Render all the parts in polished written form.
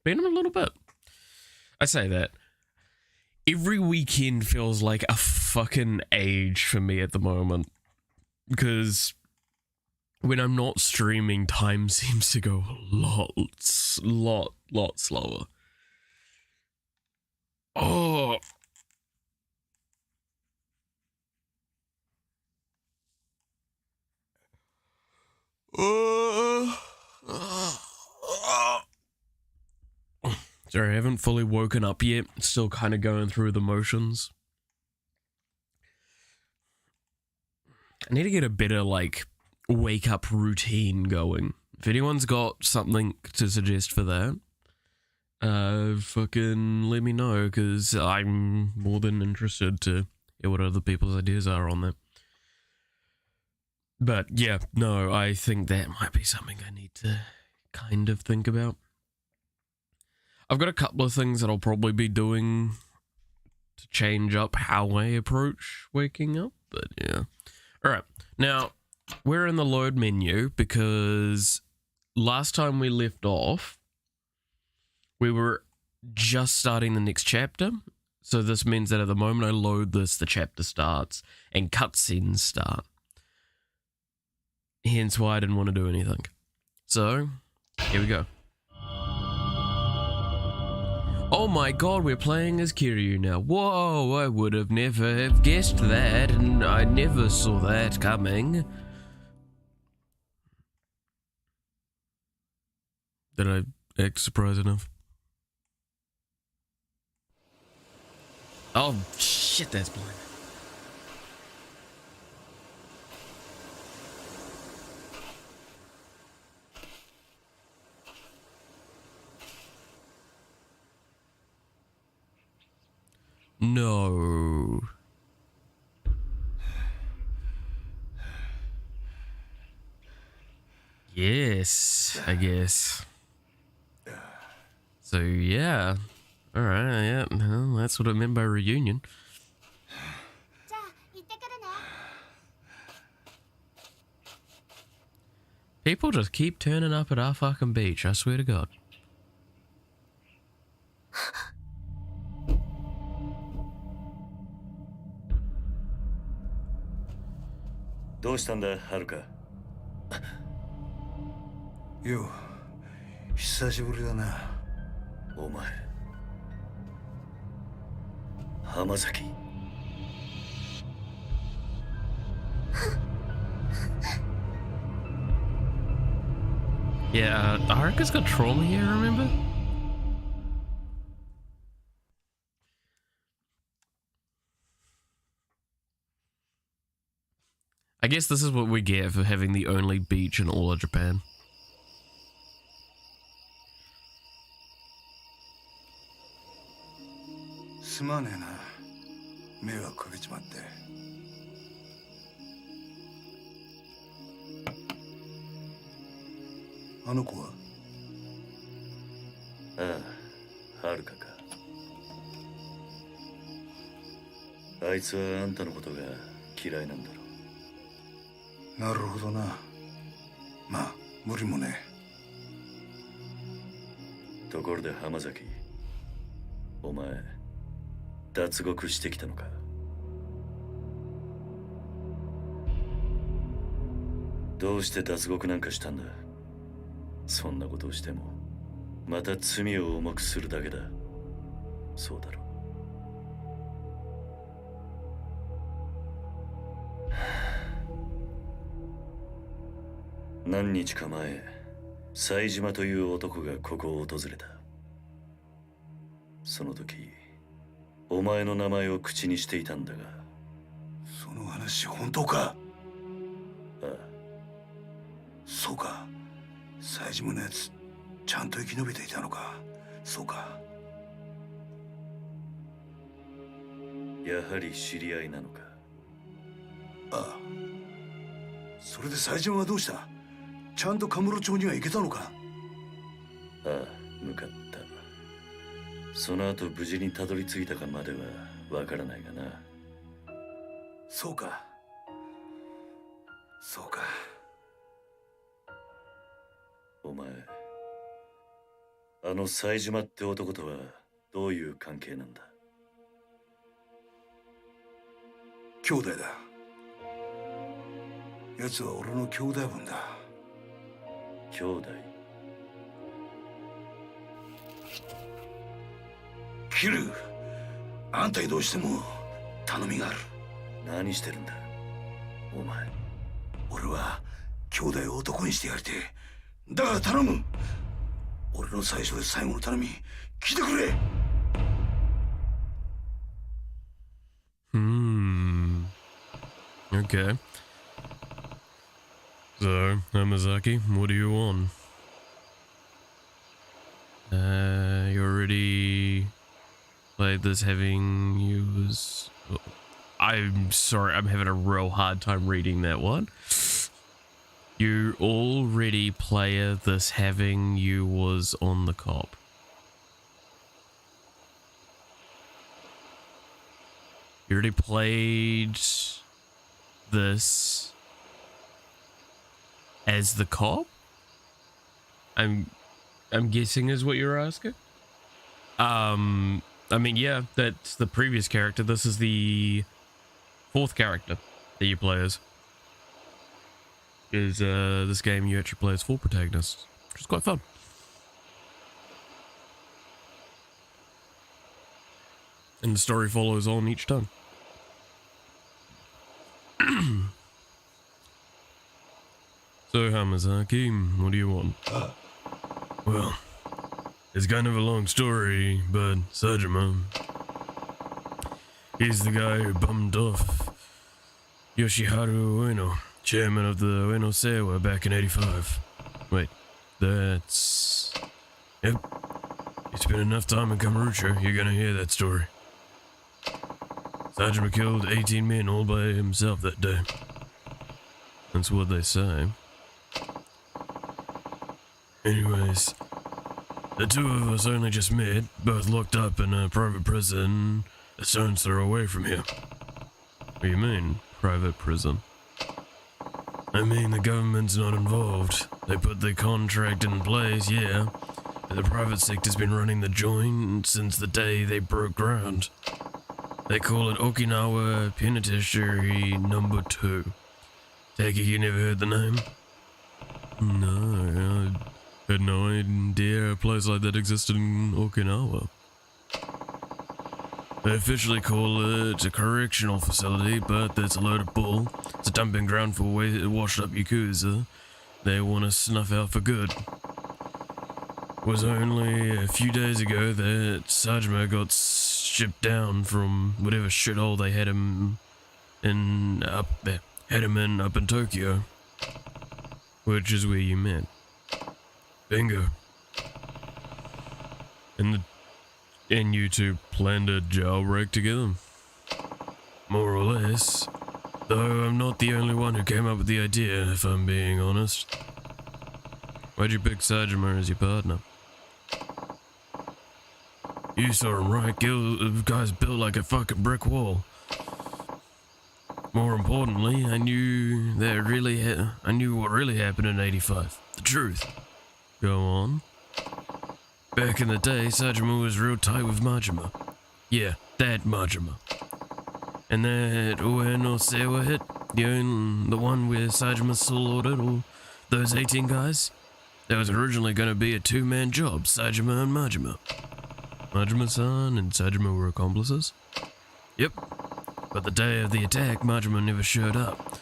been a little bit. I say that. Every weekend feels like a fucking age for me at the moment. Because when I'm not streaming, time seems to go a lot slower. Oh. Sorry, I haven't fully woken up yet. Still kind of going through the motions. I need to get a better, like, wake up routine going. If anyone's got something to suggest for that, fucking let me know, because I'm more than interested to hear what other people's ideas are on that. But yeah, no, I think that might be something I need to kind of think about. I've got a couple of things that I'll probably be doing to change up how I approach waking up, but yeah. Alright, now, we're in the load menu because last time we left off, we were just starting the next chapter. So this means that at the moment I load this, the chapter starts and cutscenes start. Hence why I didn't want to do anything. So, here we go. Oh my god, we're playing as Kiryu now. Whoa, I would have never have guessed that, and I never saw that coming. Did I act surprised enough? Oh, shit, that's blind. No. Yes, I guess. So, yeah. Alright, yeah, well, that's what I meant by reunion. People just keep turning up at our fucking beach, I swear to God. Yo, 久しぶりだな。お前、浜崎。Yeah, Haruka's got trauma here, remember? I guess this is what we get for having the only beach in all of Japan. すまねえな。迷惑かけちまって。あの子は？ああ、はるかか。あいつはあんたのことが嫌いなんだろう。なるほどな。まあ、無理もねえ。ところで浜崎、お前脱獄してきたのか？どうして脱獄なんかしたんだ？そんなことをしてもまた罪を重くするだけだ。そうだろう。何日か前、冴島という男がここを訪れた。その時お前の名前を口にしていたんだが。その話本当か？ああ。そうか。冴島のやつちゃんと生き延びていたのか。そうか。やはり知り合いなのか？ああ。それで冴島はどうした？ちゃんとカムロ町には行けたのか？ああ、向かった。その後無事にたどり着いたかまではわからないがな。そうか。そうか。お前、あの冴島って男とはどういう関係なんだ？兄弟だ。奴は俺の兄弟分だ。兄弟？キル、あんたにどうしても頼みがある。何してるんだお前。俺は兄弟を男にしてやりてえ。だから頼む。俺の最初で最後の頼み聞いてくれ。Okay. So, Hamazaki, what do you want? You already played this having used... I'm sorry, I'm having a real hard time reading that one. You already play this having you was on the cop. You already played this as the cop? I'm guessing is what you're asking? I mean, yeah, that's the previous character. This is the fourth character that you play as. Is this game you actually play as four protagonists, which is quite fun. And the story follows on each time. So, Hamazaki, what do you want? Well, it's kind of a long story, but Sajima, he's the guy who bummed off Yoshiharu Ueno, chairman of the Ueno Seiwa back in 85. Wait, that's... Yep. You spent enough time in Kamurocho, you're gonna hear that story. Sajima killed 18 men all by himself that day. That's what they say. Anyways, the two of us only just met, both locked up in a private prison a stone's throw away from here. What do you mean, private prison? I mean, the government's not involved. They put the contract in place, yeah, but the private sector's been running the joint since the day they broke ground. They call it Okinawa Penitentiary Number 2. Take it you never heard the name? No, I had no idea a place like that existed in Okinawa. They officially call it a correctional facility, but that's a load of bull. It's a dumping ground for washed up Yakuza they want to snuff out for good. It was only a few days ago that Sajima got shipped down from whatever shithole they had him in up there. Had him in up in Tokyo, which is where you met. Bingo. And you two planned a jailbreak together? More or less. Though I'm not the only one who came up with the idea, if I'm being honest. Why'd you pick Sajima as your partner? You saw him right, the guy's built like a fucking brick wall. More importantly, I knew what really happened in 85. The truth. Go on. Back in the day, Sajima was real tight with Majima. Yeah, that Majima. And that Ueno Seiwa hit, the one where Sajima slaughtered all those 18 guys, that was originally going to be a two-man job, Sajima and Majima. Majima-san and Sajima were accomplices? Yep. But the day of the attack, Majima never showed up.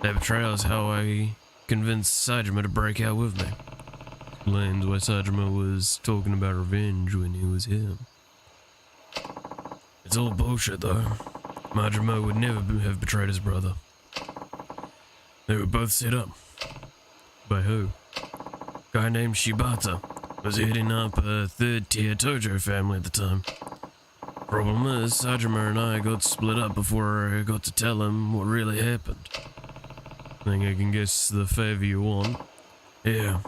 That betrayal is how I convinced Sajima to break out with me. Explains why Sajima was talking about revenge when he was here. It's all bullshit though. Majima would never have betrayed his brother. They were both set up. By who? A guy named Shibata was heading up a third-tier Tojo family at the time. Problem is, Sajima and I got split up before I got to tell him what really happened. Think I can guess the favor you want? Yeah.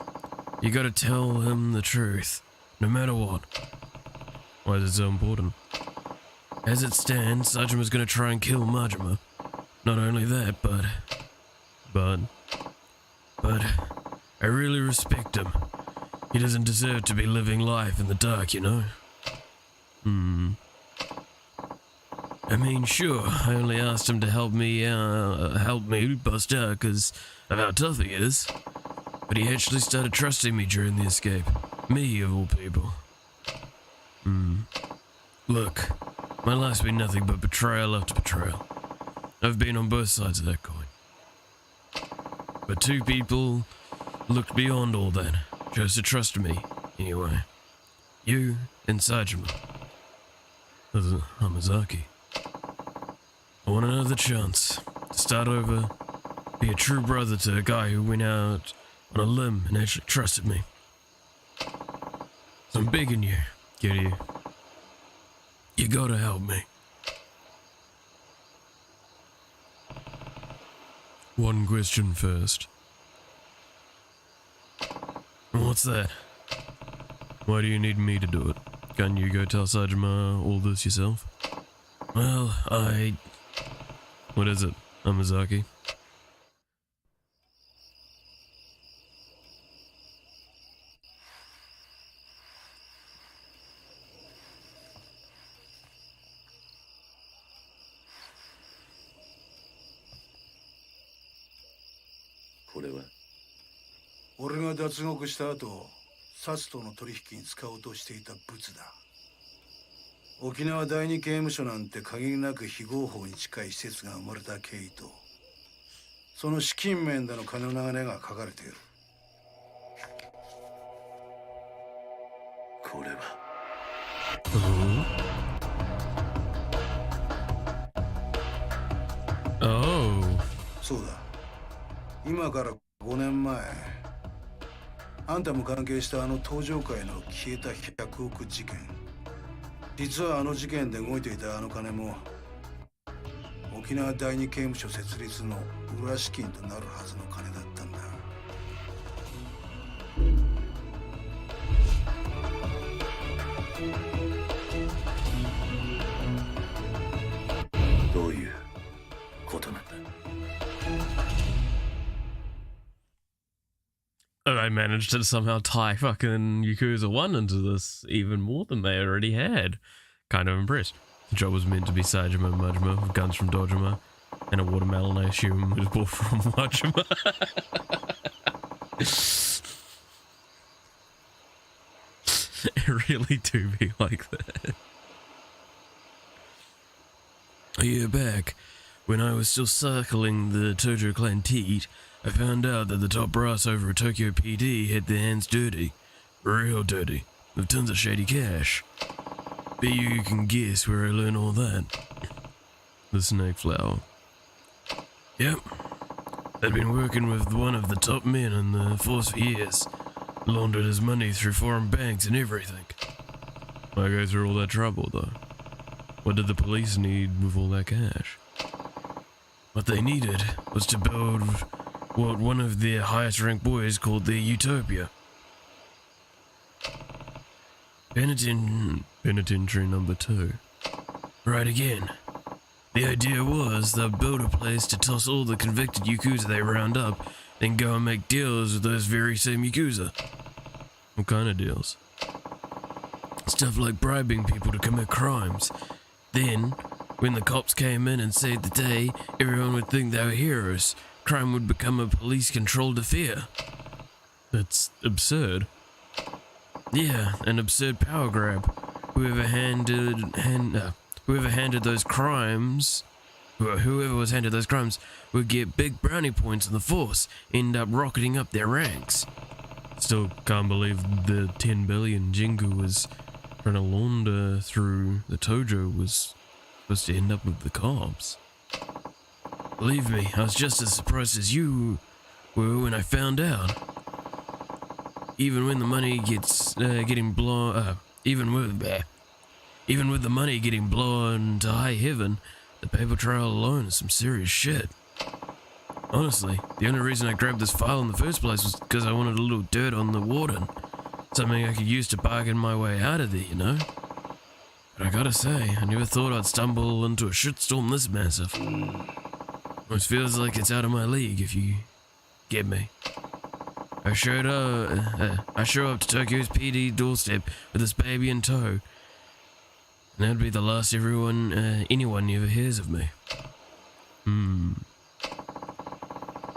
You gotta tell him the truth, no matter what. Why is it so important? As it stands, Sajima's gonna try and kill Majima. Not only that, but I really respect him. He doesn't deserve to be living life in the dark, you know? I mean, sure, I only asked him to help me bust out because of how tough he is. But he actually started trusting me during the escape. Me, of all people. Look, my life's been nothing but betrayal after betrayal. I've been on both sides of that coin. But two people looked beyond all that, chose to trust me, anyway. You and Sajima. Hamazaki. I want another chance to start over, be a true brother to a guy who went out on a limb and actually trusted me. So I'm begging you, Kiryu. You gotta help me. One question first. What's that? Why do you need me to do it? Can't you go tell Sajima all this yourself? Well, What is it, Amazaki? What? 俺が脱獄した後、サツとの取引に使おうとしていたブツだ。沖縄第二刑務所なんて限りなく非合法に近い施設が生まれた経緯と、その資金面での金の流れが書かれている。これは。そうだ。今から5年前、あんたも関係したあの登場界の消えた100億事件。実はあの事件で動いていたあの金も沖縄第二刑務所設立の裏資金となるはずの金だったんだ。どういうことなんだ。And I managed to somehow tie fucking Yakuza 1 into this even more than they already had. Kind of impressed. The job was meant to be Sajima and Majima with guns from Dojima, and a watermelon I assume was bought from Majima. It really do be like that. A year back, when I was still circling the Tojo clan teat, I found out that the top brass over at Tokyo PD had their hands dirty. Real dirty. With tons of shady cash. Bet you can guess where I learned all that. The snake flower. Yep. I'd been working with one of the top men in the force for years. Laundered his money through foreign banks and everything. Why go through all that trouble, though? What did the police need with all that cash? What they needed was to build what one of their highest ranked boys called the Utopia. Penitentiary number 2. Right again. The idea was they'll build a place to toss all the convicted Yakuza they round up, then go and make deals with those very same Yakuza. What kind of deals? Stuff like bribing people to commit crimes. Then, when the cops came in and saved the day, everyone would think they were heroes. Crime would become a police-controlled affair. That's absurd. Yeah, an absurd power grab. Whoever was handed those crimes would get big brownie points on the force, end up rocketing up their ranks. Still can't believe the 10 billion Jingu was trying to launder through the Tojo was supposed to end up with the cops. Believe me, I was just as surprised as you were when I found out. Even when the money gets getting blown, even with the money getting blown to high heaven, the paper trail alone is some serious shit. Honestly, the only reason I grabbed this file in the first place was because I wanted a little dirt on the warden, something I could use to bargain my way out of there, you know. But I gotta say, I never thought I'd stumble into a shitstorm this massive. Almost feels like it's out of my league, if you get me. I show up to Tokyo's PD doorstep with this baby in tow. And that'd be the last anyone ever hears of me.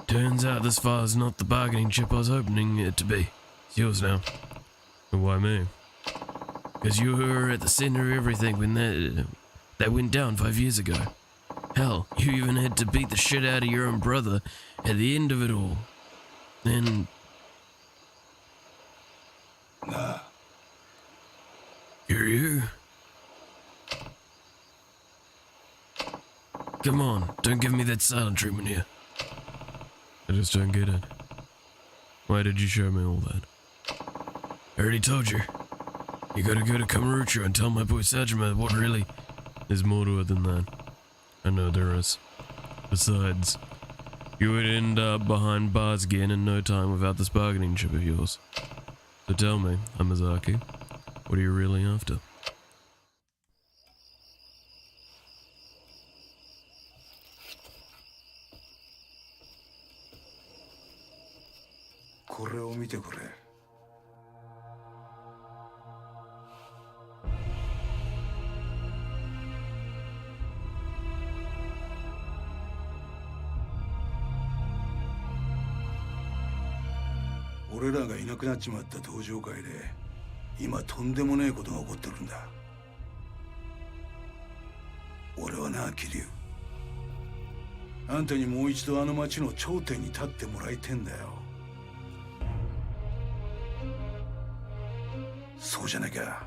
Turns out this file's not the bargaining chip I was hoping it to be. It's yours now. And why me? Because you were at the center of everything when that went down 5 years ago. Hell, you even had to beat the shit out of your own brother at the end of it all. And... Nah. Kiryu? Come on, don't give me that silent treatment here. I just don't get it. Why did you show me all that? I already told you. You gotta go to Kamurocho and tell my boy Sajima what really... There's more to it than that. I know there is. Besides, you would end up behind bars again in no time without this bargaining chip of yours. So tell me, Hamazaki, what are you really after? これを見てくれ。俺らがいなくなっちまった登場会で今とんでもねえことが起こってるんだ。俺はな、桐生、あんたにもう一度あの町の頂点に立ってもらいてんだよ。そうじゃなきゃ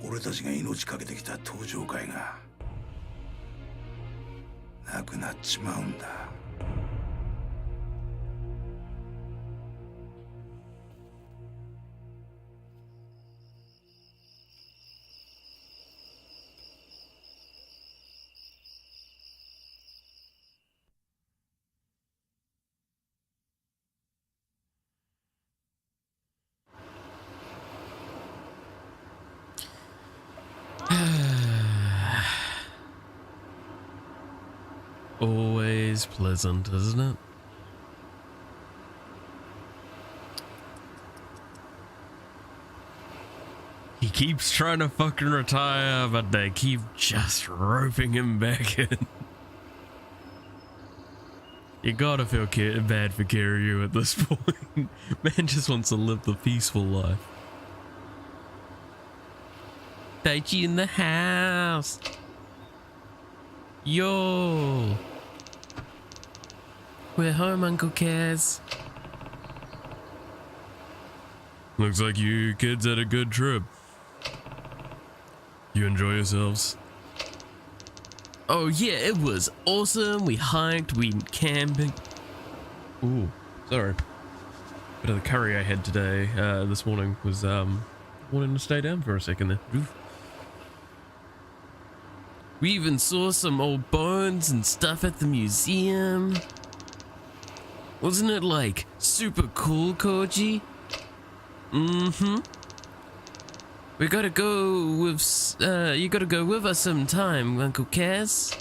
俺たちが命かけてきた登場会がなくなっちまうんだ。Always pleasant, isn't it? He keeps trying to fucking retire, but they keep just roping him back in. You gotta feel bad for Kiryu at this point. Man just wants to live the peaceful life. Daichi in the house. Yo. We're home, Uncle Kaz. Looks like you kids had a good trip. You enjoy yourselves? Oh yeah, it was awesome. We hiked, we went camping. Ooh, sorry. Bit of the curry I had today, this morning was, wanting to stay down for a second there. Oof. We even saw some old bones and stuff at the museum. Wasn't it like super cool, Koji? Mm-hmm. We gotta go with, you gotta go with us sometime, Uncle Kaz.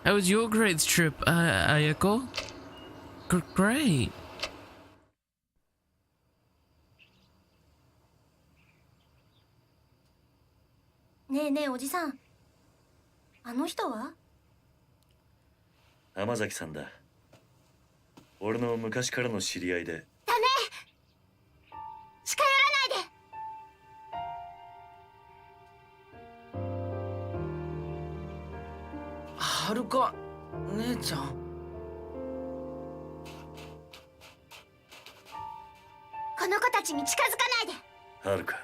How was your grades trip, Ayako? Great. Ne, おじさん。あの人は？浜崎さんだ。俺の昔からの知り合いで。ダメ！近寄らないで。はるか姉ちゃん。この子たちに近づかないで。はるか、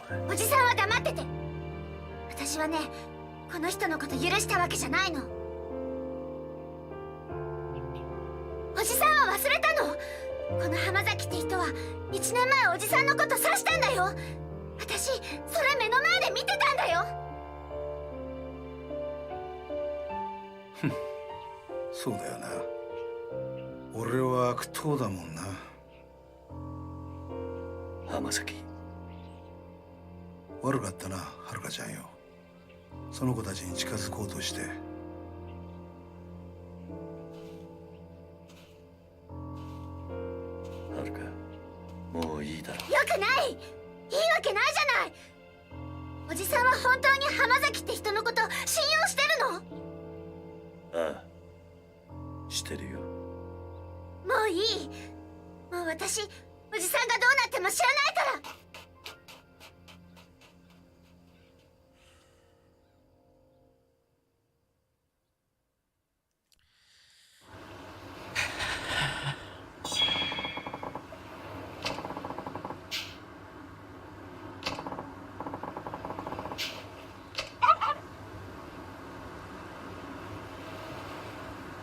お前。おじさんは黙ってて。私はね、この人のこと許したわけじゃないの。おじさんは忘れたの？この浜崎って人は1年前おじさんのこと刺したんだよ。私、それ目の前で見てたんだよ。そうだよな。俺は悪党だもんな。浜崎。悪かったな、はるかちゃんよ。その子たちに近づこうとして。くない。いいわけないじゃない。おじさんは本当に浜崎って人のこと信用してるの？ああ、してるよ。もういい。もう私、おじさんがどうなっても知らないから。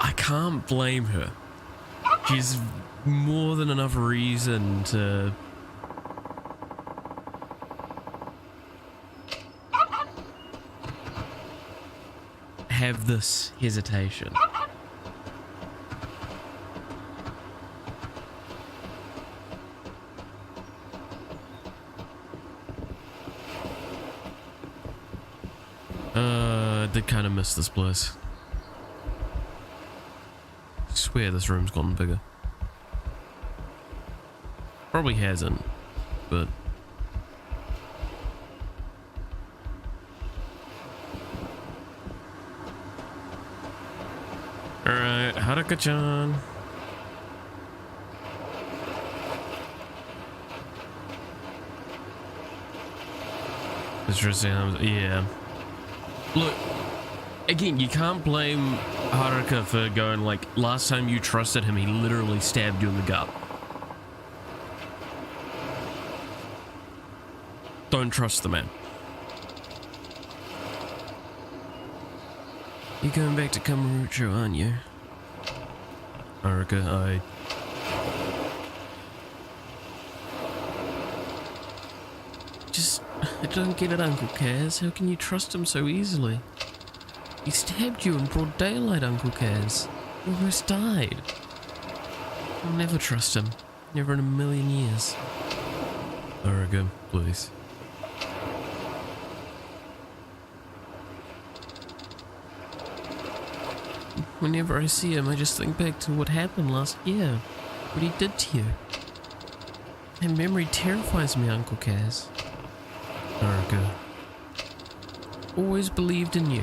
I can't blame her. She's more than enough reason to have this hesitation. I did kind of miss this place. I swear this room's gotten bigger. Probably hasn't, but... Alright, Haruka-chan. Interesting, yeah. Look, again, you can't blame Haruka for going like, last time you trusted him, he literally stabbed you in the gut. Don't trust the man. You're going back to Kamurocho, aren't you? Haruka, I don't get it, Uncle Kaz. How can you trust him so easily? He stabbed you in broad daylight, Uncle Kaz. You almost died. I'll never trust him. Never in a million years. Haruka, please. Whenever I see him, I just think back to what happened last year. What he did to you. That memory terrifies me, Uncle Kaz. Haruka. Always believed in you.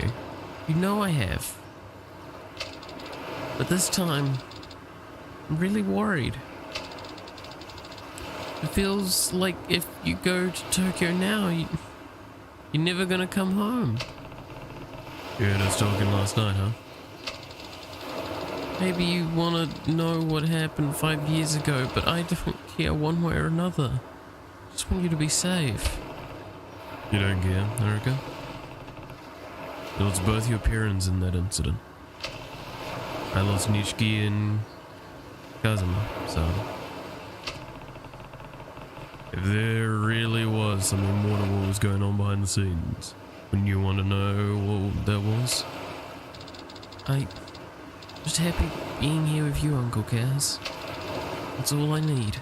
You know I have. But this time, I'm really worried. It feels like if you go to Tokyo now, you're never gonna come home. You heard us talking last night, huh? Maybe you want to know what happened 5 years ago, but I don't care one way or another. I just want you to be safe. You don't care, Haruka? It was both your parents in that incident. I lost Nishiki and Kazuma, so... if there really was something more to what was going on behind the scenes, wouldn't you want to know what that was? I'm just happy being here with you, Uncle Kaz. That's all I need.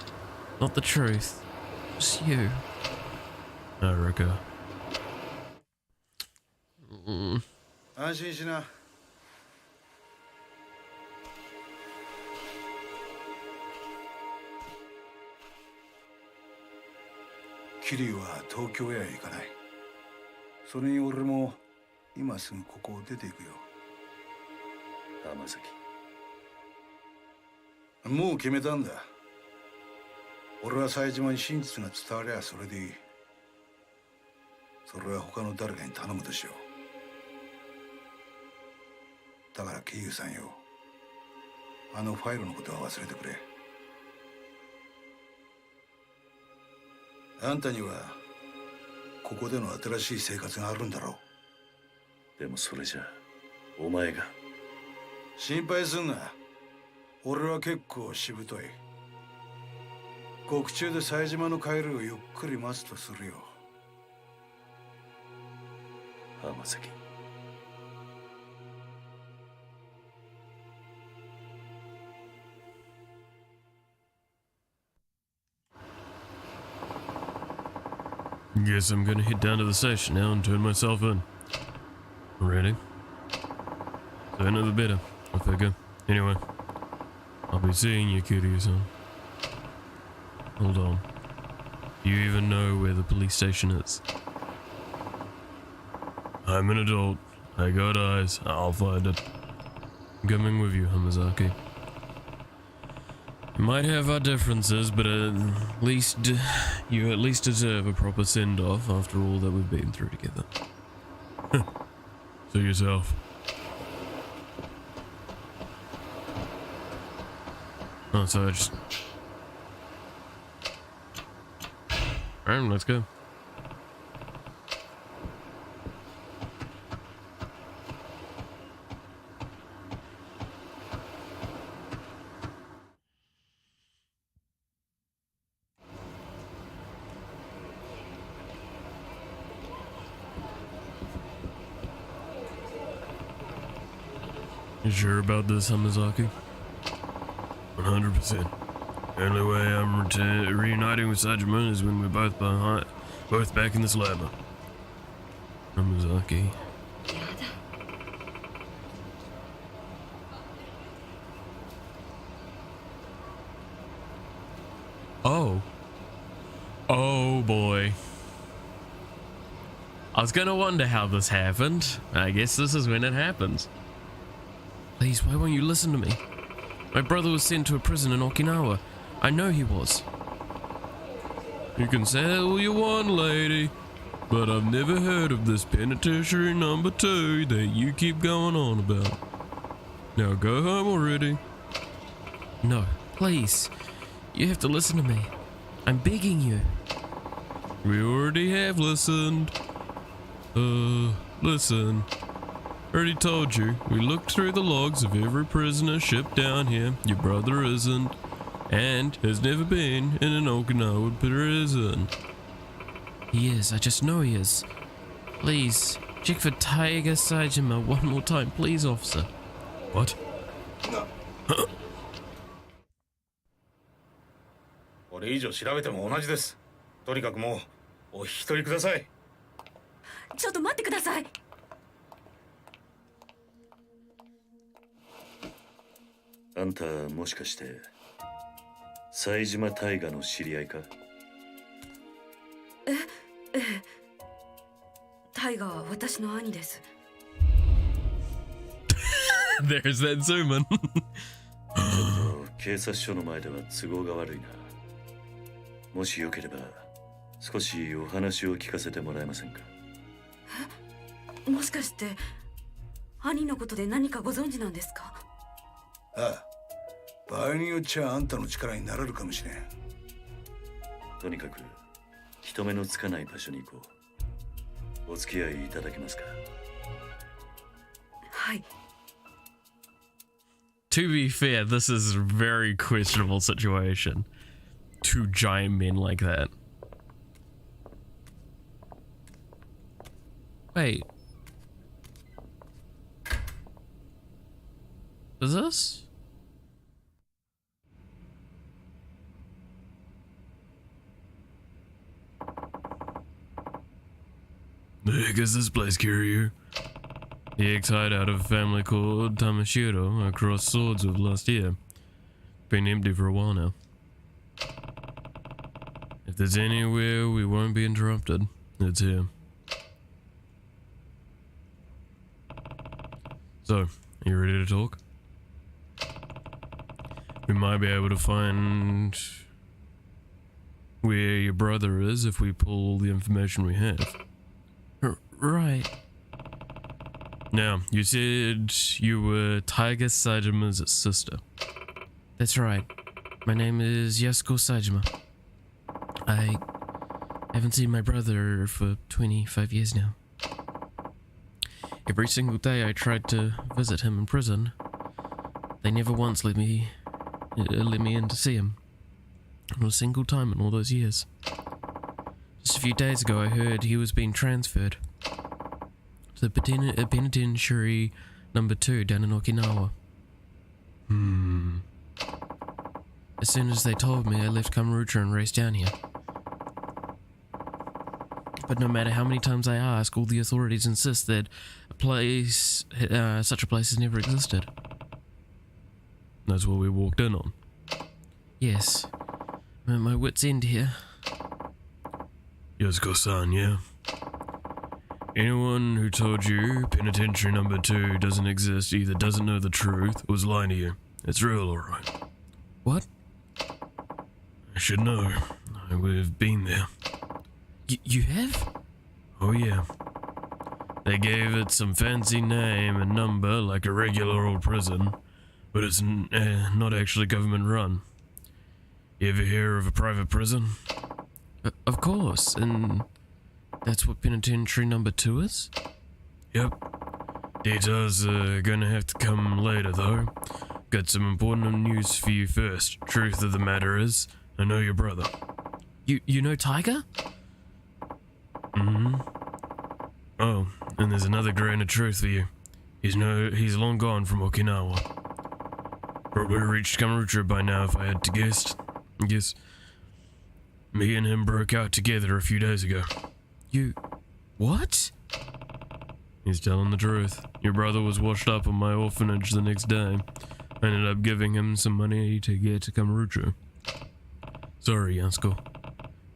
Not the truth. Just you. Haruka. 安心しな。キリは東京へは行かない。それに俺も今すぐここを出ていくよ。浜崎。もう決めたんだ。俺は冴島に真実が伝わりゃそれでいい。それは他の誰かに頼むとしよう。だからキユさんよ、あのファイルのことは忘れてくれ。あんたにはここでの新しい生活があるんだろう。でもそれじゃお前が。心配すんな。俺は結構しぶとい。獄中で冴島の帰りをゆっくり待つとするよ。浜崎。Guess I'm gonna head down to the station now and turn myself in. Ready? Sooner the better, I figure. Anyway, I'll be seeing you, Kiryu-san. Hold on. Do you even know where the police station is? I'm an adult. I got eyes. I'll find it. I'm coming with you, Hamazaki. We might have our differences, but you at least deserve a proper send-off after all that we've been through together. See yourself. Oh, so I just... Alright, let's go. You sure about this, Hamazaki? 100%. The only way I'm reuniting with Sajima is when we're both back in this lab. Hamazaki. Oh. Oh boy. I was gonna wonder how this happened. I guess this is when it happens. Please, why won't you listen to me? My brother was sent to a prison in Okinawa. I know he was. You can say all you want, lady, but I've never heard of this penitentiary number 2 that you keep going on about. Now go home already. No, please. You have to listen to me. I'm begging you. We already have listened. Listen. Already told you, we looked through the logs of every prisoner shipped down here. Your brother isn't, and has never been in an Okinawa prison. He is, I just know he is. Please, check for Tiger Sajima one more time, please, officer. What? No. これ以上調べても同じです。とにかくもうお引き取りください。ちょっと待ってください。あんたもしかして冴島大河の知り合いか？ええ。タイガは私の兄です。There's that Zuman. ちょっと警察署の前では都合が悪いな。もしよければ少しお話を聞かせてもらえませんか？え？もしかして兄のことで何かご存知なんですか？ああ、場合によっちゃあんたの力になれるかもしれん。とにかく人目のつかない場所に行こう。お付き合いいただけますか？はい。To be fair, this is a very questionable situation. 2 giant men like that. Wait. Is this? The heck is this place, Kiryu? The ex-hideout of a family called Tamashiro across swords with last year. Been empty for a while now. If there's anywhere we won't be interrupted, it's here. So, are you ready to talk? We might be able to find where your brother is if we pull all the information we have. Right. Now, you said you were Tiger Sajima's sister. That's right. My name is Yasuko Sajima. I haven't seen my brother for 25 years now. Every single day I tried to visit him in prison. They never once let me in to see him. Not a single time in all those years. Just a few days ago I heard he was being transferred to the penitentiary number 2 down in Okinawa. As soon as they told me, I left Kamurocho and raced down here. But no matter how many times I ask, all the authorities insist that such a place has never existed. That's what we walked in on. Yes. I'm at my wit's end here. Yasuko-san, yeah? Anyone who told you penitentiary number 2 doesn't exist either doesn't know the truth or was lying to you. It's real, alright. What? I should know. I would have been there. You have? Oh yeah. They gave it some fancy name and number like a regular old prison, but it's not actually government run. You ever hear of a private prison? Of course, and that's what penitentiary number 2 is? Yep. Details are gonna have to come later though. Got some important news for you first. Truth of the matter is, I know your brother. You know Tiger? Mm-hmm. Oh, and there's another grain of truth for you. He's long gone from Okinawa. Probably reached Kamurocho by now if I had to guess. Me and him broke out together a few days ago. You... what? He's telling the truth. Your brother was washed up in my orphanage the next day. I ended up giving him some money to get to Kamurocho. Sorry, Yasuko.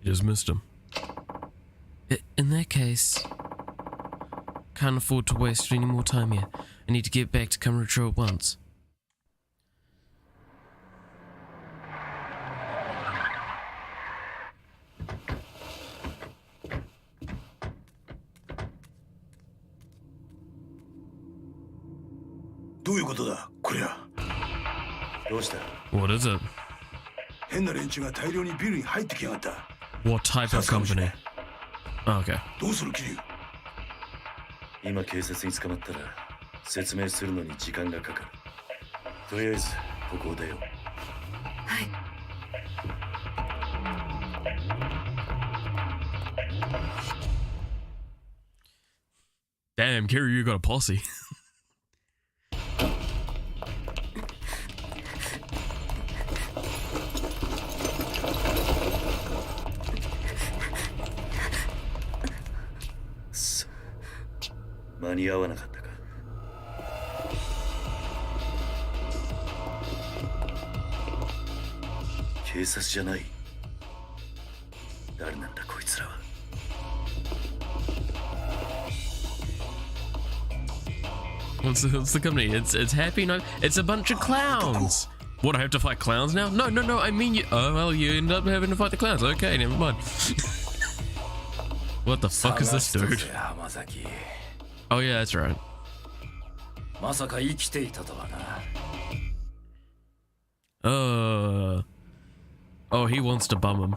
You just missed him. In that case... can't afford to waste any more time here. I need to get back to Kamurocho at once. What is it? What type of company? Oh, okay. 今警察に捕まったら説明するのに時間がかかる。とりあえずここを出よう。はい。Damn, Kiryu, you got a posse. So, 間に合わなかったか。警察じゃない。誰なんだこいつらは。What's the company? It's Happy No. It's a bunch of clowns. What, I have to fight clowns now? No. I mean you. Oh well, you end up having to fight the clowns. Okay, never mind. What the fuck is this dude? Oh yeah, that's right. Oh, he wants to bum him.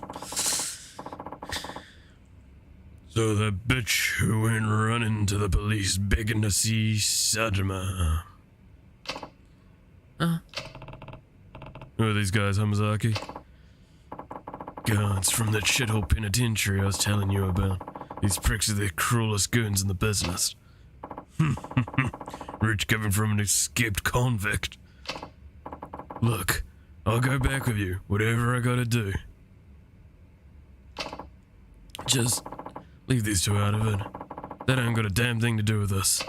So the bitch who went running to the police begging to see Sajima. Who are these guys, Hamazaki? Guards from that shithole penitentiary I was telling you about. These pricks are the cruelest goons in the business. Rich coming from an escaped convict. Look, I'll go back with you, whatever I gotta do. Just leave these two out of it. That ain't got a damn thing to do with us.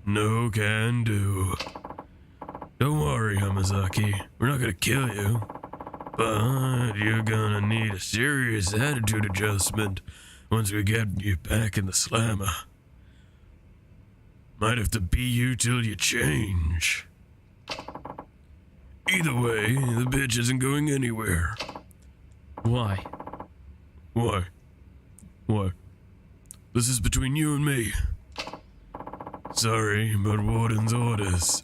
No can do. Don't worry, Hamazaki. We're not gonna kill you. But you're gonna need a serious attitude adjustment once we get you back in the slammer. Might have to beat you till you change. Either way, the bitch isn't going anywhere. Why? Why? This is between you and me. Sorry, but Warden's orders.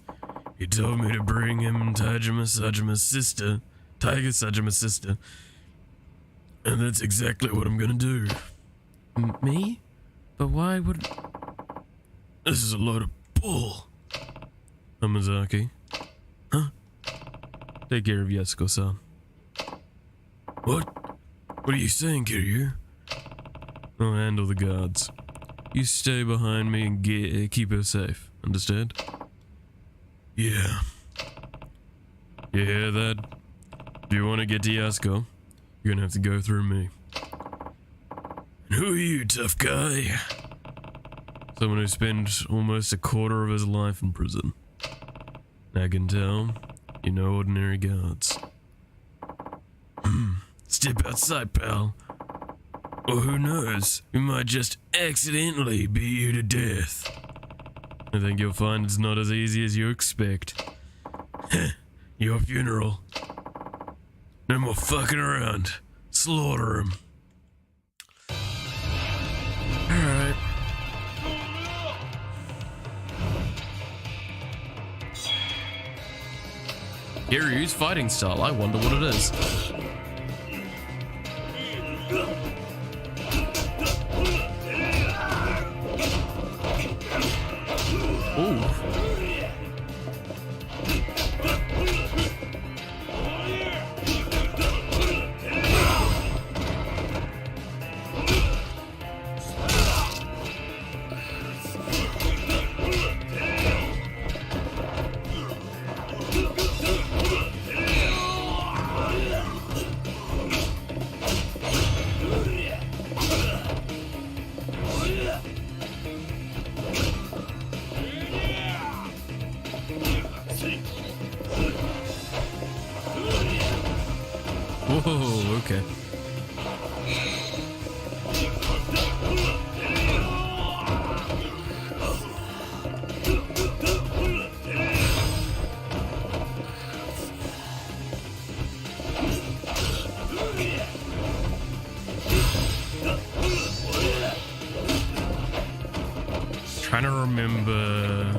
He told me to bring him Tiger Sajima's sister, and that's exactly what I'm gonna do. Me? But why would... This is a load of bull. Hamazaki. Huh? Take care of Yasuko-san. What? What are you saying, Kiryu? I'll handle the guards. You stay behind me and keep her safe. Understand? Yeah. You hear that? If you want to get to Yasuko, you're gonna have to go through me. And who are you, tough guy? Someone who spent almost a quarter of his life in prison. I can tell, you're no ordinary guards. Step outside, pal. Or who knows, we might just accidentally beat you to death. I think you'll find it's not as easy as you expect. Your funeral. No more fucking around. Slaughter him. Alright. Kiryu's fighting style, I wonder what it is. Ooh. Whoa, okay. Trying to remember.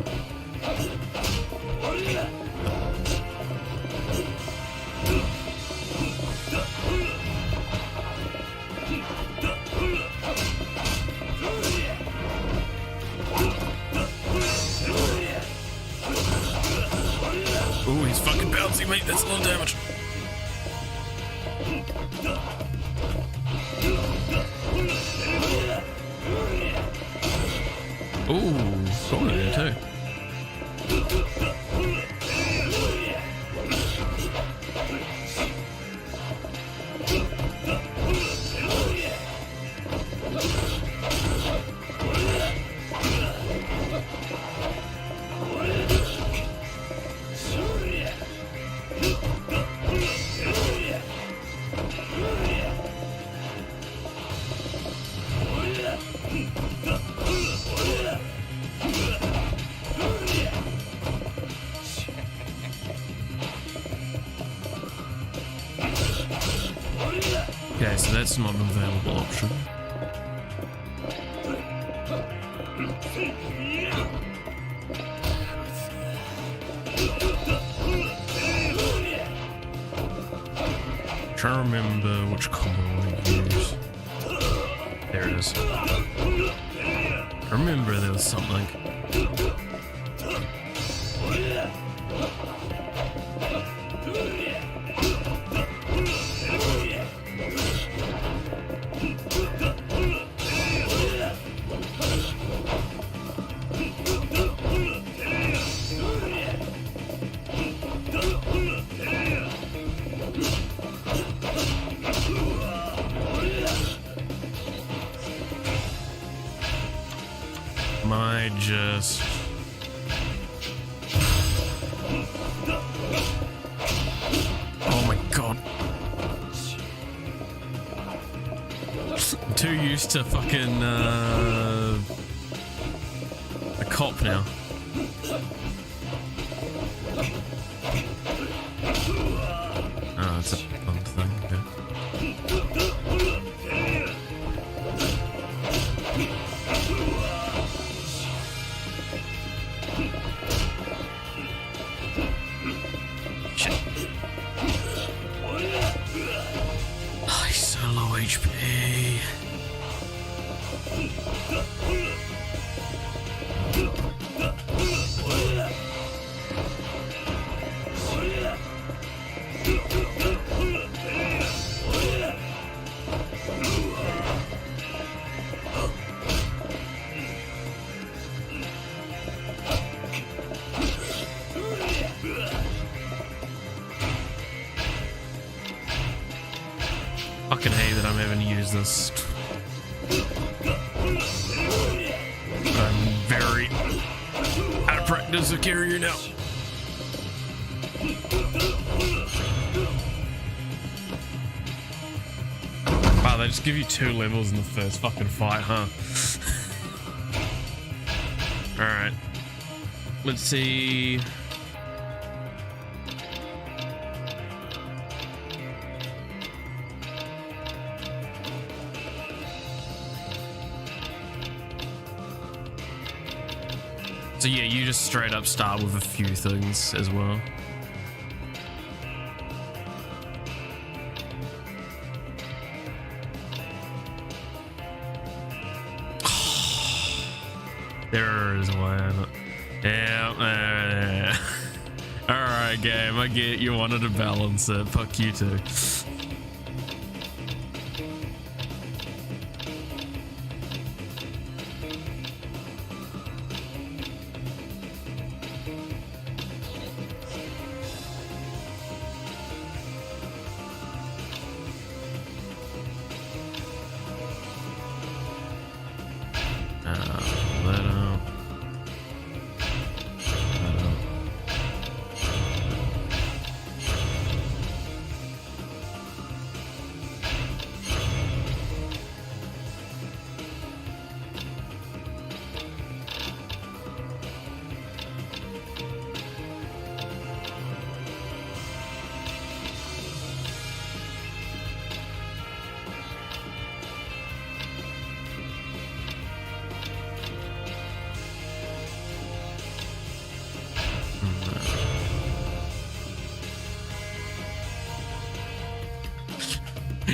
Ooh, he's fucking bouncy, mate. That's a lot of damage. Ooh, got it there too. Okay, so that's not an available option. Trying to remember which combo I use. There it is. I remember there was something. I just... Oh my god. I'm too used to fucking, a cop now. Oh, that's a fun thing, okay. Shit. Oh, he's so low HP. Fucking hate that I'm having to use this. I'm very out of practice with Kiryu now. By Wow, they just give you 2 levels in the first fucking fight, huh? Alright. Let's see. So yeah, you just straight up start with a few things as well. There's one. Yeah. Alright, game. I get you wanted to balance it. Fuck you too.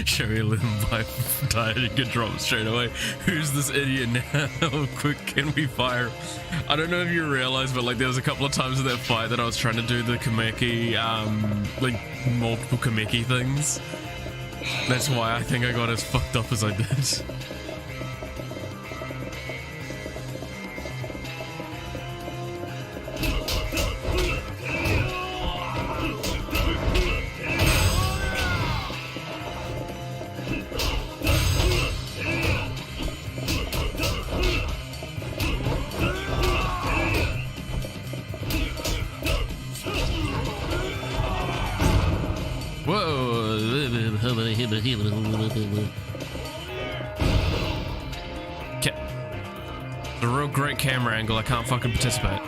Sherry Lynn by died and get dropped straight away. Who's this idiot now? Quick, can we fire? I don't know if you realize, but like there was a couple of times in that fight that I was trying to do the Kameki, like multiple Kameki things. That's why I think I got as fucked up as I did. Okay. The real great camera angle, I can't fucking participate.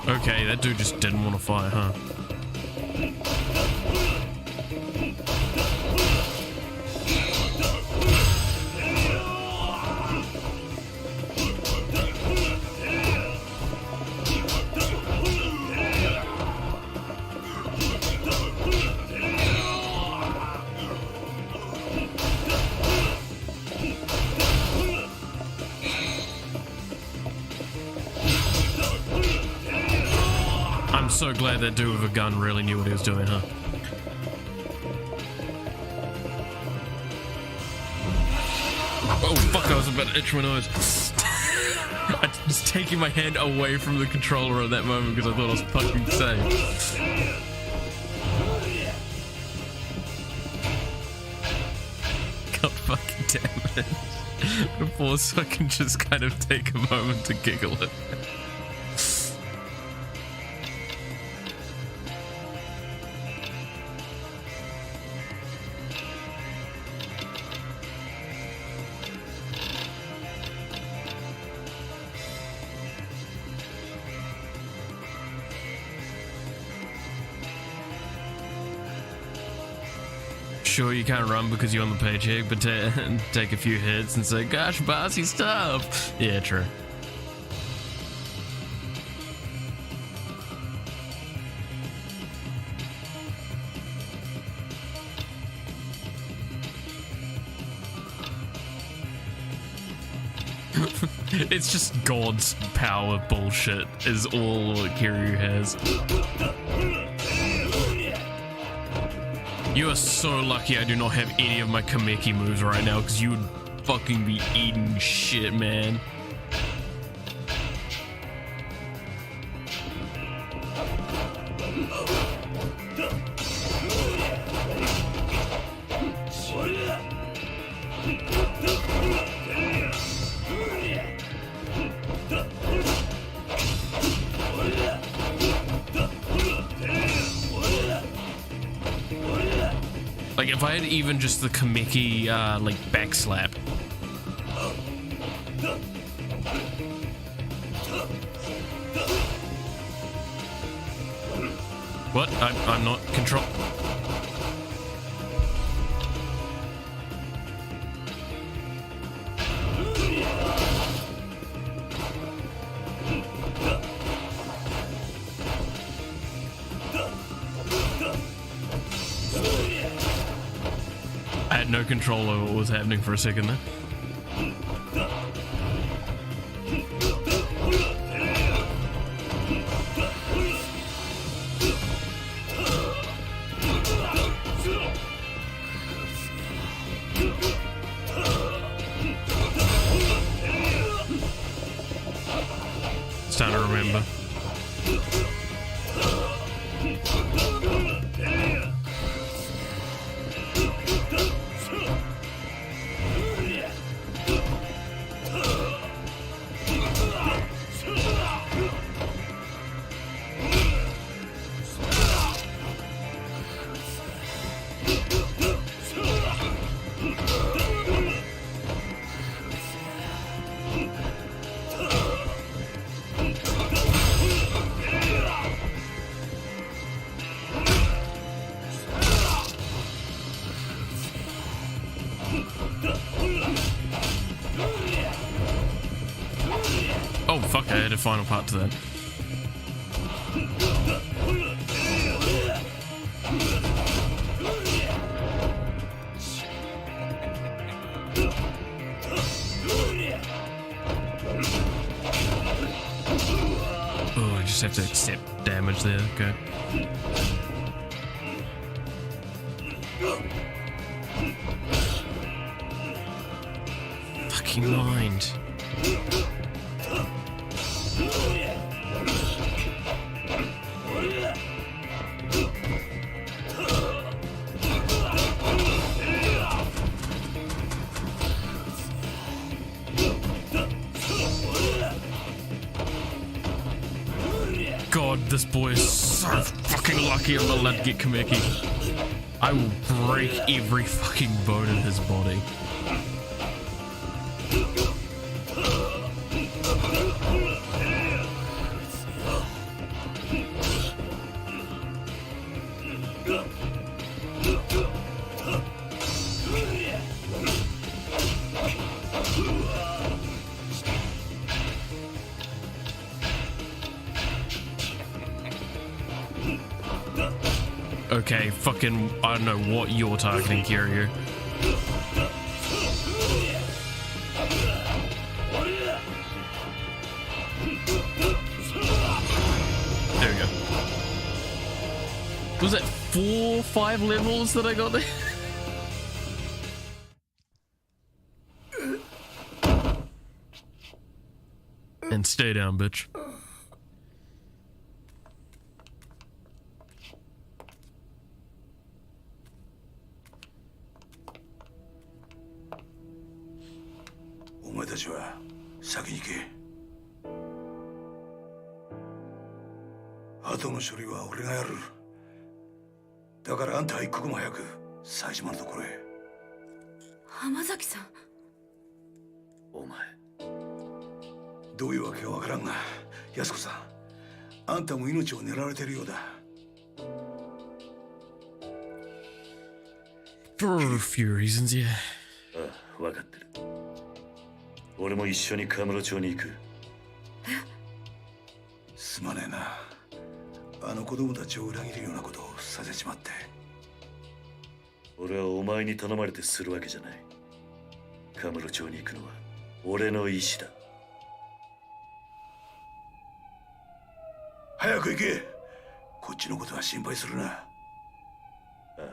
Okay, that dude just didn't want to fight, huh? I'm so glad that dude with a gun really knew what he was doing, huh? Oh fuck, I was about to itch my nose. I was taking my hand away from the controller at that moment because I thought I was fucking safe. God fucking damn it. Before so I can just kind of take a moment to giggle it. Sure, you can't run because you're on the paycheck, but take a few hits and say, gosh, bossy stuff. Yeah, true. It's just God's power bullshit is all Kiryu has. You are so lucky I do not have any of my Kameki moves right now, because you would fucking be eating shit, man. Like, if I had even just the Kameki, like, back slap. What? I'm not control. I had no control over what was happening for a second there. Starting to remember. Oh fuck, I had a final part to that. Oh, I just have to accept damage there, okay. Fucking mind. God, this boy is so fucking lucky I'm not allowed to get Kameki. I will break every fucking bone in his body. Okay, fucking, I don't know what you're targeting, Kiryu. There we go. Was it 4, 5 levels that I got there? And stay down, bitch. For a few reasons, yeah. 分かってる。俺も一緒にカムロ町に行く。すまねえな。あの子供たちを裏切るようなことをさせちまって。俺はお前に頼まれてするわけじゃない。カムロ町に行くのは俺の意志だ。早く行け。こっちのことは心配するな。ああ、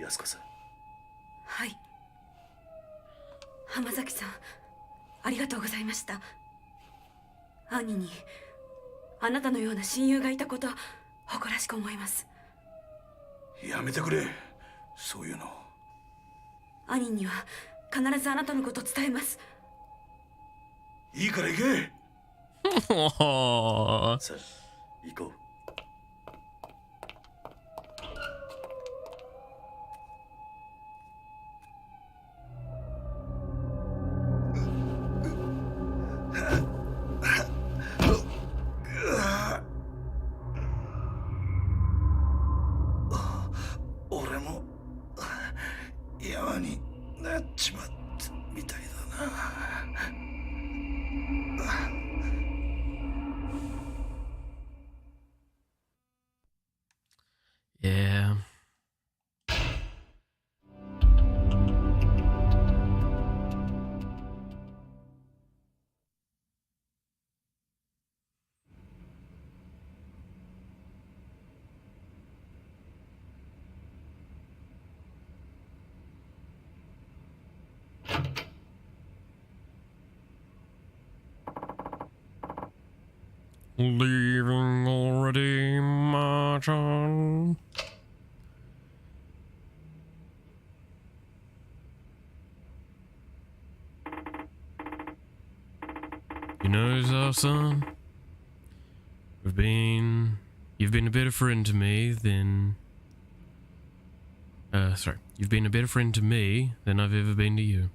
安子さん。はい。浜崎さん、ありがとうございました。兄にあなたのような親友がいたことは誇らしく思います。やめてくれ、そういうの。兄には必ずあなたのこと伝えます。いいから行け。さあ行こう。俺も山になっちまったみたいだな。Yeah. Leaving already, Martin. You know, son, you've been a better friend to me than you've been a better friend to me than I've ever been to you.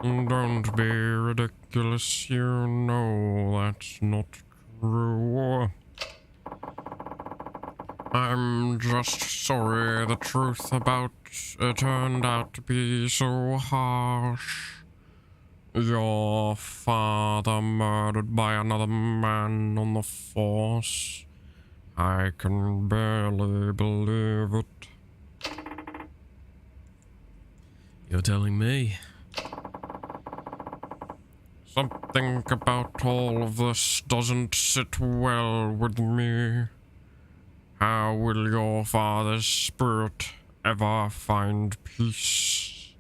Don't be ridiculous, you know that's not true. I'm just sorry the truth about it turned out to be so harsh. Your father murdered by another man on the force. I can barely believe it. You're telling me? Something about all of this doesn't sit well with me. How will your father's spirit ever find peace?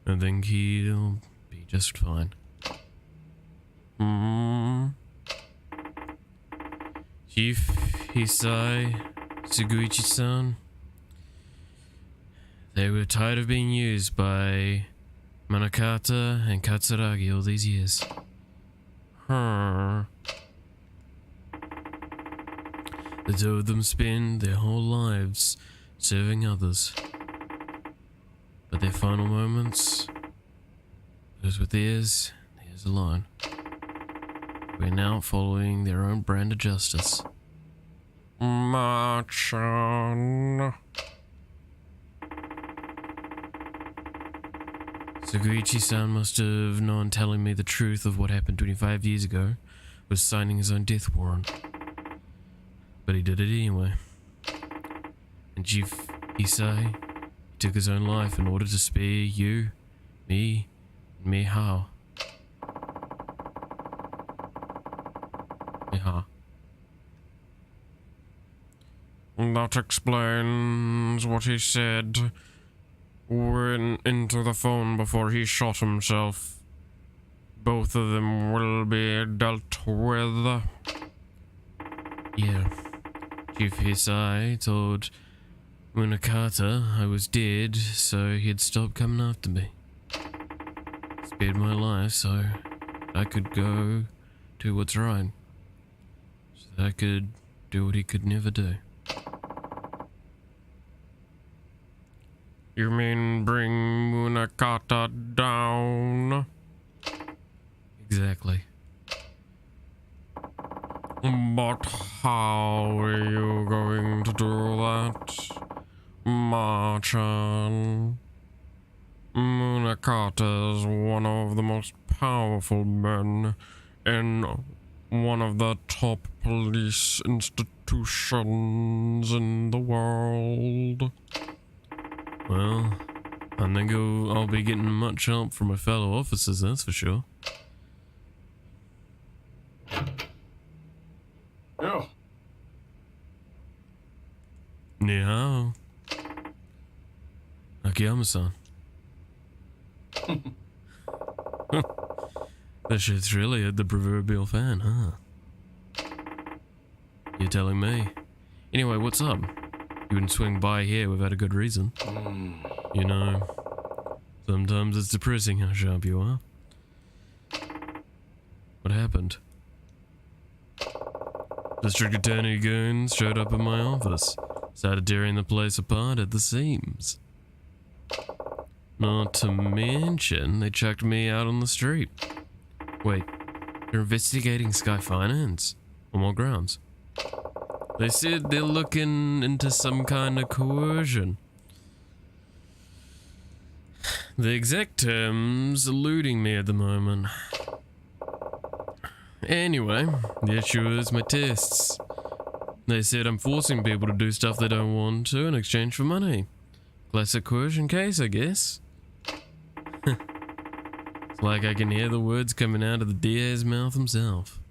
I think he'll be just fine. Chief Hisai Suguichi-san. They were tired of being used by Manakata and Katsuragi all these years. The two of them spend their whole lives serving others. But their final moments, as with theirs, here's a line. We're now following their own brand of justice. Machan. Suguichi-san must have known telling me the truth of what happened 25 years ago was signing his own death warrant. But he did it anyway. And Chief Isai took his own life in order to spare you, me, and Mihao. That explains what he said went into the phone before he shot himself. Both of them will be dealt with. Yeah. Chief Hisai told Munakata I was dead, so he'd stop coming after me. Spared my life so I could go do what's right. So that I could do what he could never do. You mean bring Munakata down? Exactly. But how are you going to do that, Machan? Munakata is one of the most powerful men in one of the top police institutions in the world. Well, I think I'll be getting much help from my fellow officers, that's for sure. Ni hao. Akiyama-san. That shit's really the proverbial fan, huh? You're telling me. Anyway, what's up? You wouldn't swing by here without a good reason. You know, sometimes it's depressing how sharp you are. What happened? District Attorney goons showed up in my office, started tearing the place apart at the seams. Not to mention, they chucked me out on the street. Wait, they're investigating Sky Finance? On what grounds? They said they're looking into some kind of coercion. The exact terms eluding me at the moment. Anyway, the issue is my tests. They said I'm forcing people to do stuff they don't want to in exchange for money. Classic coercion case, I guess. It's like I can hear the words coming out of the DA's mouth himself.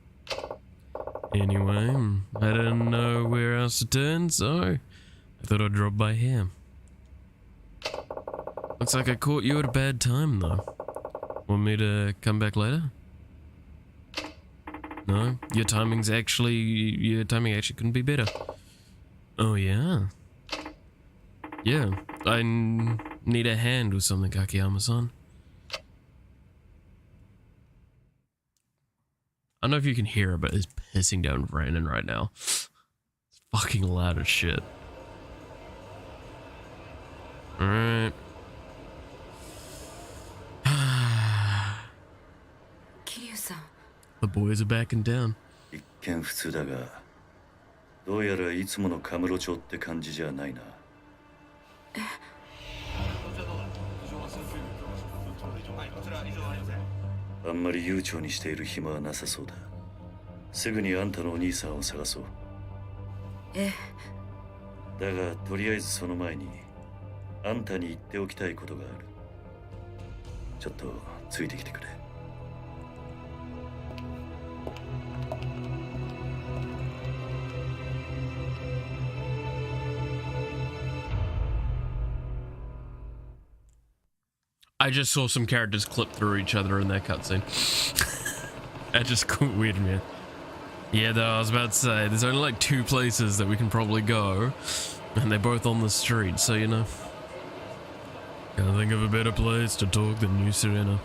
Anyway, I didn't know where else to turn, so I thought I'd drop by here. Looks like I caught you at a bad time, though. Want me to come back later? No, your timing actually couldn't be better. Oh yeah? Yeah, I need a hand with something, Akiyama-san. I don't know if you can hear it, but it's pissing down raining right now. It's fucking loud as shit. Alright. Kiryu-san. The boys are backing down. 一見普通だが、どうやらいつものカムロ町って感じじゃないな。あんまり悠長にしている暇はなさそうだ。すぐにあんたのお兄さんを探そう。ええ。だがとりあえずその前にあんたに言っておきたいことがある。ちょっとついてきてくれ。I just saw some characters clip through each other in that cutscene. That just weirded me. Yeah, though, I was about to say, there's only like 2 places that we can probably go, and they're both on the street, so you know. Can't think of a better place to talk than New Serena.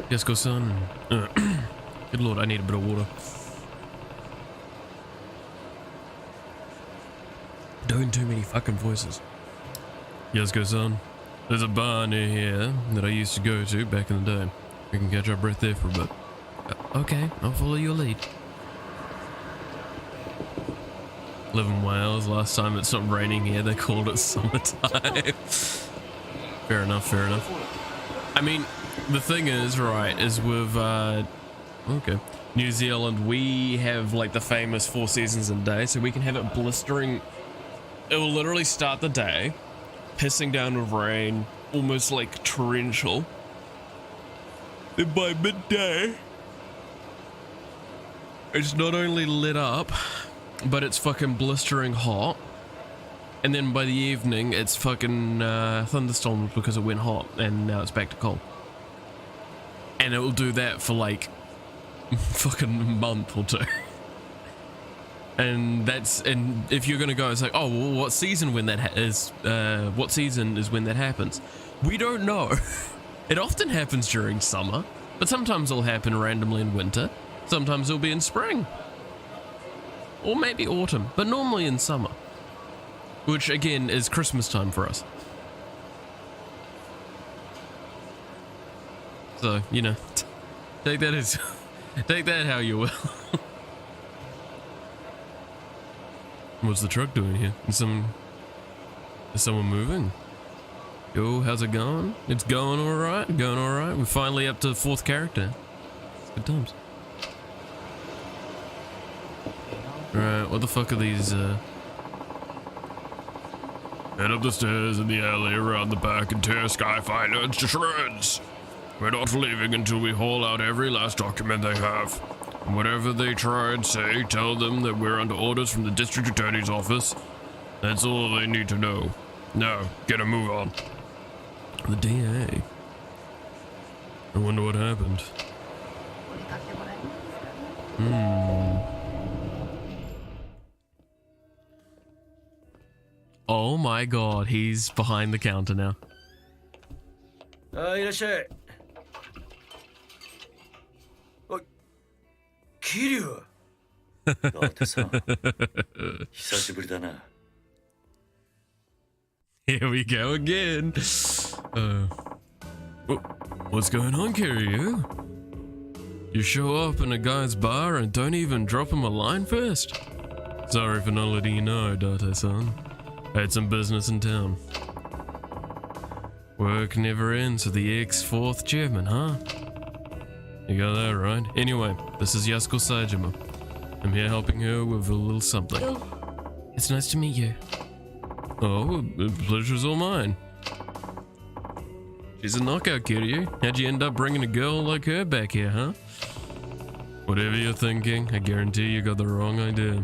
Yes, go son. Good lord, I need a bit of water. Doing too many fucking voices. Yes, go son. There's a bar near here that I used to go to back in the day. We can catch our breath there for a bit. Okay, I'll follow your lead. Live in Wales, last time it stopped raining here, they called it summertime. Fair enough, fair enough. I mean, the thing is, right, is with, okay, New Zealand, we have like the famous 4 seasons in a day, so we can have it blistering. It will literally start the day pissing down with rain, almost like torrential. Then by midday, it's not only lit up, but it's fucking blistering hot. And then by the evening, it's fucking thunderstorms because it went hot, and now it's back to cold. And it will do that for like fucking a month or 2. And if you're gonna go, it's like, oh, well, what season when that is? What season is when that happens? We don't know. It often happens during summer, but sometimes it'll happen randomly in winter. Sometimes it'll be in spring, or maybe autumn, but normally in summer, which again is Christmas time for us. So you know, take that how you will. What's the truck doing here? Is someone moving? Yo, how's it going? It's going alright, We're finally up to the 4th character. Good times. Alright, what the fuck are these, Head up the stairs in the alley around the back and tear Sky Finance to shreds. We're not leaving until we haul out every last document they have. Whatever they try and say, tell them that we're under orders from the district attorney's office. That's all they need to know. Now, get a move on. The DA. I wonder what happened. Oh my god, he's behind the counter now. ああ、いらっしゃい。あ、桐生。だってさ、久しぶりだな。Here we go again. What's going on, Kiryu? You show up in a guy's bar and don't even drop him a line first? Sorry for not letting you know, Date-san. I had some business in town. Work never ends with the ex-4th chairman, huh? You got that right. Anyway, this is Yasuko Saejima. I'm here helping her with a little something. It's nice to meet you. Oh, the pleasure's all mine. She's a knockout, Kiryu. How'd you end up bringing a girl like her back here, huh? Whatever you're thinking, I guarantee you got the wrong idea.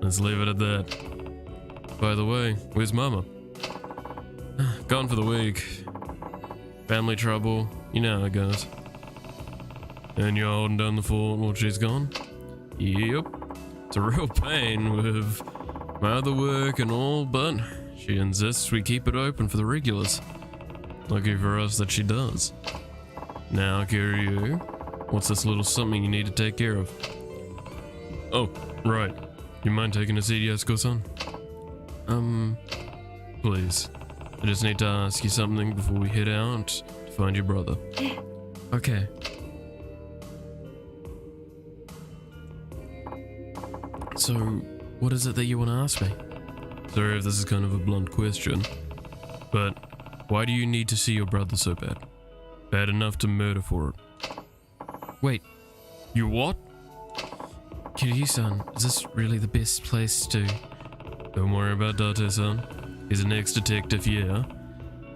Let's leave it at that. By the way, where's Mama? Gone for the week. Family trouble, you know how it goes. And you're holding down the fort while she's gone? Yep. It's a real pain with my other work and all, but she insists we keep it open for the regulars. Lucky for us that she does. Now, Kiryu, what's this little something you need to take care of? Oh, right. You mind taking a seat, Yasuko-san? Please. I just need to ask you something before we head out to find your brother. Okay. So, what is it that you want to ask me? Sorry if this is kind of a blunt question, but why do you need to see your brother so bad? Bad enough to murder for it. Wait, you what? Kiryu-san, is this really the best place to... Don't worry about Date-san. He's an ex-detective, yeah,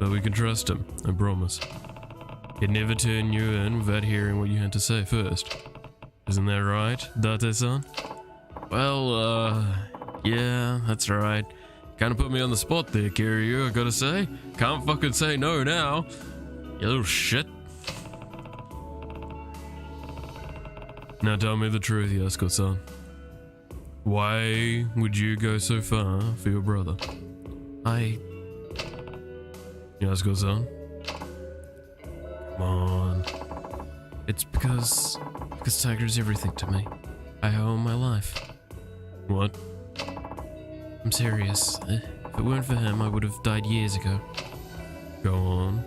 but we can trust him, I promise. He'd never turn you in without hearing what you had to say first. Isn't that right, Date-san? Well, yeah, that's right. Kinda put me on the spot there, Kiryu, I gotta say. Can't fucking say no now. You little shit. Now tell me the truth, Yasuko-san. Why would you go so far for your brother? Yasuko-san? Come on. It's because Tiger's everything to me. I owe him my life. What? I'm serious. If it weren't for him, I would have died years ago. Go on.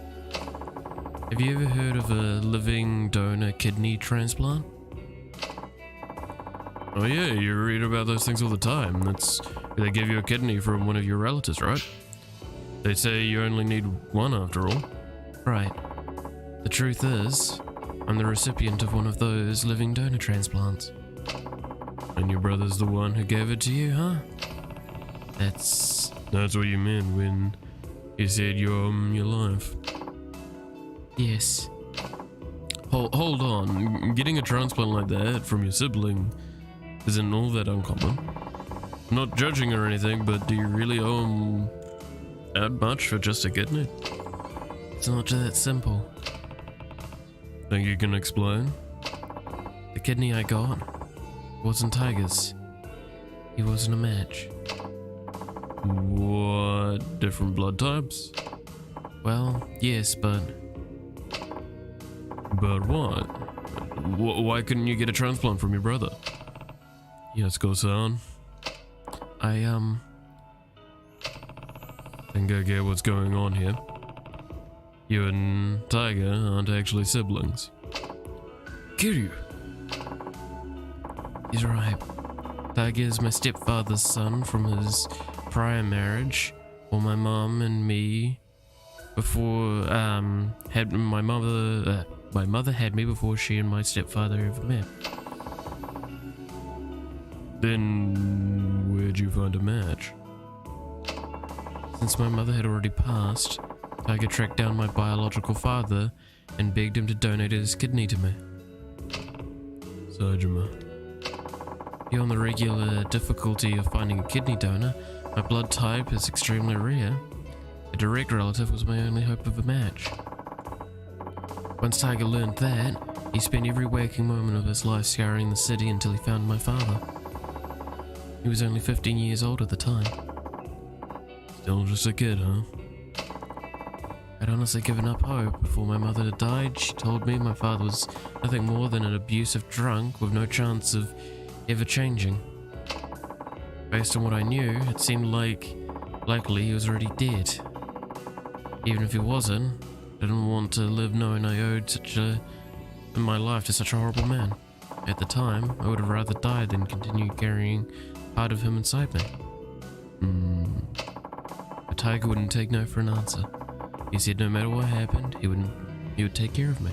Have you ever heard of a living donor kidney transplant? Oh yeah, you read about those things all the time. They give you a kidney from one of your relatives, right? They say you only need one after all. Right. The truth is, I'm the recipient of one of those living donor transplants. And your brother's the one who gave it to you, huh? That's what you meant when you said you owe him your life. Yes. Hold on. Getting a transplant like that from your sibling isn't all that uncommon. I'm not judging or anything, but do you really owe him that much for just a kidney? It's not that simple. Think you can explain? The kidney I got wasn't Tiger's. He wasn't a match. What? Different blood types? Well, yes, but... But what? Why couldn't you get a transplant from your brother? Yasuko-san. I think I get what's going on here. You and Tiger aren't actually siblings. Kiryu! He's right. Tiger is my stepfather's son from his prior marriage, while my mom and me before had my mother had me before she and my stepfather ever met. Then where'd you find a match? Since my mother had already passed, Tiger tracked down my biological father and begged him to donate his kidney to me. Saejima. Beyond the regular difficulty of finding a kidney donor, My blood type is extremely rare. A direct relative was my only hope of a match. Once Tiger learned that, he spent every waking moment of his life scouring the city until he found my father. He was only 15 years old at the time. Still just a kid, huh? I'd honestly given up hope. Before my mother had died, she told me my father was nothing more than an abusive drunk with no chance of ever changing. Based on what I knew, it seemed likely he was already dead. Even if he wasn't, I didn't want to live knowing I owed my life to such a horrible man. At the time, I would have rather died than continue carrying part of him inside me. But Tiger wouldn't take no for an answer. He said no matter what happened, he would take care of me.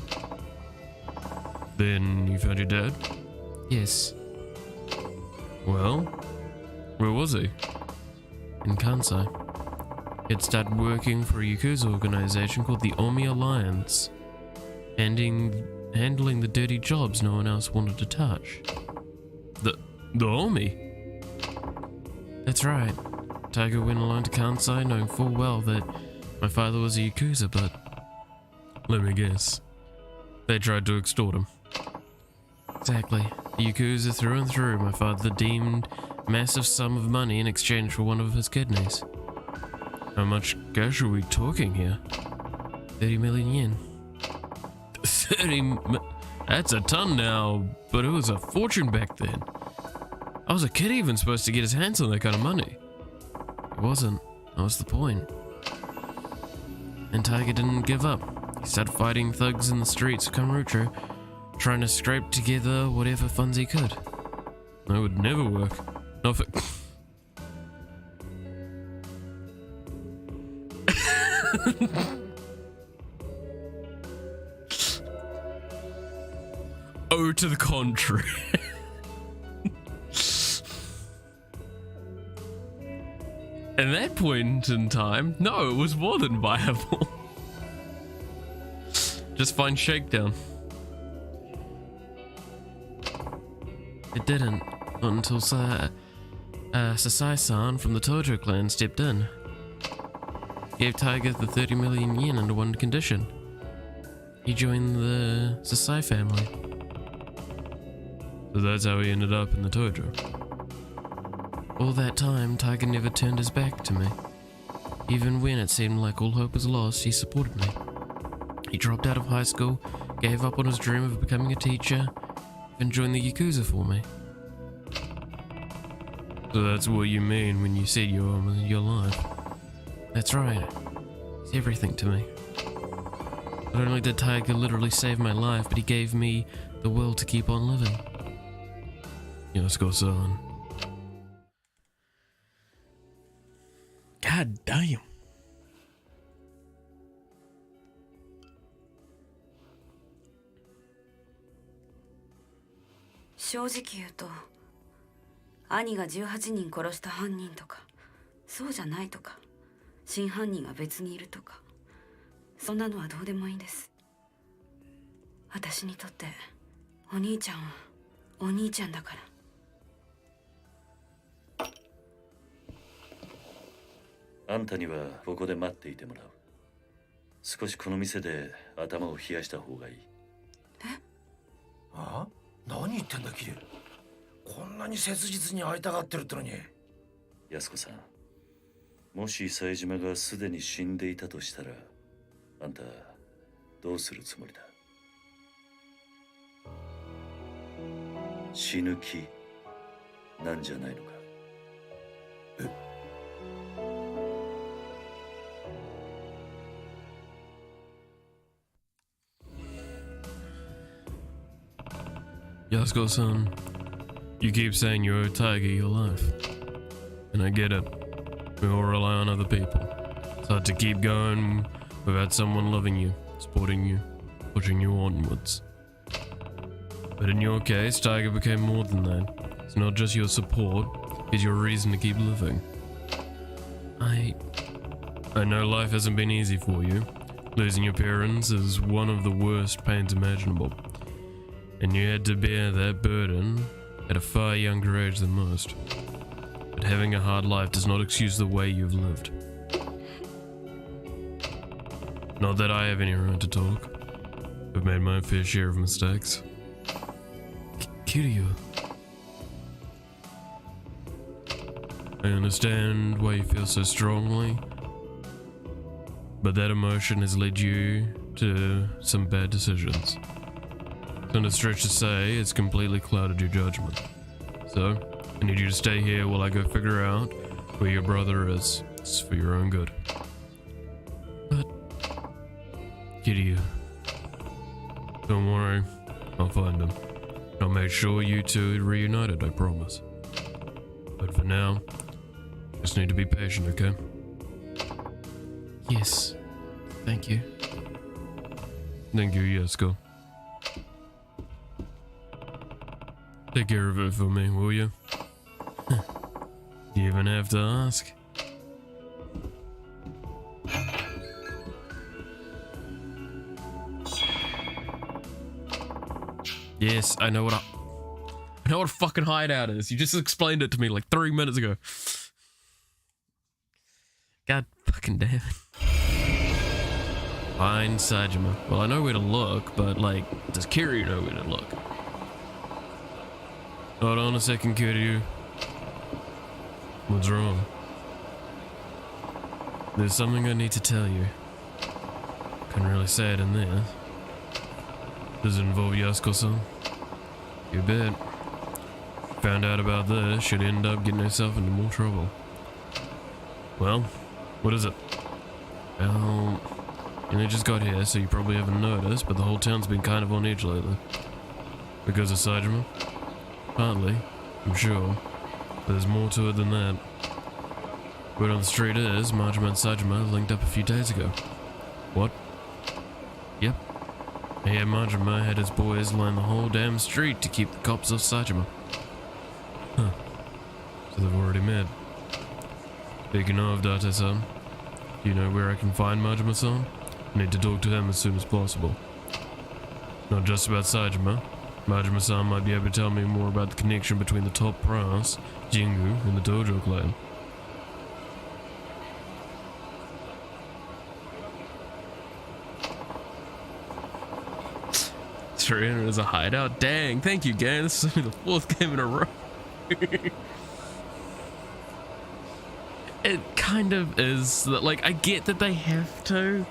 Then you found your dad? Yes. Well, where was he? In Kansai. He'd started working for a Yakuza organization called the Omi Alliance, handling the dirty jobs no one else wanted to touch. The Omi? That's right. Tiger went along to Kansai knowing full well that my father was a Yakuza, but let me guess, they tried to extort him. Exactly. The Yakuza through and through. My father deemed a massive sum of money in exchange for one of his kidneys. How much cash are we talking here? 30 million yen. 30 that's a ton now, but it was a fortune back then. I was a kid even supposed to get his hands on that kind of money. It wasn't. That was the point. And Tiger didn't give up. He started fighting thugs in the streets of Kamurocho, trying to scrape together whatever funds he could. That would never work. Not for... Oh, to the contrary. At that point in time, no, it was more than viable. Just find Shakedown. It didn't, not until Sasai-san from the Tojo clan stepped in. He gave Tiger the 30 million yen under one condition. He joined the Sasai family. So that's how he ended up in the Tojo. All that time, Tiger never turned his back to me. Even when it seemed like all hope was lost, he supported me. He dropped out of high school, gave up on his dream of becoming a teacher, and joined the Yakuza for me. So that's what you mean when you said your life. That's right. He's everything to me. Not only did Tiger literally save my life, but he gave me the will to keep on living. Yasuko-san. God damn. "正直言うと、兄が18人殺した犯人とか、そうじゃないとか、真犯人が別にいるとか、そんなのはどうでもいいんです。私にとってお兄ちゃんはお兄ちゃんだから。あんたにはここで待っていてもらう。少しこの店で頭を冷やした方がいい。あ？何言ってんだキリ。こんなに切実に会いたがってるってのに。安子さん、もし冴島がすでに死んでいたとしたら、あんたどうするつもりだ？死ぬ気なんじゃないのか？Yasuko-san, you keep saying you owe Tiger your life. And I get it. We all rely on other people. It's hard to keep going without someone loving you, supporting you, pushing you onwards. But in your case, Tiger became more than that. It's not just your support, it's your reason to keep living. I know life hasn't been easy for you. Losing your parents is one of the worst pains imaginable. And you had to bear that burden at a far younger age than most. but having a hard life does not excuse the way you've lived. Not that I have any right to talk. I've made my fair share of mistakes. Kiryu. I understand why you feel so strongly, but that emotion has led you to some bad decisions. It's not a stretch to say it's completely clouded your judgment. So, I need you to stay here while I go figure out where your brother is. It's for your own good. But, Kiryu, don't worry, I'll find him. I'll make sure you two are reunited, I promise. But for now, just need to be patient, okay? Yes. Thank you. Thank you, Yasko. Take care of it for me, will you? You even have to ask. Yes, I know what a fucking hideout is. You just explained it to me like 3 minutes ago. God fucking damn it. Find Sajima. Well, I know where to look, but like, does Kiryu know where to look? Hold on a second, Kiryu. What's wrong? There's something I need to tell you. Couldn't really say it in there. Does it involve Yasko-san? You bet. Found out about this, should end up getting herself into more trouble. Well, what is it? Well, you only just got here, so you probably haven't noticed, but the whole town's been kind of on edge lately. Because of Sajima? Partly, I'm sure. But there's more to it than that. Word on the street is, Majima and Sajima linked up a few days ago. What? Yep. Yeah, Majima had his boys line the whole damn street to keep the cops off Sajima. Huh. So they've already met. Speaking of Date-san, do you know where I can find Majima-san? I need to talk to him as soon as possible. Not just about Sajima. Majima-san might be able to tell me more about the connection between the top brass, Jingu, and the Dojo clan. Serena is a hideout? Dang, thank you, gang. This is the 4th game in a row. It kind of is that, like, I get that they have to,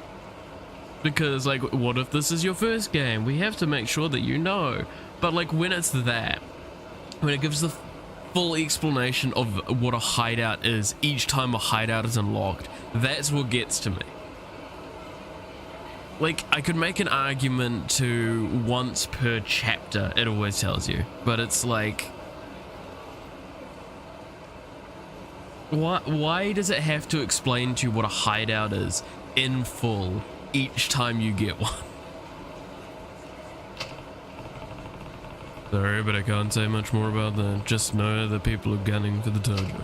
because like, what if this is your first game? We have to make sure that you know. But like, when it's that, when it gives the full explanation of what a hideout is each time a hideout is unlocked, that's what gets to me. Like, I could make an argument to once per chapter, it always tells you, but it's like, why does it have to explain to you what a hideout is in full each time you get one? Sorry, but I can't say much more about that. Just know that people are gunning for the dojo.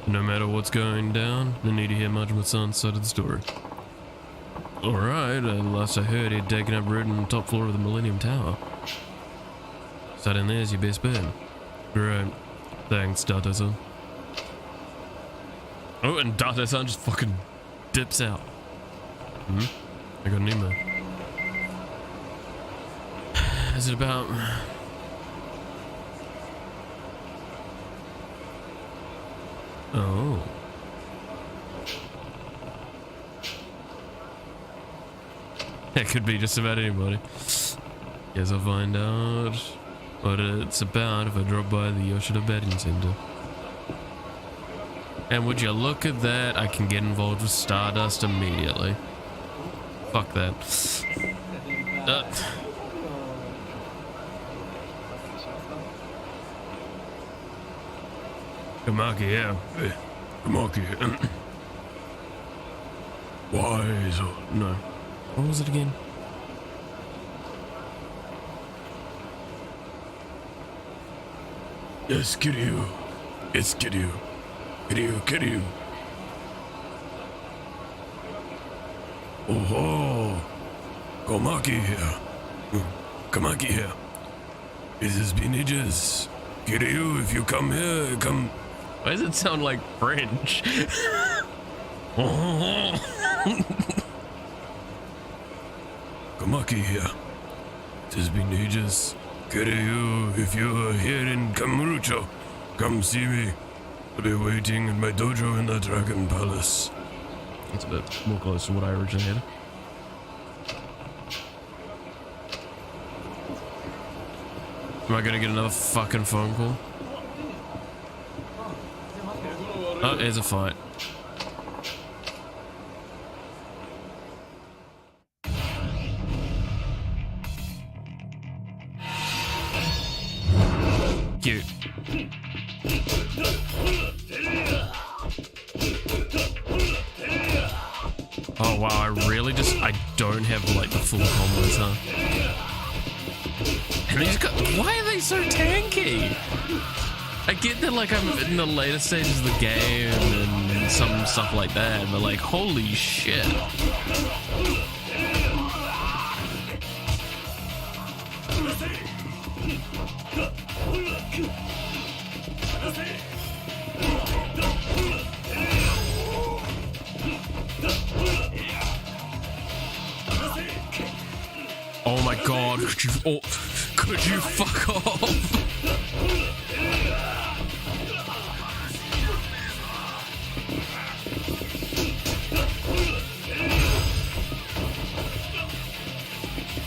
No matter what's going down, I need to hear Majima-san's side of the story. Alright, last I heard he'd taken up root on the top floor of the Millennium Tower. Sat in there's your best bet. Great. Thanks, Date-san. Oh, and Date-san just fucking dips out. I got an email. Is it about... Oh. That could be just about anybody. Guess I'll find out what it's about if I drop by the Yoshida Betting Center. And would you look at that, I can get involved with Stardust immediately. Fuck that. Kamaki, yeah. Hey, Kamaki. Why so? No. What was it again? Yes, Kiryu. It's Kiryu. Kiryu. Oh, Komaki here. Kamaki here. It has been ages. Kiryu, if you come here, come Why does it sound like French? Kamaki here. It has been ages. Kiryu, if you are here in Kamurocho, come see me. I'll be waiting in my dojo in the Dragon Palace. That's a bit more close to what I originally had. Am I gonna get another fucking phone call? Oh, there's a fight. Cute. Oh wow, I don't have like the full combos, huh? And these guys, why are they so tanky? I get that like I'm in the later stages of the game and some stuff like that, but like holy shit. Oh my god, could you fuck off?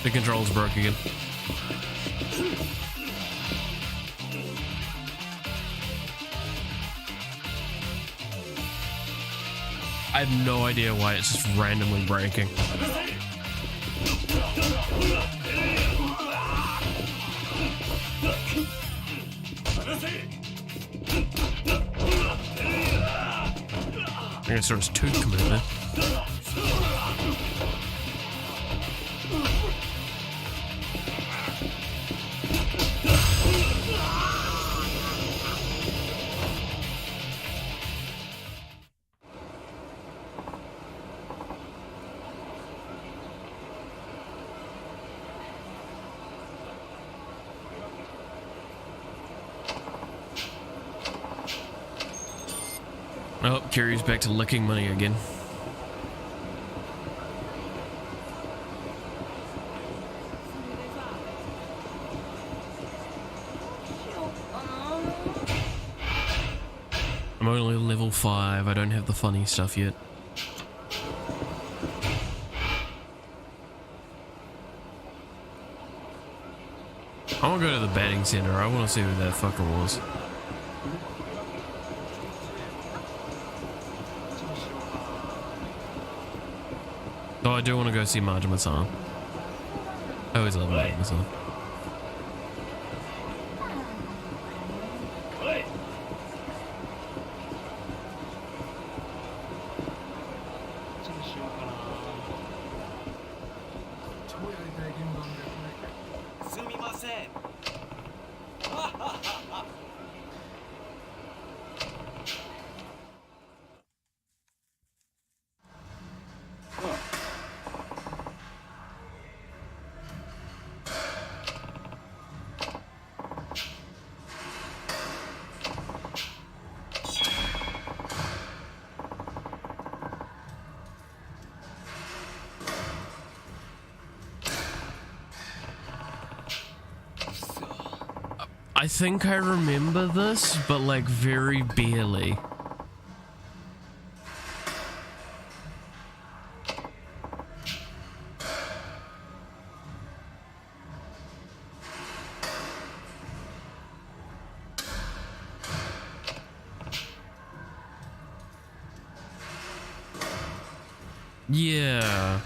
The controls broke again. I have no idea why it's just randomly breaking. I guess there's two coming there. Oh, Kiryu's back to licking money again. I'm only level 5, I don't have the funny stuff yet. I wanna go to the batting center, I wanna see who that fucker was. Oh, I do want to go see Majima-san. I always love Majima-san. I think I remember this, but like very barely. Yeah.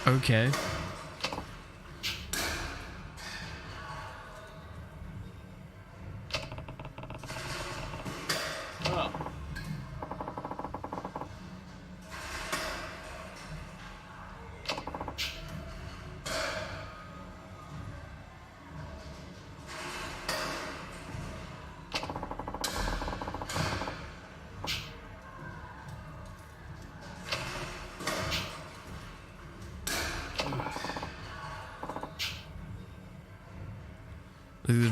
Okay.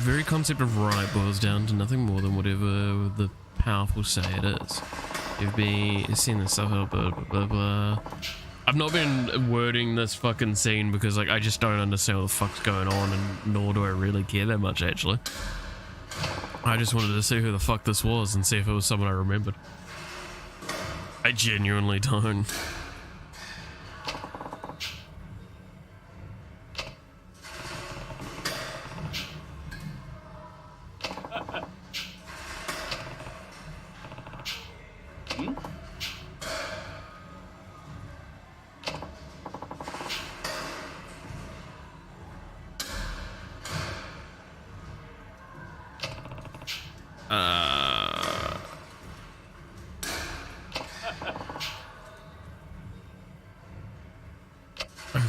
very concept of right boils down to nothing more than whatever the powerful say it is. You've been seeing this stuff, blah, blah, blah, blah. I've not been wording this fucking scene because, like, I just don't understand what the fuck's going on, and nor do I really care that much, actually. I just wanted to see who the fuck this was and see if it was someone I remembered. I genuinely don't.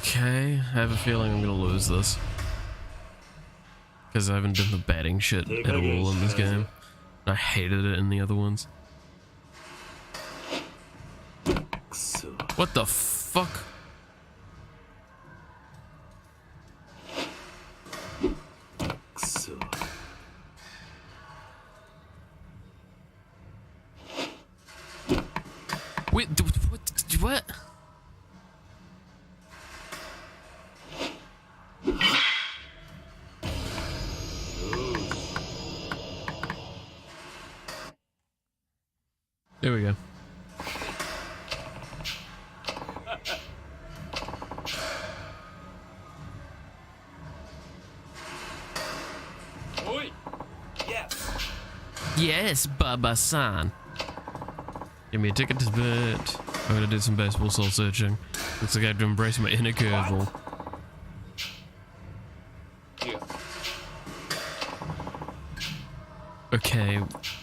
Okay, I have a feeling I'm gonna lose this. Because I haven't done the batting shit at all in this game. I hated it in the other ones. What the fuck? Wait, what? There we go. Yes, Baba-san. Give me a ticket to bed. I'm gonna do some baseball soul searching. Looks like I have to embrace my inner curveball. Okay,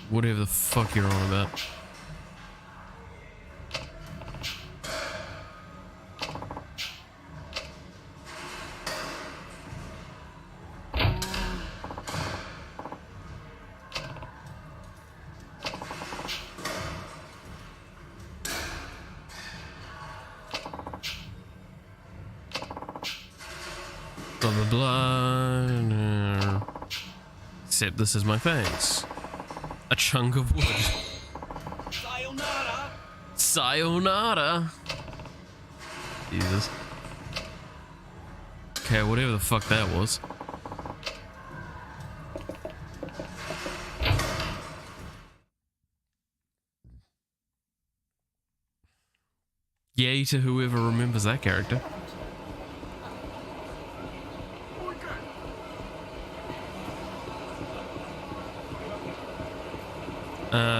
whatever the fuck you're on about. Blah blah blah. Except this is my face. A chunk of wood. Sayonara! Sayonara! Jesus. Okay, whatever the fuck that was. Yay to whoever remembers that character.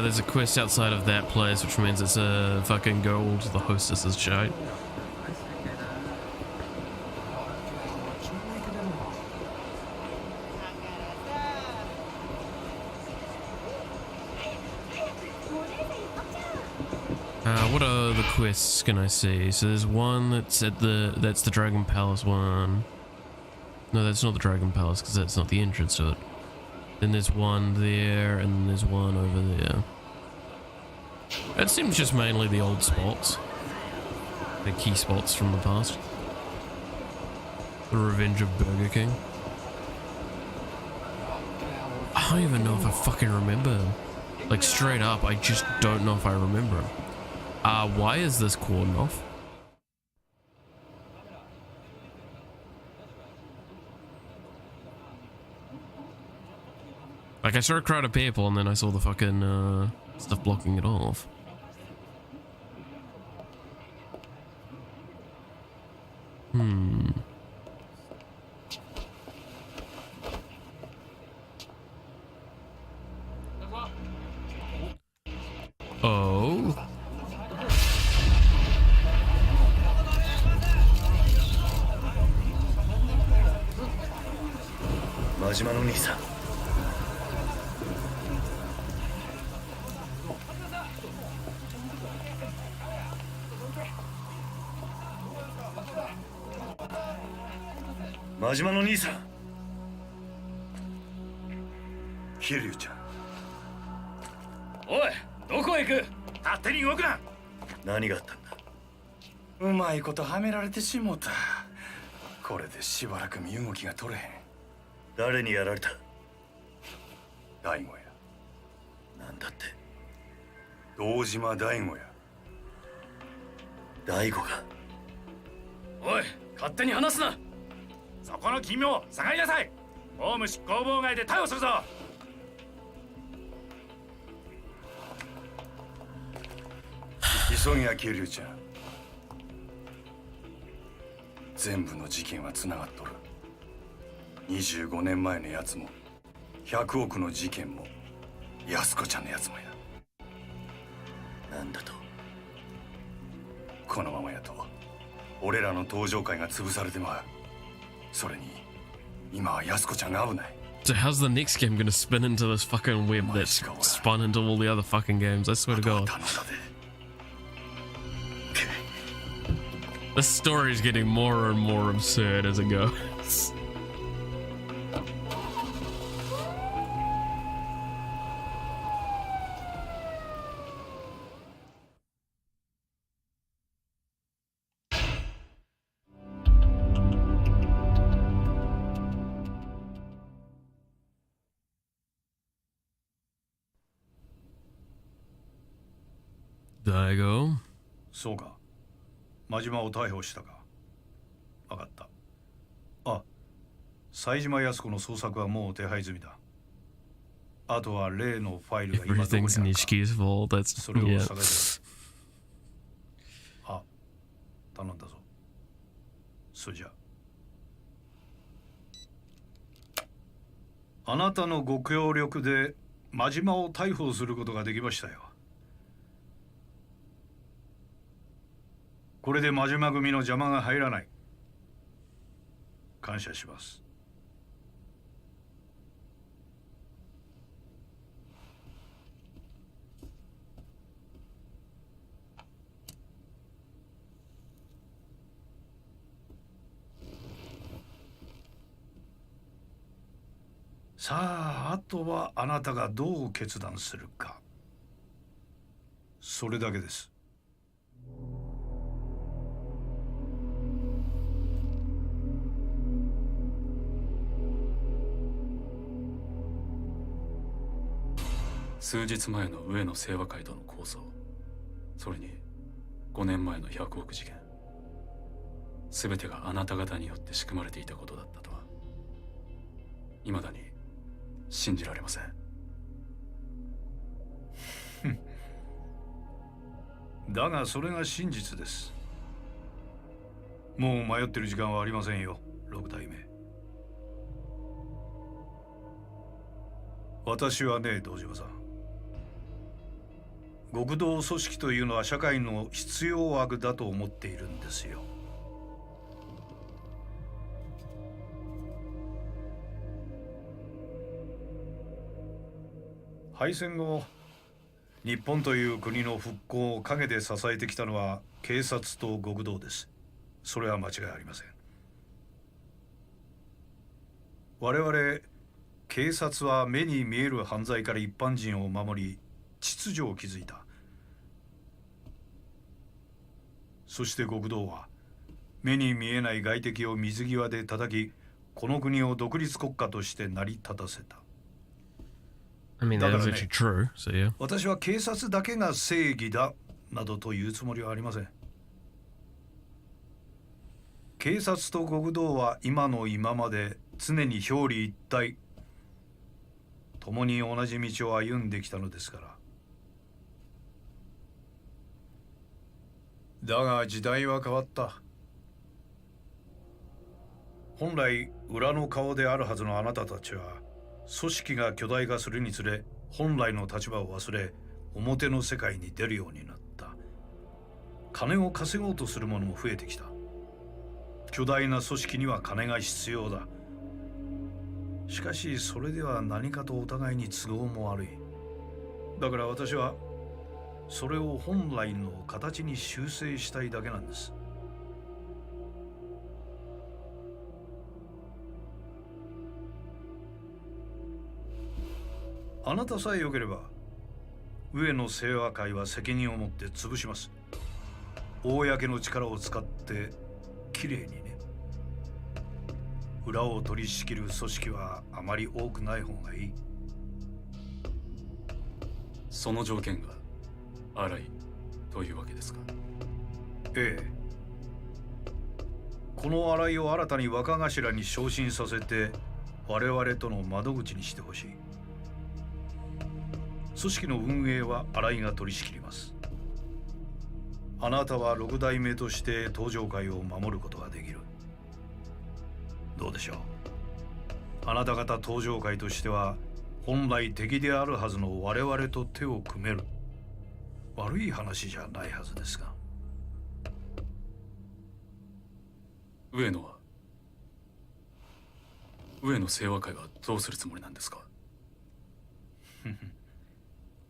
There's a quest outside of that place, which means it's a fucking gold to the hostess's shite. What other quests can I see? So there's one that's at that's the Dragon Palace one. No, that's not the Dragon Palace because that's not the entrance to it. Then there's one there, and then there's one over there. It seems just mainly the old spots. The key spots from the past. The Revenge of Burger King. I don't even know if I fucking remember him. Like, straight up, I just don't know if I remember him. Why is this cordon off? Like, I saw a crowd of people and then I saw the fucking, stuff blocking it off. Oh. 真島の兄さん。真島の兄さん。桐生ちゃん。おい、どこへ行く？勝手に動くな。何があったんだ？うまいことはめられてしもた。これでしばらく身動きが取れへん。誰にやられた？大悟や。なんだって。堂島大悟や。大悟が。おい、勝手に話すな。そこの君も下がりなさい。公務執行妨害で逮捕するぞ。急ぎや桐生ちゃん。全部の事件はつながっとる。25年前のやつも100億の事件も安子ちゃんのやつもや。なんだと。このままやと俺らの登場会が潰されてまう。それに今は安子ちゃんが危ない。 So how's the next game gonna spin into this fucking web that's spun into all the other fucking games? I swear to God. 頼んだで。This story is getting more and more absurd as it goes. Daigo? そうか。真島を逮捕したか。分かった。あ、冴島康子の捜索はもう手配済みだ。あとは例のファイルが今どこにある Everything's か。 Nishiki's fault. That's それを yeah. 探せ。あ、頼んだぞ。それじゃ。あなたのご協力で真島を逮捕することができましたよ。これで真島組の邪魔が入らない。感謝します。さあ、あとはあなたがどう決断するか。それだけです。数日前の上野清和会との抗争、それに5年前の100億事件、全てがあなた方によって仕組まれていたことだったとは未だに信じられません。だがそれが真実です。もう迷ってる時間はありませんよ、六代目。私はね、堂島さん、極道組織というのは社会の必要悪だと思っているんですよ。敗戦後、日本という国の復興を陰で支えてきたのは警察と極道です。それは間違いありません。我々警察は目に見える犯罪から一般人を守り、秩序を築いた。そして極道は目に見えない外敵を水際で叩き、この国を独立国家として成り立たせた。I mean, that is actually true, so yeah. 私は警察だけが正義だなどというつもりはありません。警察と極道は今の今まで常に表裏一体、共に同じ道を歩んできたのですから。だが時代は変わった。本来裏の顔であるはずのあなたたちは、組織が巨大化するにつれ本来の立場を忘れ、表の世界に出るようになった。金を稼ごうとする者も増えてきた。巨大な組織には金が必要だ。しかしそれでは何かとお互いに都合も悪い。だから私はそれを本来の形に修正したいだけなんです。あなたさえ良ければ上野清和会は責任を持って潰します。公の力を使ってきれいにね。裏を取り仕切る組織はあまり多くない方がいい。その条件が荒いというわけですか？ええ。この新井を新たに若頭に昇進させて我々との窓口にしてほしい。組織の運営は新井が取り仕切ります。あなたは六代目として登場会を守ることができる。どうでしょう。あなた方登場会としては本来敵であるはずの我々と手を組める。悪い話じゃないはずですが。上野清和会はどうするつもりなんですか？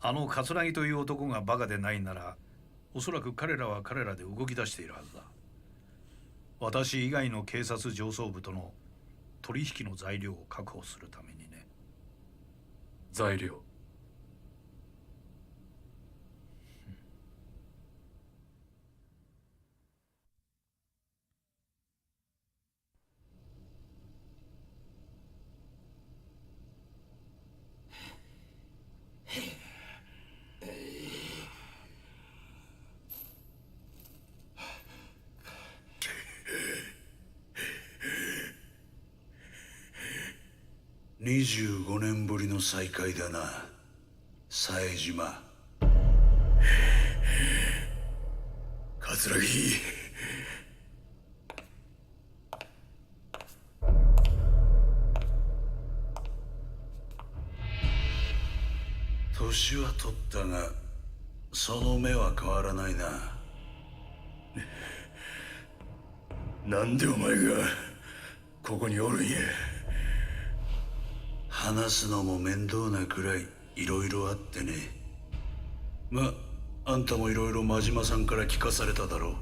あの桂木という男がバカでないなら、おそらく彼らは彼らで動き出しているはずだ。私以外の警察上層部との取引の材料を確保するためにね。材料。25年ぶりの再会だな、冴島。桂木。年は取ったがその目は変わらないな。なんでお前がここにおるんや。話すのも面倒なくらいいろいろあってね。ま、あんたもいろいろ真島さんから聞かされただろ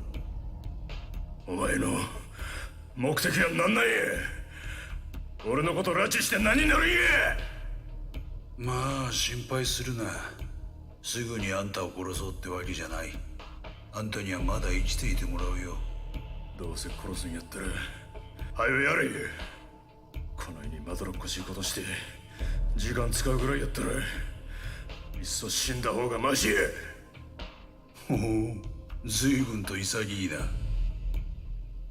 お前の目的は何なんや。俺のこと拉致して何になるんや。まあ心配するな。すぐにあんたを殺そうってわけじゃない。あんたにはまだ生きていてもらうよ。どうせ殺すんやったらはよやれ。この世にまどろっこしいことして時間使うぐらいやったらいっそ死んだ方がマシや。ほう、随分と潔いな。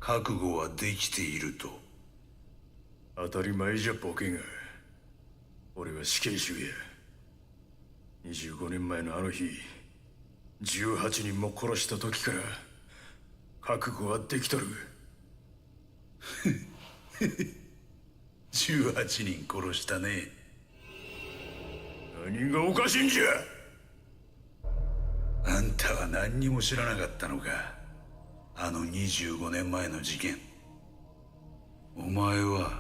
覚悟はできていると。当たり前じゃボケが。俺は死刑囚や。25年前のあの日18人も殺した時から覚悟はできとる。18人殺したね。何がおかしいんじゃ。あんたは何にも知らなかったのか。あの25年前の事件。お前は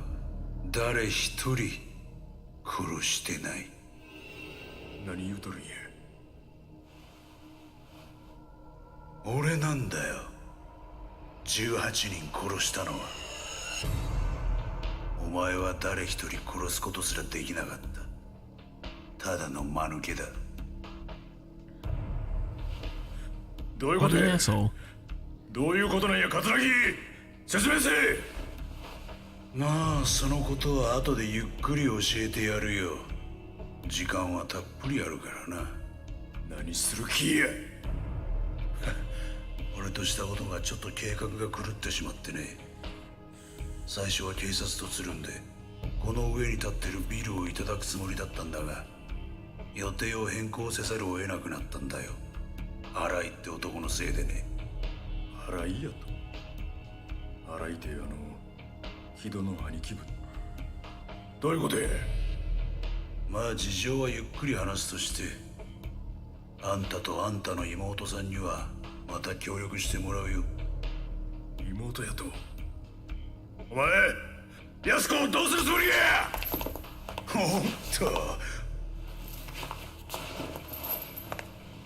誰一人殺してない。何言うとるんや。俺なんだよ、18人殺したのは。お前は誰一人殺すことすらできなかった。ただの間抜けだ。どういうことや。 What an asshole. どういうことなんや桂木。説明せえ。まあそのことは後でゆっくり教えてやるよ。時間はたっぷりあるからな。何する気や。俺としたことがちょっと計画が狂ってしまってね。最初は警察とつるんでこの上に立ってるビルをいただくつもりだったんだが、予定を変更せざるを得なくなったんだよ。荒井って男のせいでね。荒井やと。荒井って木戸の兄貴分。どういうことや。まあ事情はゆっくり話すとして、あんたとあんたの妹さんにはまた協力してもらうよ。妹やと。お前安子をどうするつもりや。ほんと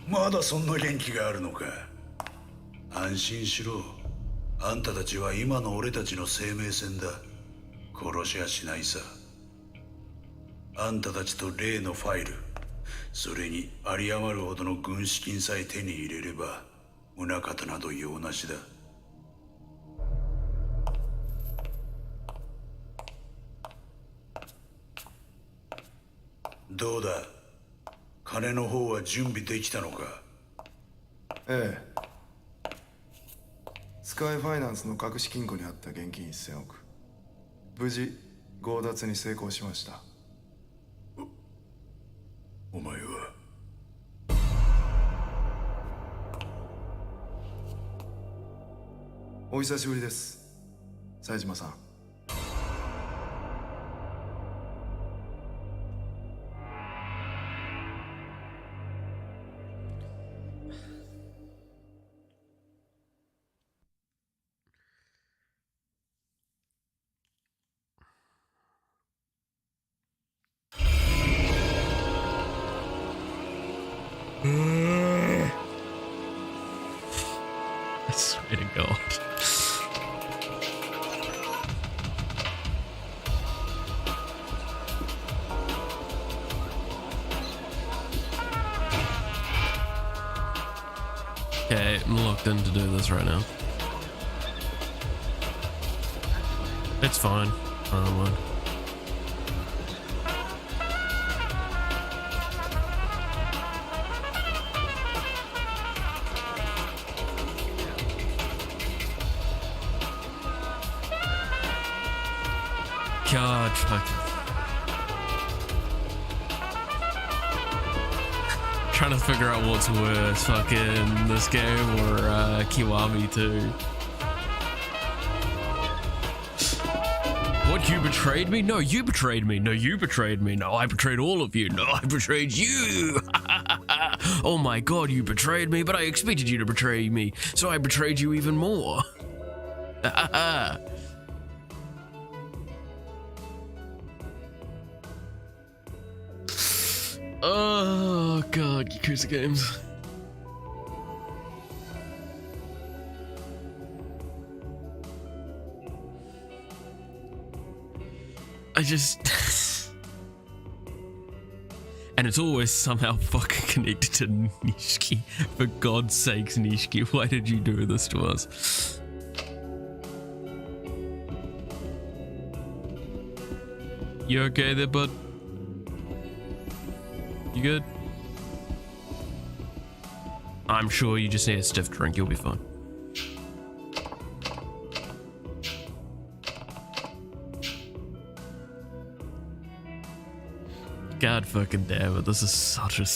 まだそんな元気があるのか。安心しろ。あんたたちは今の俺たちの生命線だ。殺しはしないさ。あんたたちと例のファイル、それに有り余るほどの軍資金さえ手に入れれば宗方など用なしだ。どうだ、金の方は準備できたのか？ええ。スカイファイナンスの隠し金庫にあった現金1000億。無事強奪に成功しました。お前はお久しぶりです、冴島さん。I swear to God. Okay, I'm locked in to do this right now. It's fine. I don't mind. God, fucking. Trying to figure out what's worse, fucking this game or Kiwami 2. What, you betrayed me? No, you betrayed me. No, you betrayed me. No, I betrayed all of you. No, I betrayed you. Oh my God, you betrayed me, but I expected you to betray me, so I betrayed you even more. Oh God, Yakuza games. I just... And it's always somehow fucking connected to Nishiki. For God's sakes, Nishiki, why did you do this to us? You okay there, bud? You good? I'm sure you just need a stiff drink, you'll be fine. God fucking damn it, this is such a...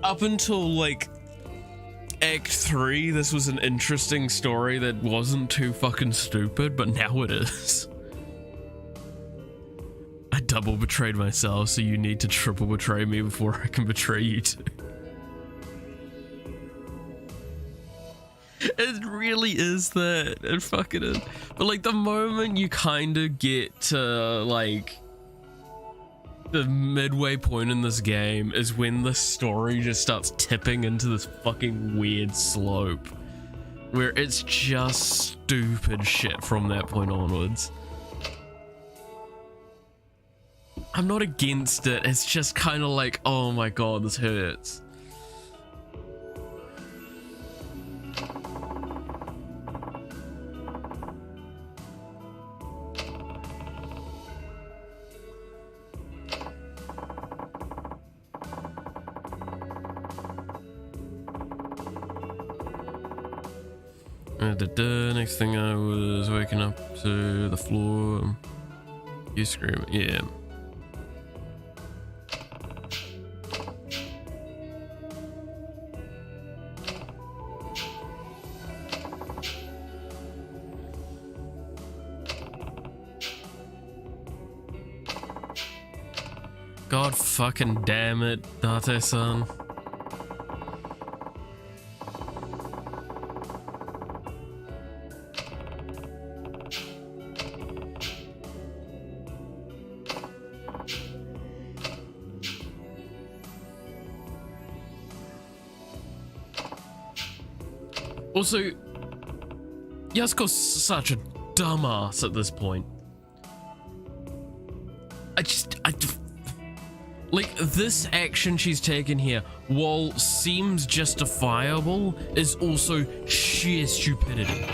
Up until like Act 3, this was an interesting story that wasn't too fucking stupid, but now it is. I double betrayed myself, so you need to triple betray me before I can betray you too. It really is that. It fucking is. But like the moment you kind of get to like the midway point in this game is when the story just starts tipping into this fucking weird slope where it's just stupid shit from that point onwards. I'm not against it, it's just kind of like, oh my God, this hurts. Next thing I was waking up to the floor. You scream, yeah. God fucking damn it, Date-san. Also, Yasuko's such a dumbass at this point. Like, this action she's taken here, while seems justifiable, is also sheer stupidity.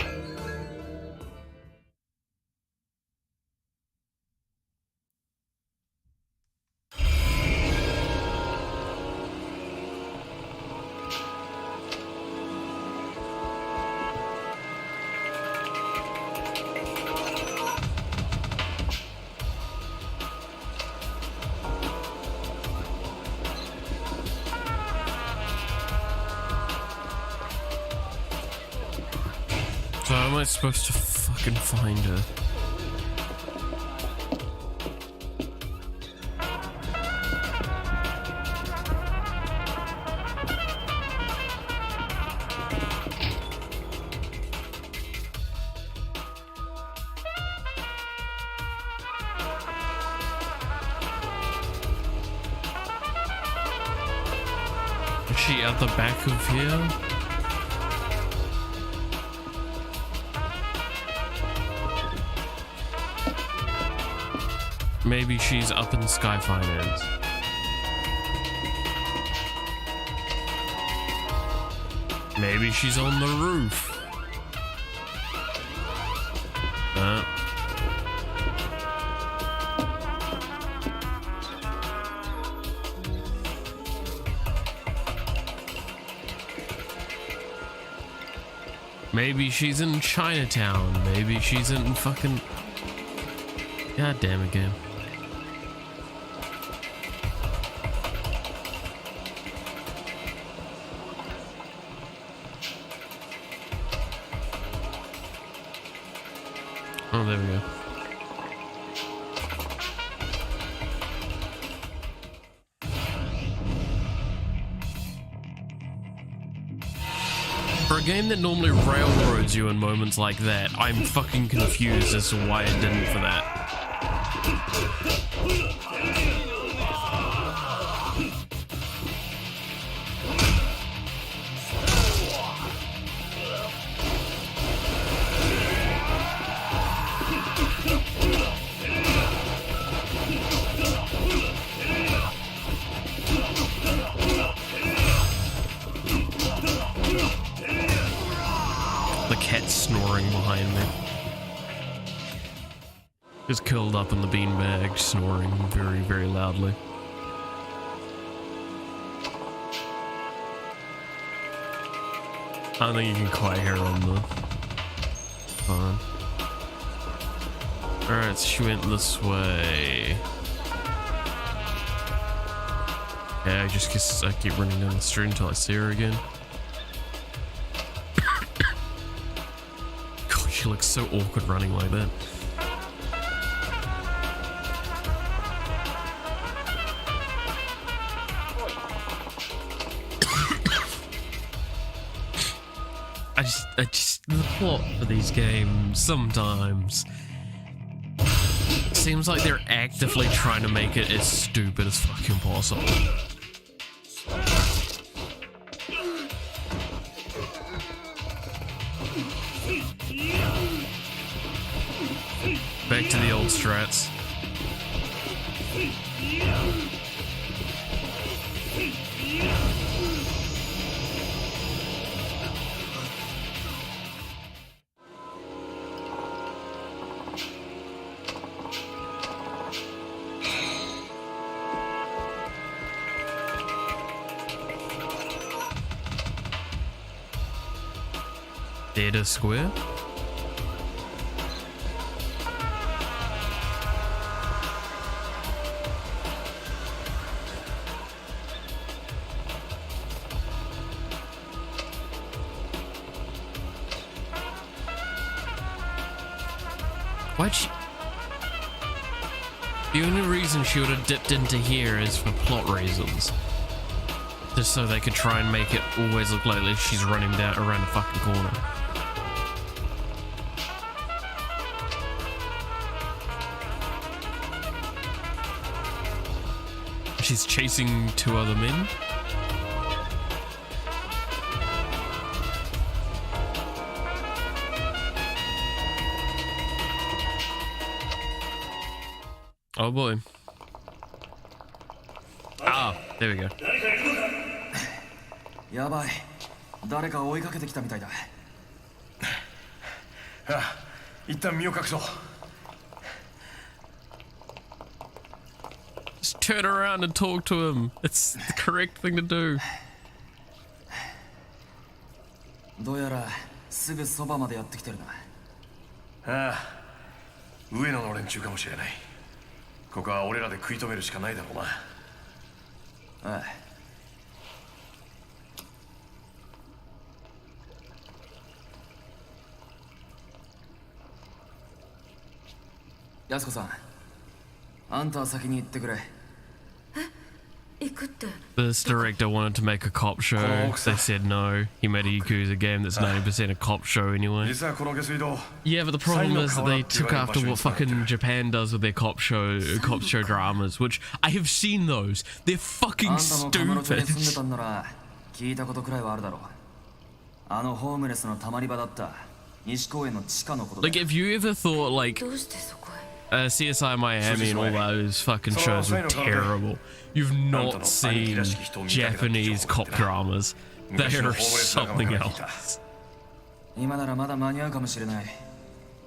am I supposed to fucking find her? Is she at the back of here? Maybe she's up in Sky Finance. Maybe she's on the roof. Maybe she's in Chinatown. Maybe she's in fucking... God damn it, game. Oh, there we go. For a game that normally railroads you in moments like that, I'm fucking confused as to why it didn't for that. Snoring behind me. Just curled up in the beanbag, snoring very, very loudly. I don't think you can quite hear on the phone. Alright, so she went this way. Yeah, I just guess I keep running down the street until I see her again. She looks so awkward running like that. I just the plot for these games sometimes seems like they're actively trying to make it as stupid as fucking possible. Back to the old strats. Data Square? Why'd she... The only reason she would have dipped into here is for plot reasons. Just so they could try and make it always look like she's running down around the fucking corner. She's chasing two other men. Oh boy. Ah, there we go. やばい。誰か追いかけてきたみたいだ。ああ、一旦身を隠そう。Just turn around and talk to him. It's the correct thing to do. どうやらすぐそばまでやってきてるな。ああ、上野の連中かもしれない。ここは俺らで食い止めるしかないだろうな。ああ。安子さん、あんたは先に行ってくれ。行くって。 This director wanted to make a cop show. They said no. He made a Yakuza game that's 90% a cop show anyway. Yeah, but the problem is that they took after what fucking Japan does with their cop show dramas, which I have seen those. They're fucking stupid. 聞いたことくらいはあるだろう。あのホームレスのたまり場だった西公園の地下のことだ。 Like, if you ever thought like CSI Miami and all those fucking shows were terrible, you've not seen Japanese cop dramas. They are something else. 今ならまだ間に合うかもしれない。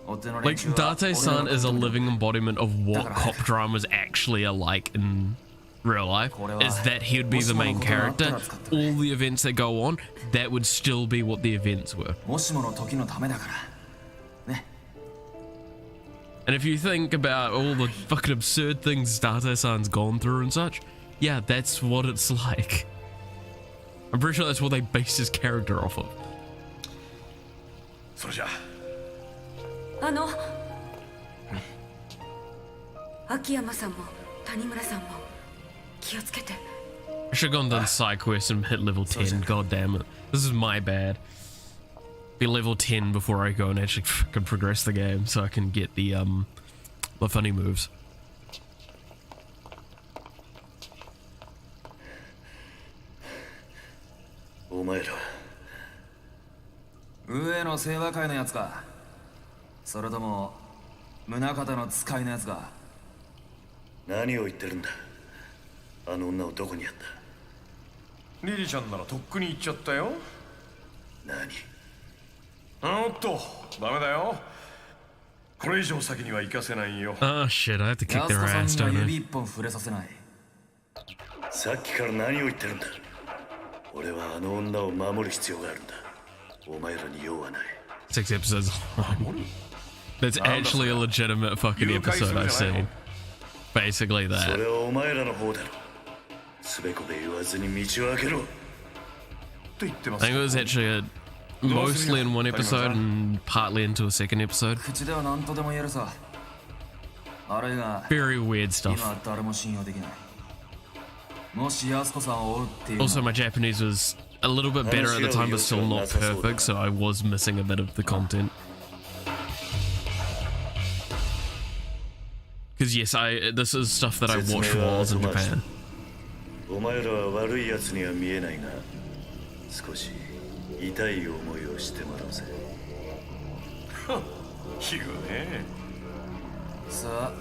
Like, Date-san is a living embodiment of what cop dramas actually are like in real life, is that he would be the main character. All the events that go on, that would still be what the events were. And if you think about all the fucking absurd things Date-san's gone through and such, yeah, that's what it's like. I'm pretty sure that's what they base his character off of. それじゃ秋山さんも谷村さんも気をつけて。 I should have gone done side quests and hit level 10. God damn it. This is my bad. Be level 10 before I go and actually fucking progress the game so I can get the funny moves. お前ら上の清和会のやつか、それとも宗像の使いのやつか。何を言ってるんだ。あの女をどこにやった。リリちゃんならとっくに行っちゃったよ。何。おっと、ダメだよ。これ以上先には行かせないよ。Oh shit, I have to kick their ass, don't I? 指一本触れさせない。さっきから何を言ってるんだ。俺はあの女を守る必要があるんだ。お前らに用はない。6 episodes long. That's actually a legitimate fucking episode I've seen. Basically that. それはお前らの方だろ。すべこべ言わずに道を開けろ。I think it was actually mostly in one episode and partly into a second episode. 口では何とでも言えるさ。あれが Very weird stuff. 今は誰も信用できない。もし安子さんを追うっていう。 Also, my Japanese was a little bit better at the time, but still not perfect, so I was missing a bit of the content. Because yes, this is stuff that I watched while I was in Japan. お前らは悪いやつには見えないが、少し痛い思いをしてもらうぜ。言うね。さあ、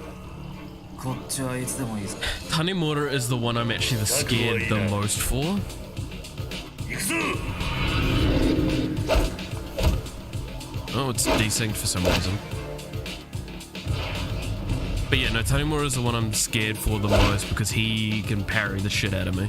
こっちはいつでもいいぞ。 Tanemura is the one I'm actually scared the most for. Oh, it's desynced for some reason. But yeah, no, Tanemura is the one I'm scared for the most because he can parry the shit out of me.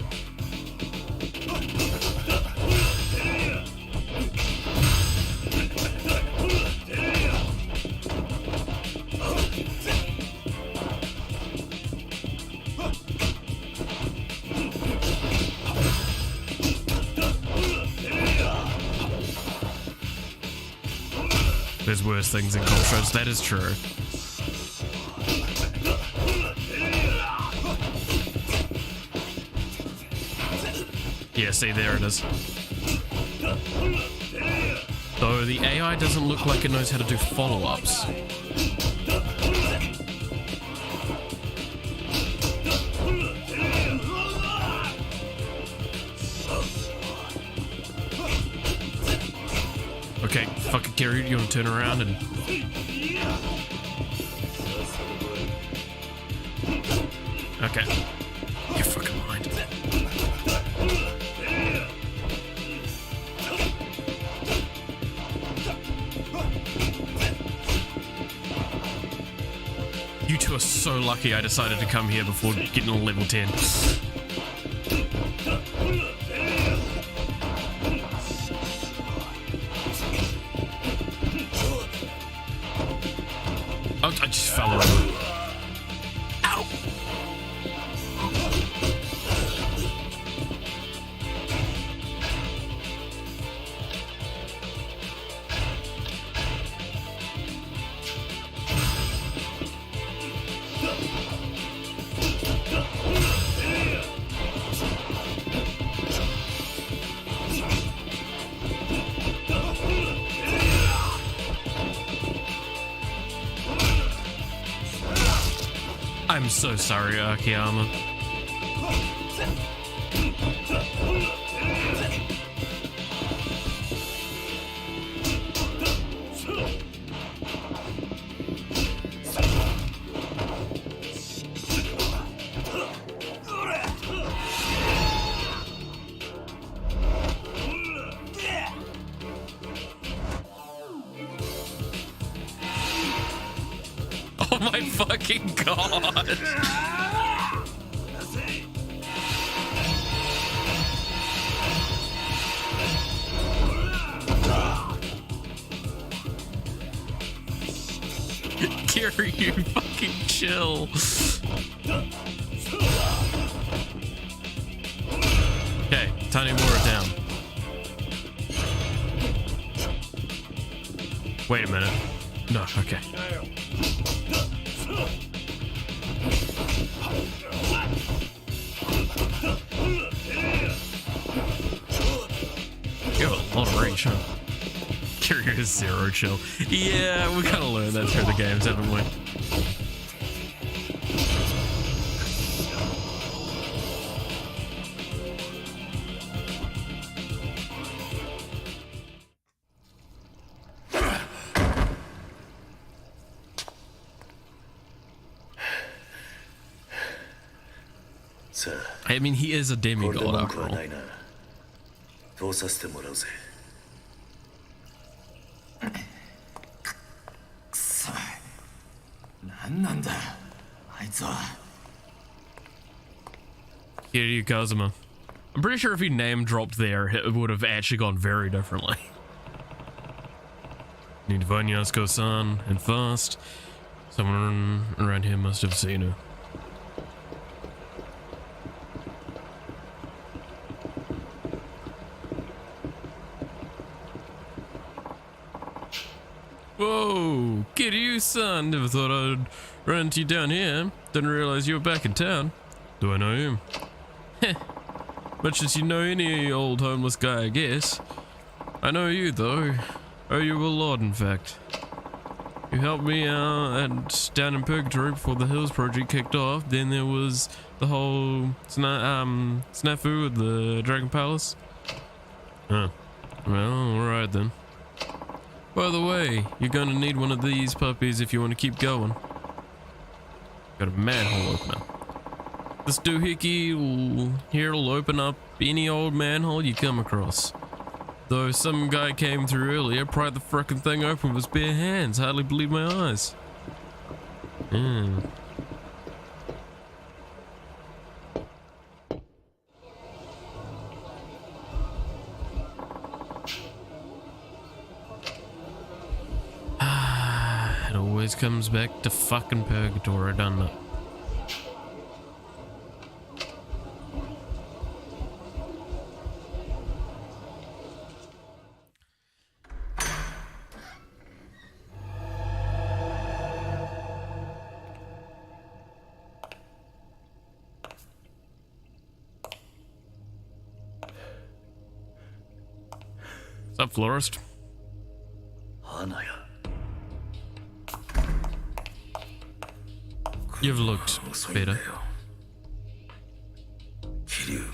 There's worse things in cop shows, that is true. Yeah, see, there it is. Though the AI doesn't look like it knows how to do follow-ups. Okay, fuck it, Gary, you want to turn around and... Okay. You fucking mind. You two are so lucky I decided to come here before getting to level 10. Oh, I just fell over. Ow! I'm so sorry, Akiyama. Oh my fucking god! Gary, you fucking chill. Okay, tiny more it down. Wait a minute. No, okay. You have a lot of range, huh? Curious zero chill. Yeah, we kind of learned that through the games, haven't we? I mean, he is a demigod after all. 通させてもらうぜ。くそ、なんなんだ、あいつは。Kiryu Kazuma. I'm pretty sure if he name dropped there, it would have actually gone very differently. Need to find Yasuko-san, and fast. Someone around here must have seen her. Whoa, Kiryu-san, never thought I'd run into you down here. Didn't realize you were back in town. Do I know you? Heh, much as you know any old homeless guy, I guess. I know you, though. Owe you a lot, in fact. You helped me out down in Purgatory before the Hills project kicked off. Then there was the whole snafu with the Dragon Palace. Huh. Well, alright then. By the way, you're gonna need one of these puppies if you want to keep going. Got a manhole opener. This doohickey here will open up any old manhole you come across. Though some guy came through earlier, pried the frickin' thing open with his bare hands. Hardly believe my eyes. It always comes back to fucking Purgatory, doesn't it? What's up, florist? You've looked better. Kiryu.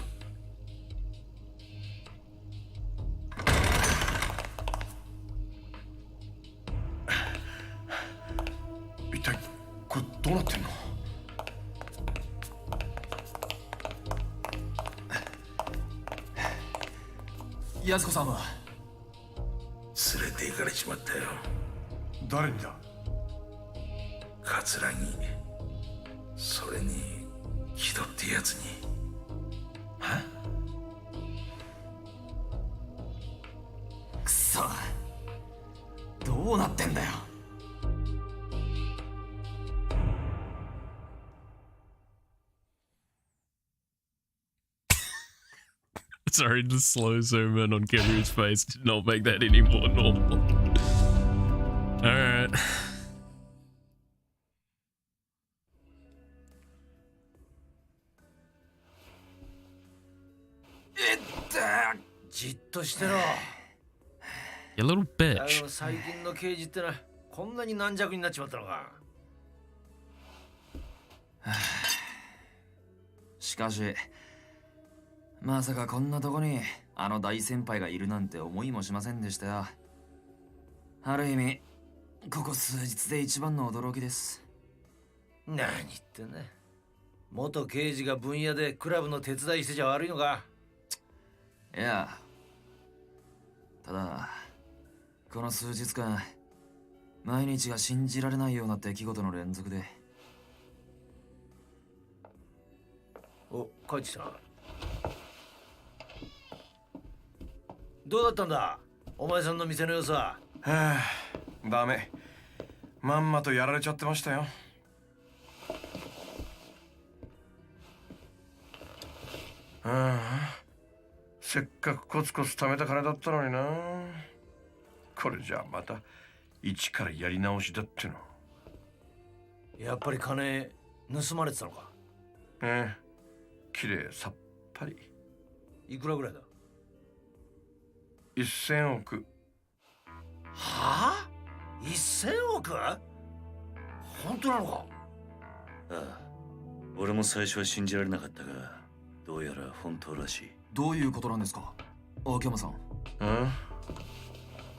一体これどうなってんの？安子さんは連れて行かれちまったよ。誰にだ？桂木、それに木戸ってやつに。は？くそ、どうなってんだよ。Sorry, the slow zoom in on Kiryu's face did not make that any more normal. Alright. じっとしてろ。You little bitch. 最近の刑事ってのはこんなに軟弱になっちまったのか。しかしまさかこんなとこにあの大先輩がいるなんて思いもしませんでしたよ。ある意味ここ数日で一番の驚きです。何言ってんだ。元刑事が分野でクラブの手伝いしてちゃ悪いのか。いや、ただこの数日間毎日が信じられないような出来事の連続で。お、帰ってきた。どうだったんだお前さんの店の良さ。はあ、ダメ。まんまとやられちゃってましたよ。ああ、せっかくコツコツ貯めた金だったのにな。これじゃあまた一からやり直しだっての。やっぱり金盗まれてたのか。ええ、きれいさっぱり。いくらぐらいだ。1000億。はあ ?1000 億？本当なのか。ああ、俺も最初は信じられなかったが、どうやら本当らしい。どういうことなんですか、秋山さん。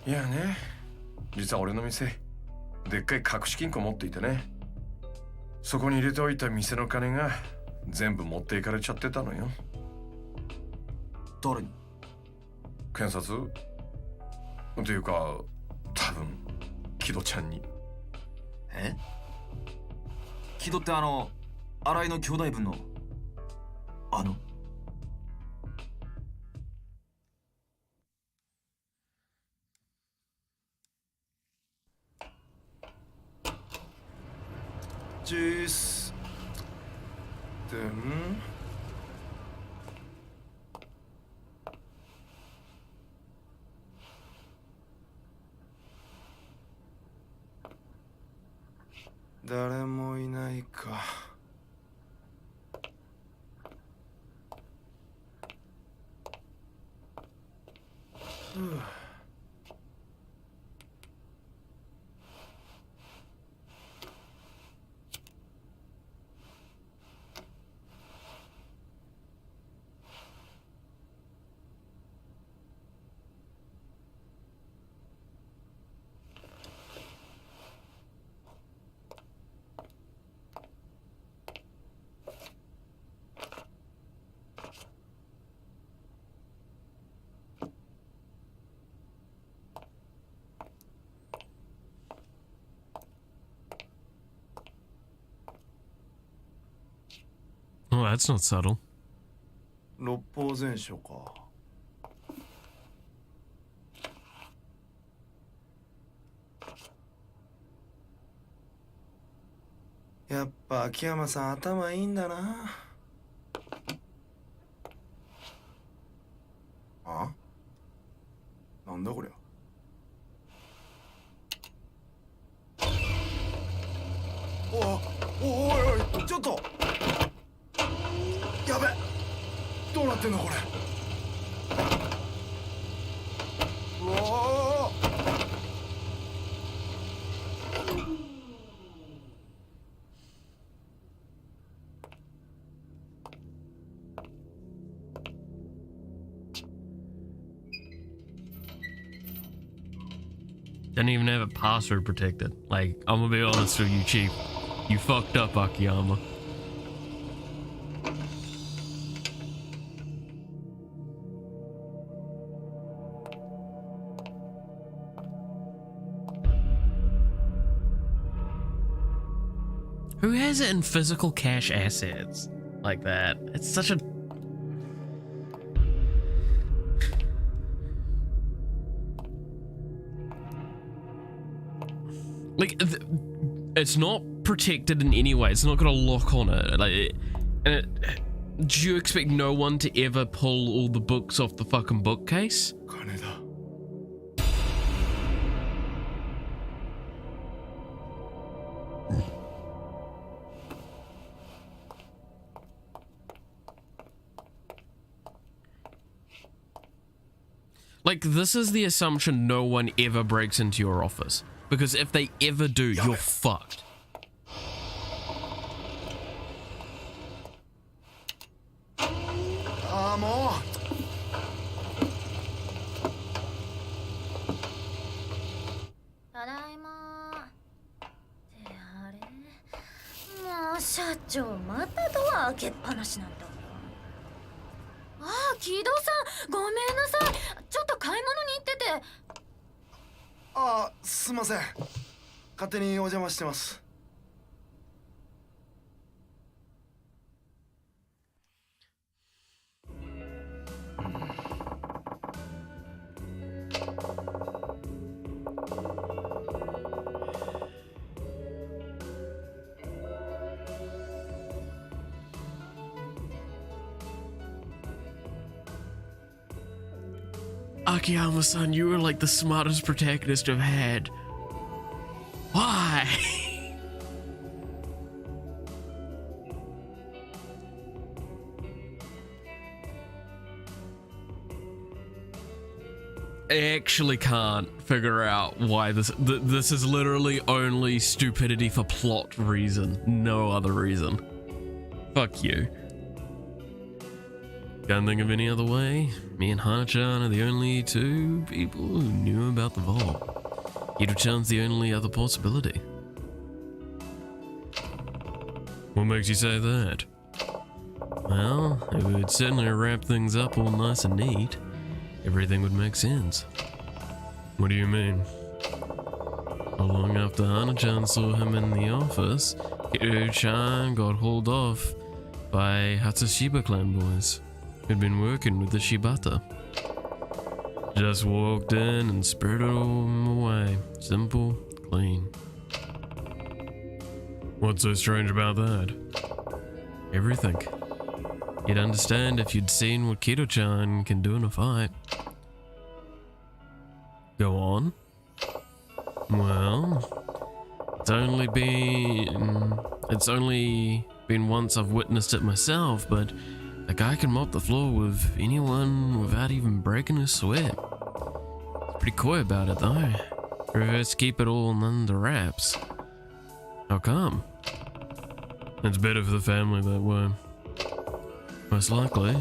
いやね、実は俺の店でっかい隠し金庫持っていてね、そこに入れておいた店の金が全部持っていかれちゃってたのよ。誰に？検察というか多分木戸ちゃんに。え？木戸って新井の兄弟分のジュースで誰もいないか。Oh, that's not subtle. 六法全書か。やっぱ秋山さん頭いいんだな。あ？なんだこりゃ。おいおい、ちょっとやべ、どうなってんのこれ。うわー、Didn't even have it password protected. Like, I'm gonna be honest with you, Chief. You fucked up, Akiyama. Who has it in physical cash assets like that? It's such a... Like, it's not protected in any way. It's not got a lock on it. Like, do you expect no one to ever pull all the books off the fucking bookcase? Like, this is the assumption no one ever breaks into your office. Because if they ever do, you're fucked. とは開けっぱなしなんだ。ああ、木戸さん、ごめんなさい。ちょっと買い物に行ってて。ああ、すいません。勝手にお邪魔してます。Akiyama-san, you were like the smartest protagonist I've had. Why? I actually can't figure out why this is literally only stupidity for plot reason, no other reason. Fuck you. Can't think of any other way. Me and Hana-chan are the only two people who knew about the vault. Kido-chan's the only other possibility. What makes you say that? Well, it would certainly wrap things up all nice and neat. Everything would make sense. What do you mean? Not long after Hana-chan saw him in the office, Kido-chan got hauled off by Hatsushiba clan boys who'd been working with the Shibata. Just walked in and spirited him away. Simple, clean. What's so strange about that? Everything. You'd understand if you'd seen what Kido-chan can do in a fight. Go on. Well, it's only been once I've witnessed it myself, but the guy can mop the floor with anyone without even breaking a sweat. He's pretty coy about it though. Prefers to keep it all under wraps. How come? It's better for the family that way. Most likely.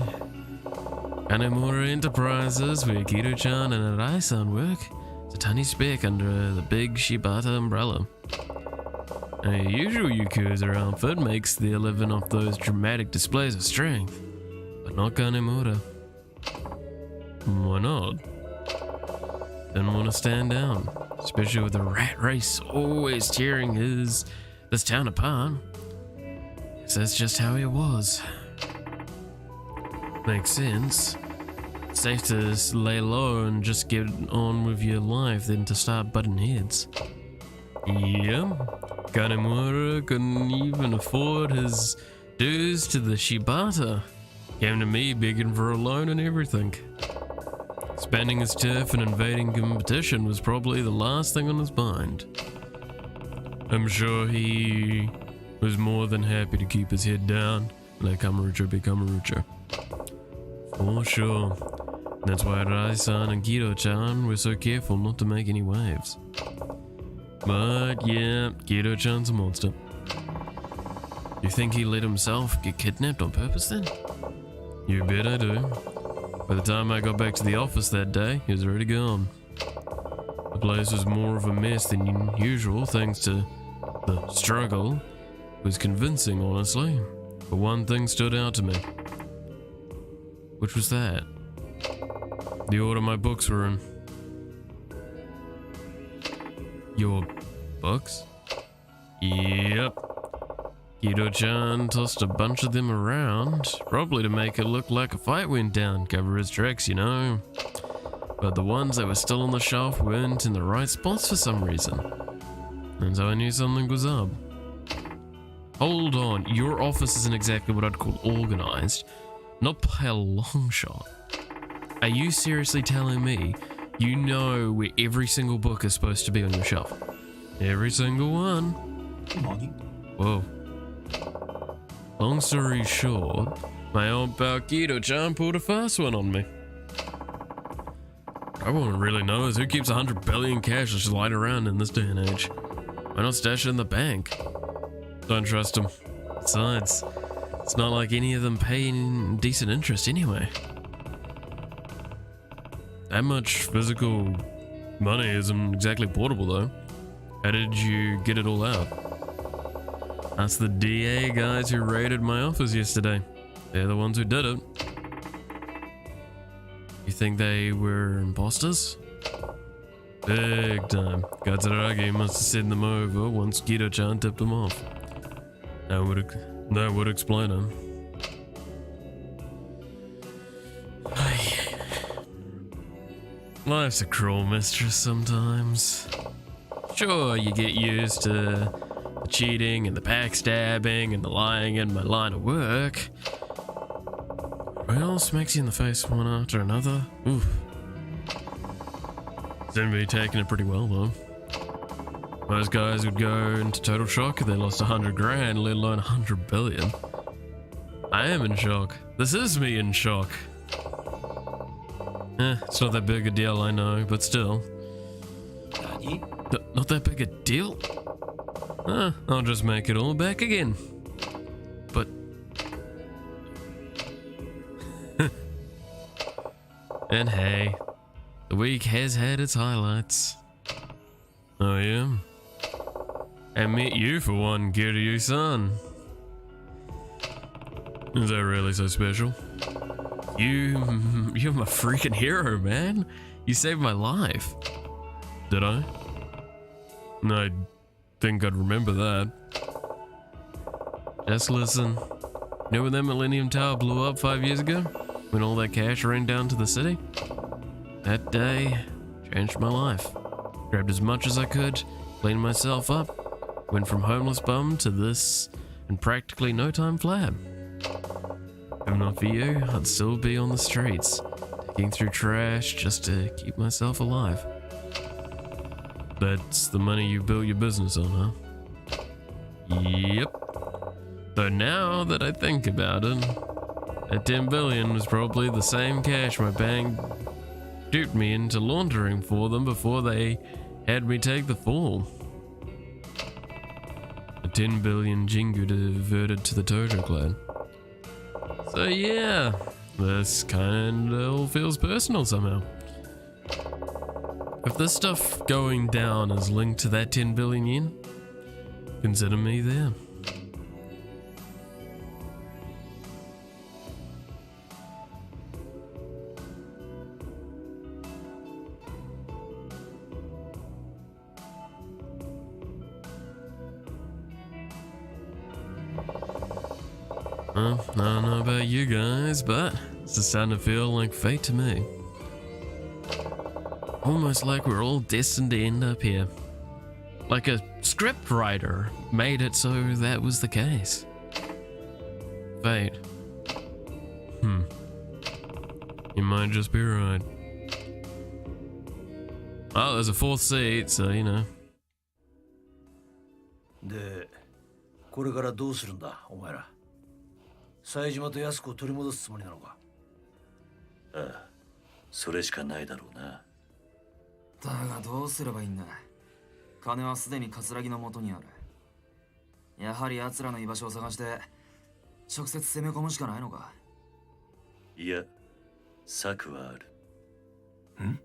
Kanemura Enterprises, where Kido-chan and Arai-san work, is a tiny speck under the big Shibata umbrella. A usual Yakuza outfit makes their living off those dramatic displays of strength, but not Kanemura. Why not? Didn't want to stand down, especially with the rat race always tearing this town apart. Guess that's just how he was. Makes sense. It's safe to lay low and just get on with your life than to start butting heads. Yeah, Kanemura couldn't even afford his dues to the Shibata. Came to me begging for a loan and everything. Expanding his turf and invading competition was probably the last thing on his mind. I'm sure he was more than happy to keep his head down and let Kamurocho be Kamurocho. For sure. That's why Rai-san and Kido-chan were so careful not to make any waves. But yeah, Kido-chan's a monster. You think he let himself get kidnapped on purpose then? You bet I do. By the time I got back to the office that day, he was already gone. The place was more of a mess than usual thanks to the struggle. It was convincing, honestly. But one thing stood out to me. Which was that? The order my books were in. Your books? Yep. Kido-chan tossed a bunch of them around, probably to make it look like a fight went down, cover his tracks, you know. But the ones that were still on the shelf weren't in the right spots for some reason. And so I knew something was up. Hold on, your office isn't exactly what I'd call organized. Not by a long shot. Are you seriously telling me you know where every single book is supposed to be on your shelf? Every single one. Whoa. Long story short, my old pal Kido-chan pulled a fast one on me. I want to really know is who keeps 100 billion cash just lying around in this day and age. Why not stash it in the bank? Don't trust him. Besides, it's not like any of them pay any decent interest anyway. That much physical money isn't exactly portable though. How did you get it all out? That's the DA guys who raided my office yesterday. They're the ones who did it. You think they were imposters? Big time. Katsuragi must have sent them over once Gito-chan tipped them off. That would explain it. Life's a cruel mistress sometimes. Sure, you get used to the cheating and the backstabbing and the lying in my line of work. What else smacks you in the face one after another? Oof. Seem to be taking it pretty well though. Most guys would go into total shock if they lost 100 grand, let alone 100 billion. I am in shock. This is me in shock. It's not that big a deal, I know, but still. Not that big a deal? I'll just make it all back again. But... and hey, the week has had its highlights. Oh yeah? And meet you for one, Kiryu-san. Is that really so special? You're my freaking hero, man. You saved my life. Did I? I think I'd remember that. Just listen. You know when that Millennium Tower blew up 5 years ago? When all that cash ran down to the city? That day changed my life. Grabbed as much as I could, cleaned myself up, went from homeless bum to this in practically no time flat. If not for you, I'd still be on the streets, digging through trash just to keep myself alive. That's the money you built your business on, huh? Yep. Though now that I think about it, that 10 billion was probably the same cash my bank duped me into laundering for them before they had me take the fall. The 10 billion Jingu diverted to the Tojo clan. So yeah, this kinda all feels personal somehow. If this stuff going down is linked to that 10 billion yen, consider me there. Well, I don't know about you guys, but it's starting to feel like fate to me. Almost like we're all destined to end up here. Like a script writer made it so that was the case. Fate. You might just be right. Oh, there's a fourth seat, so you know. で、これからどうするんだ、お前ら。冴島と安子を取り戻すつもりなのか。ああ、それしかないだろうな。だがどうすればいいんだ。金はすでに葛の元にある。やはり奴らの居場所を探して直接攻め込むしかないのか。いや、策はある。ん？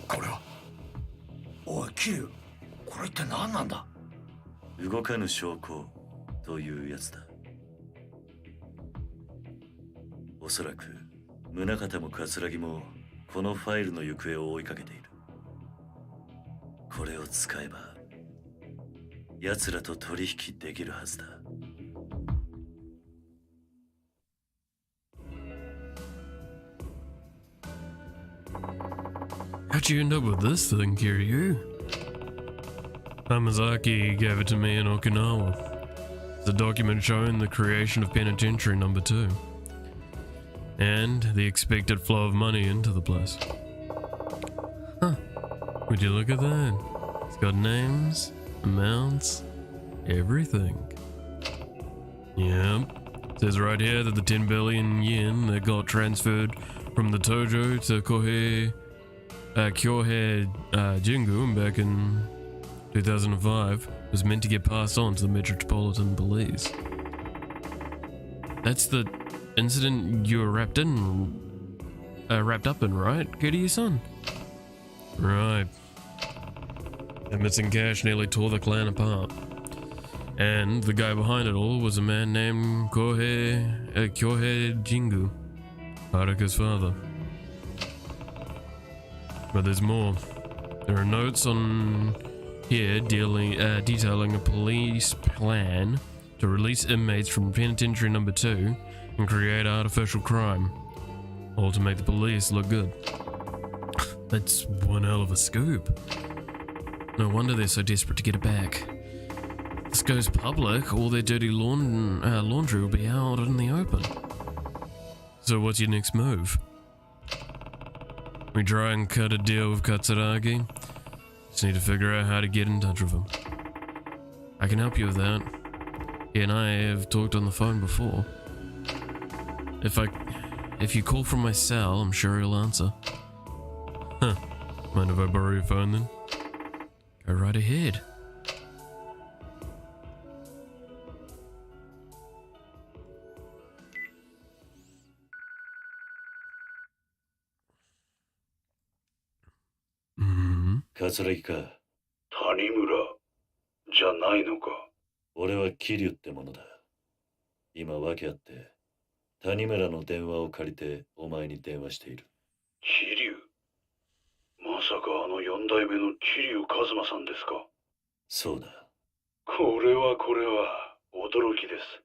これは。おい、キリュウ、これ一体何なんだ。動かぬ証拠というやつだ。おそらく宗像も葛もこのファイルの行方を追いかけている。これを使えば奴らと取引できるはずだ。How'd you end up with this thing, Kiryu? Hamazaki gave it to me in Okinawa. It's a document showing the creation of Penitentiary Number 2. And the expected flow of money into the place. Huh. Would you look at that? It's got names, amounts, everything. Yep. It says right here that the 10 billion yen that got transferred from the Tojo to Kyohei Jingu back in 2005 was meant to get passed on to the Metropolitan Police. That's the incident you were wrapped up in, right, Kiryu-san? Right. That missing cash nearly tore the clan apart. And the guy behind it all was a man named Kyohei Jingu, Haruka's father. But there's more. There are notes on here detailing a police plan to release inmates from penitentiary number 2 and create artificial crime, all to make the police look good. That's one hell of a scoop. No wonder they're so desperate to get it back. If this goes public, all their dirty laundry will be out in the open. So what's your next move? We try and cut a deal with Katsuragi? Just need to figure out how to get in touch with him. I can help you with that. He and I have talked on the phone before. If you call from my cell, I'm sure he'll answer. Huh. Mind if I borrow your phone then? Go right ahead.桂木か。谷村じゃないのか。俺は桐生ってものだ。今訳あって谷村の電話を借りてお前に電話している。桐生、まさかあの4代目の桐生一馬さんですか。そうだ。これは驚きです。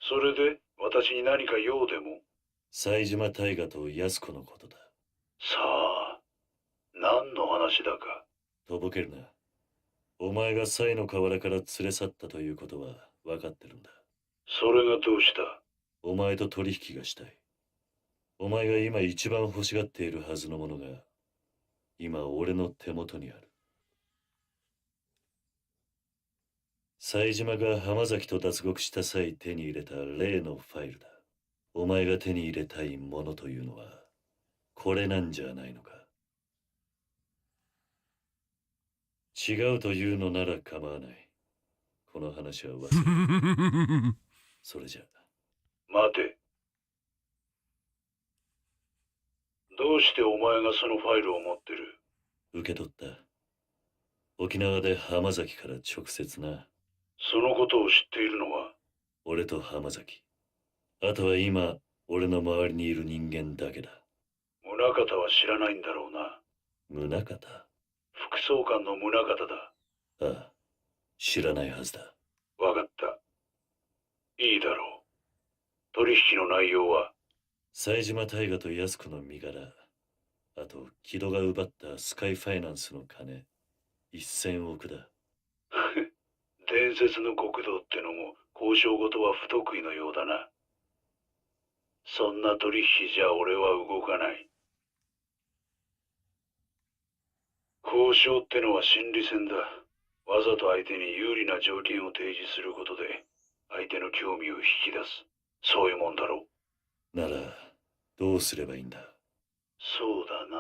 それで私に何か用でも。冴島大河と安子のことだ。さあ、何の話だか。とぼけるな。お前が冴の河原から連れ去ったということは分かってるんだ。それがどうした。お前と取引がしたい。お前が今一番欲しがっているはずのものが今俺の手元にある。冴島が浜崎と脱獄した際手に入れた例のファイルだ。お前が手に入れたいものというのはこれなんじゃないのか。違うというのなら構わない。この話は忘れそれじゃ。待て。どうしてお前がそのファイルを持ってる。受け取った。沖縄で浜崎から直接な。そのことを知っているのは俺と浜崎。あとは今俺の周りにいる人間だけだ。宗方は知らないんだろうな。宗方。副総監の宗方だ。ああ、知らないはずだ。わかった。いいだろう。取引の内容は冴島大河と安子の身柄、あと木戸が奪ったスカイファイナンスの金1000億だ。伝説の極道ってのも交渉事は不得意のようだな。そんな取引じゃ俺は動かない。交渉ってのは心理戦だ。わざと相手に有利な条件を提示することで相手の興味を引き出す。そういうもんだろう。ならどうすればいいんだ。そうだな。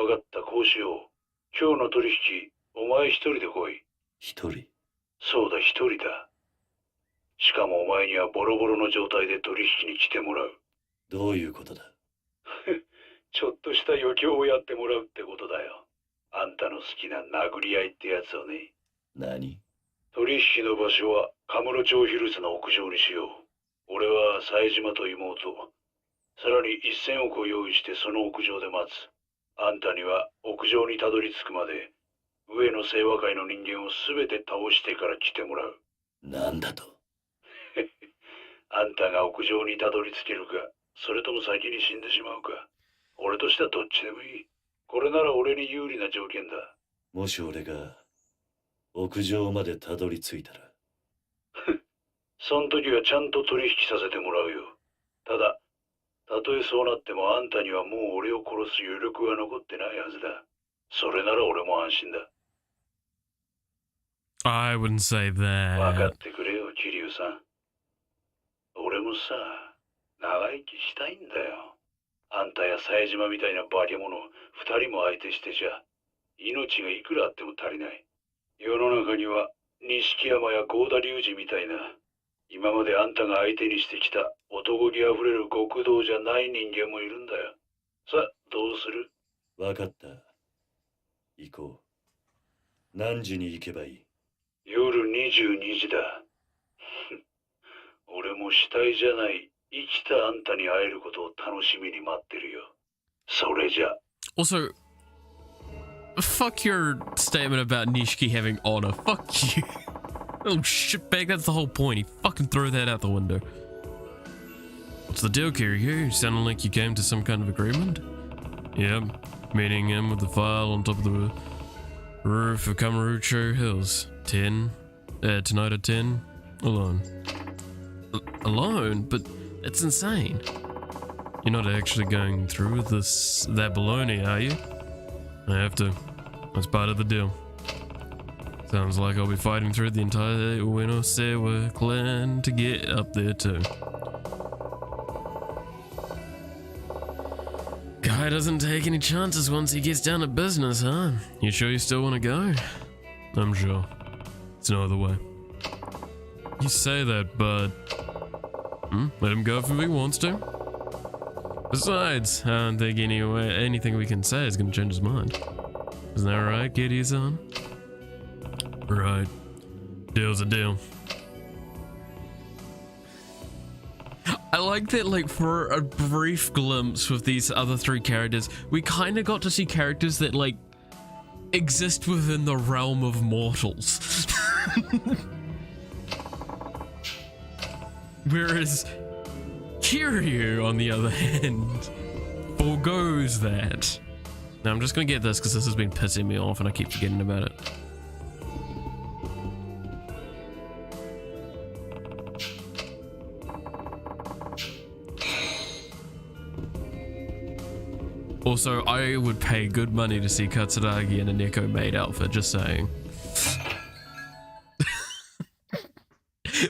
わかった、こうしよう。今日の取引お前一人で来い。一人。そうだ、一人だ。しかもお前にはボロボロの状態で取引に来てもらう。どういうことだ。ちょっとした余興をやってもらうってことだよ。あんたの好きな殴り合いってやつをね。何？取引の場所はカムロ町ヒルズの屋上にしよう。俺は冴島と妹、さらに1000億を用意してその屋上で待つ。あんたには屋上にたどり着くまで上の清和会の人間を全て倒してから来てもらう。なんだと。あんたが屋上にたどり着けるか、それとも先に死んでしまうか。俺としてはどっちでもいい。これなら俺に有利な条件だ。もし俺が屋上までたどり着いたらその時はちゃんと取引させてもらうよ。ただ、たとえそうなってもあんたにはもう俺を殺す余力は残ってないはずだ。それなら俺も安心だ。I wouldn't say that. 分かってくれよ、桐生さん。俺もさ、長生きしたいんだよ。あんたや冴島みたいな化け物2人も相手してじゃ命がいくらあっても足りない。世の中には錦山や合田隆二みたいな、今まであんたが相手にしてきた男気あふれる極道じゃない人間もいるんだよ。さあ、どうする？わかった。行こう。何時に行けばいい？夜22時だ。俺も死体じゃない生きたあんたに会えることを楽しみに待ってるよ。それじゃ。Also, fuck your statement about Nishiki having honor. Fuck you. Oh shitbag, that's the whole point. He fucking threw that out the window. What's the deal, Kiryu? You sounded like you came to some kind of agreement? Yep, meeting him with the file on top of the roof of Kamurocho Hills. 10. Tonight at 10. Alone. Alone? But it's insane. You're not actually going through with that baloney, are you? I have to. That's part of the deal. Sounds like I'll be fighting through the entire Uenosewa clan to get up there too. Guy doesn't take any chances once he gets down to business, huh? You sure you still want to go? I'm sure. It's no other way. You say that, but... let him go if he wants to. Besides, I don't think anything we can say is going to change his mind. Isn't that right, Kitty-san? Right. Deal's a deal. I like that, like, for a brief glimpse with these other three characters, we kind of got to see characters that, like, exist within the realm of mortals. Whereas Kiryu, on the other hand, forgoes that. Now, I'm just gonna get this because this has been pissing me off and I keep forgetting about it. Also, I would pay good money to see Katsuragi in a Neko maid outfit, just saying.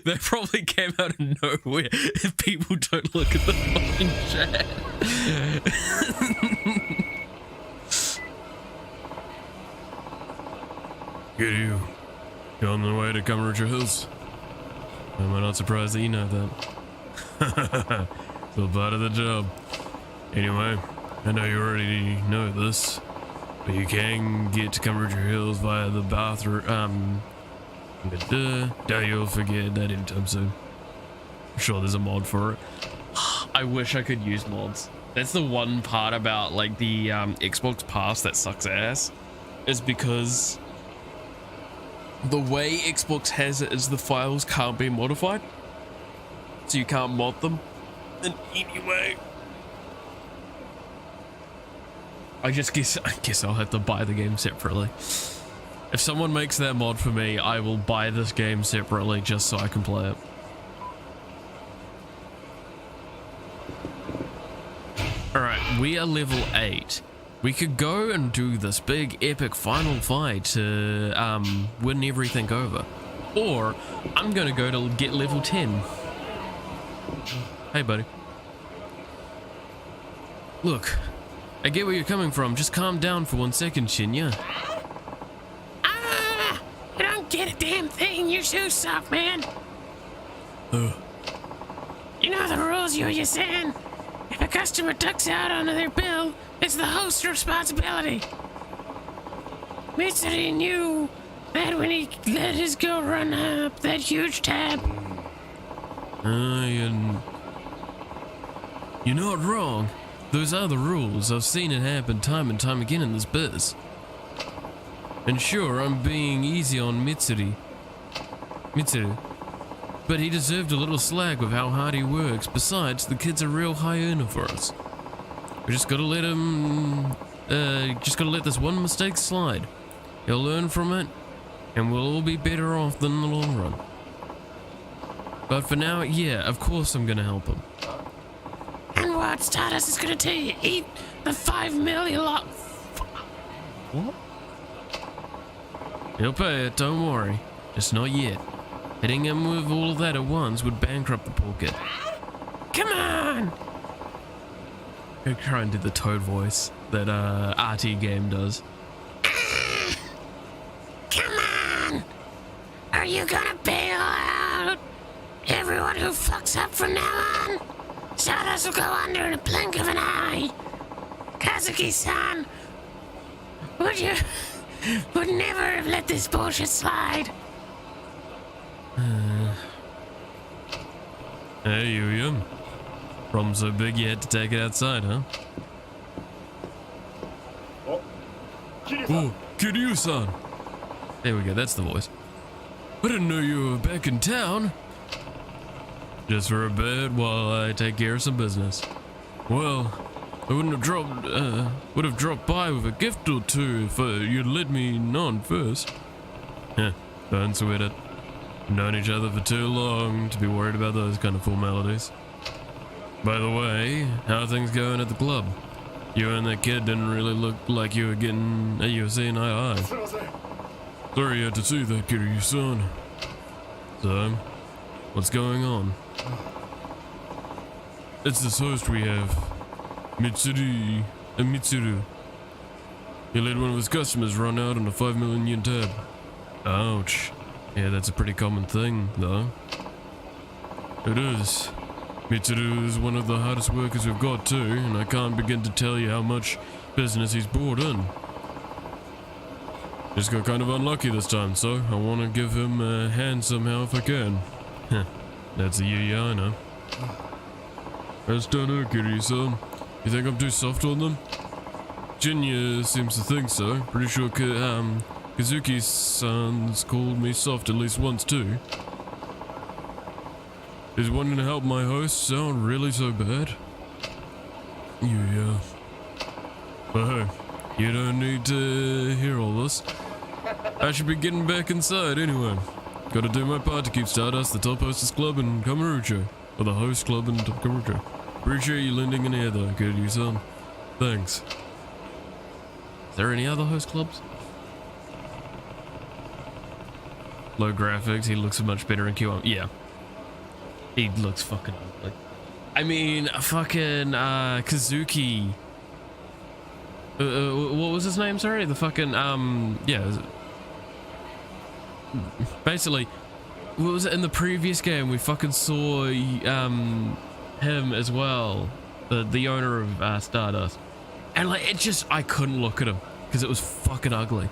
That probably came out of nowhere if people don't look at the fucking chat. Kiryu, you're on the way to Kamurocho Hills. I'm not surprised that you know that. It's all part of the job. Anyway, I know you already know this, but you can get to Kamurocho Hills via the bathroom, doubt you'll forget that anytime soon. I'm sure there's a mod for it. I wish I could use mods. That's the one part about, like, the Xbox Pass that sucks ass, is because the way Xbox has it is the files can't be modified, so you can't mod them in any way. I guess I'll have to buy the game separately. If someone makes that mod for me, I will buy this game separately just so I can play it. Alright, we are level 8. We could go and do this big epic final fight to win everything over. Or, I'm gonna go to get level 10. Hey buddy. Look, I get where you're coming from, just calm down for 1 second, Shinya. I don't get a damn thing, you're so soft, man. You know the rules, Yuya-san. If a customer ducks out onto their bill, it's the host's responsibility. Mitsuri knew that when he let his girl run up that huge tab. You're not wrong. Those are the rules. I've seen it happen time and time again in this biz. And sure, I'm being easy on Mitsuru, but he deserved a little slack with how hard he works. Besides, the kid's a real high earner for us. We just gotta let him, just gotta let this one mistake slide. He'll learn from it, and we'll all be better off than in the long run. But for now, yeah, of course I'm gonna help him. And what Stardust is gonna tell you, eat the 5 million lot. What? He'll pay it, don't worry. Just not yet. Hitting him with all of that at once would bankrupt the poor kid. Come on! Go try and do the Toad voice that RT game does. gonna bail out everyone who fucks up from now on. Stardust will go under in a blink of an eye. Kazuki-san, would never have let this bullshit slide. Hey, Yuya. Problem so big you had to take it outside, huh? Oh, Kiryu-san. There we go, that's the voice. I didn't know you were back in town. Just for a bit while I take care of some business. Well, I would have dropped by with a gift or two if you'd let me on first. Don't sweat it. We've known each other for too long to be worried about those kind of formalities. By the way, how are things going at the club? You and that kid didn't really look like you were seeing eye to eye. Sorry you had to see that, Kiryu-san. So, what's going on? It's this host we have, Mitsuru. He let one of his customers run out on a 5 million yen tab. Ouch. Yeah, that's a pretty common thing, though. It is. Mitsuru is one of the hardest workers we've got too, and I can't begin to tell you how much business he's brought in. Just got kind of unlucky this time, so I want to give him a hand somehow if I can. That's a I know. I just don't know, Kiryu-san. You think I'm too soft on them? Jinya seems to think so. Pretty sure Kazuki-san's called me soft at least once too. Is wanting to help my host sound really so bad? Yeah. But hey, you don't need to hear all this. I should be getting back inside anyway. Gotta do my part to keep Stardust the top hostess club in Kamurocho. Or the host club in Kamurocho. Appreciate you lending an ear though, Kiryu-san. Thanks. Is there any other host clubs? Low graphics, he looks much better in Kiwami. Yeah. He looks fucking ugly. I mean, fucking, Kazuki. What was his name, sorry? The fucking, yeah. Basically, what was it in the previous game? We fucking saw, him as well. The owner of, Stardust. And, like, it just, I couldn't look at him. Because it was fucking ugly.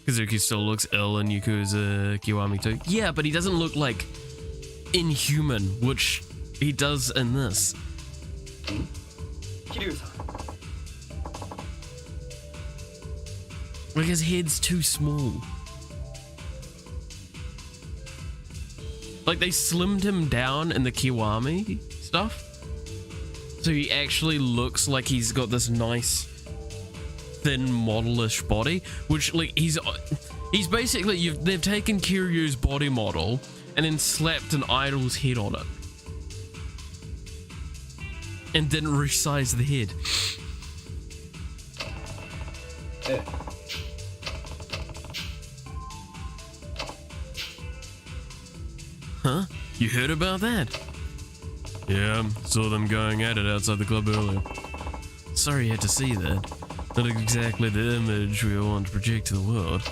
Kazuki still looks ill in Yakuza Kiwami too. Yeah, but he doesn't look like inhuman, which he does in this. Like his head's too small. Like they slimmed him down in the Kiwami stuff. So he actually looks like he's got this nice thin modelish body, which like he's basically they've taken Kiryu's body model and then slapped an idol's head on it and didn't resize the head. Huh? You heard about that? Yeah, saw them going at it outside the club earlier. Sorry you had to see that. Not exactly the image we want to project to the world.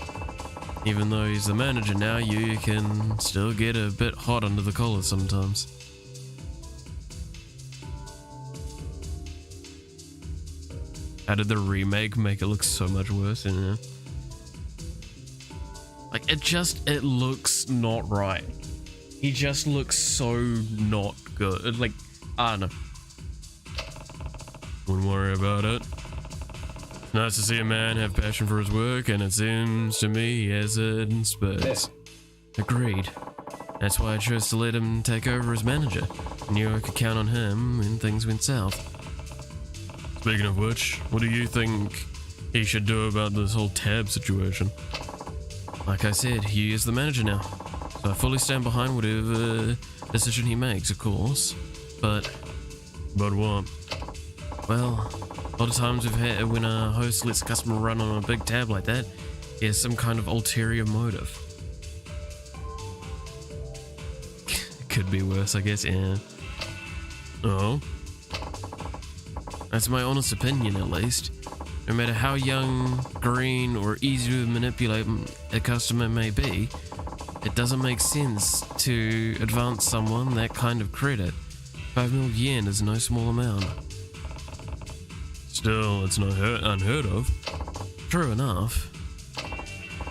Even though he's the manager now, you can still get a bit hot under the collar sometimes. How did the remake make it look so much worse? You know? Like, it looks not right. He just looks so not good. Like, I don't know. Wouldn't worry about it. Nice to see a man have passion for his work, and it seems to me he has it in spurts. Agreed. That's why I chose to let him take over as manager. I knew I could count on him when things went south. Speaking of which, what do you think he should do about this whole tab situation? Like I said, he is the manager now. So I fully stand behind whatever decision he makes, of course. But what? Well, a lot of times we've had when a host lets a customer run on a big tab like that, he has some kind of ulterior motive. Could be worse, I guess, yeah. Oh? That's my honest opinion, at least. No matter how young, green, or easy to manipulate a customer may be, it doesn't make sense to advance someone that kind of credit. 5 million yen is no small amount. Still, it's not unheard of. True enough.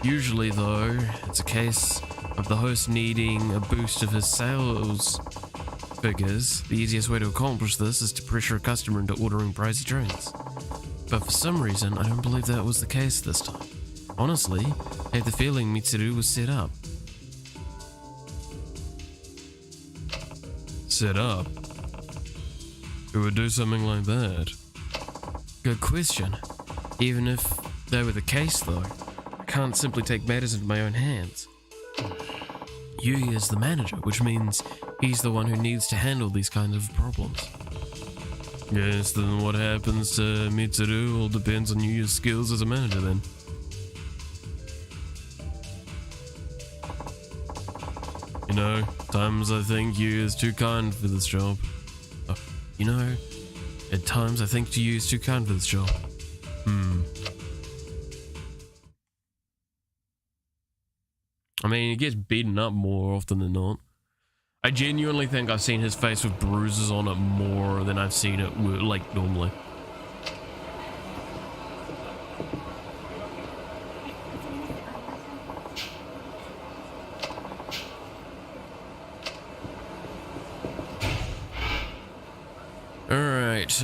Usually, though, it's a case of the host needing a boost of his sales figures. The easiest way to accomplish this is to pressure a customer into ordering pricey drinks. But for some reason, I don't believe that was the case this time. Honestly, I have the feeling Mitsuru was set up. Set up? Who would do something like that? Good question. Even if that were the case, though, I can't simply take matters into my own hands. Yui is the manager, which means he's the one who needs to handle these kinds of problems. Yes, then what happens to Mitsuru all depends on Yui's skills as a manager then. You know, times I think Yui is too kind for this job. You know, at times I think Yui is too kind for this job. I mean, he gets beaten up more often than not. I genuinely think I've seen his face with bruises on it more than I've seen it like normally. Alright,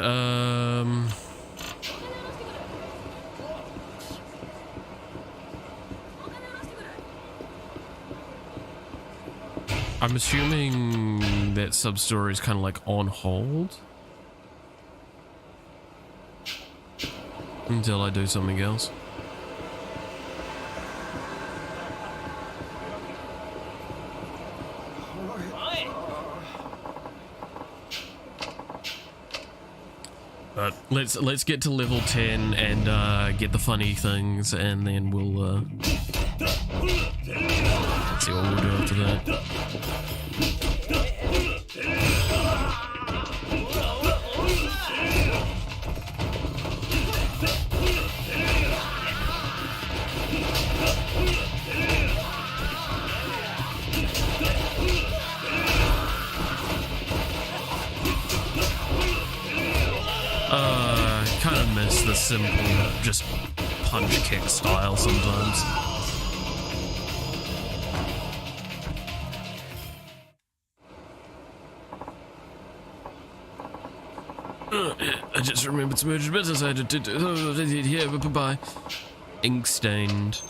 I'm assuming that sub-story is kind of like on hold until I do something else. But let's get to level 10 and get the funny things, and then we'll see what we'll do after that. Kind of miss the simple, just punch kick style sometimes. I just remembered some urgent business I had to do. Yeah, bye-bye. Ink stained.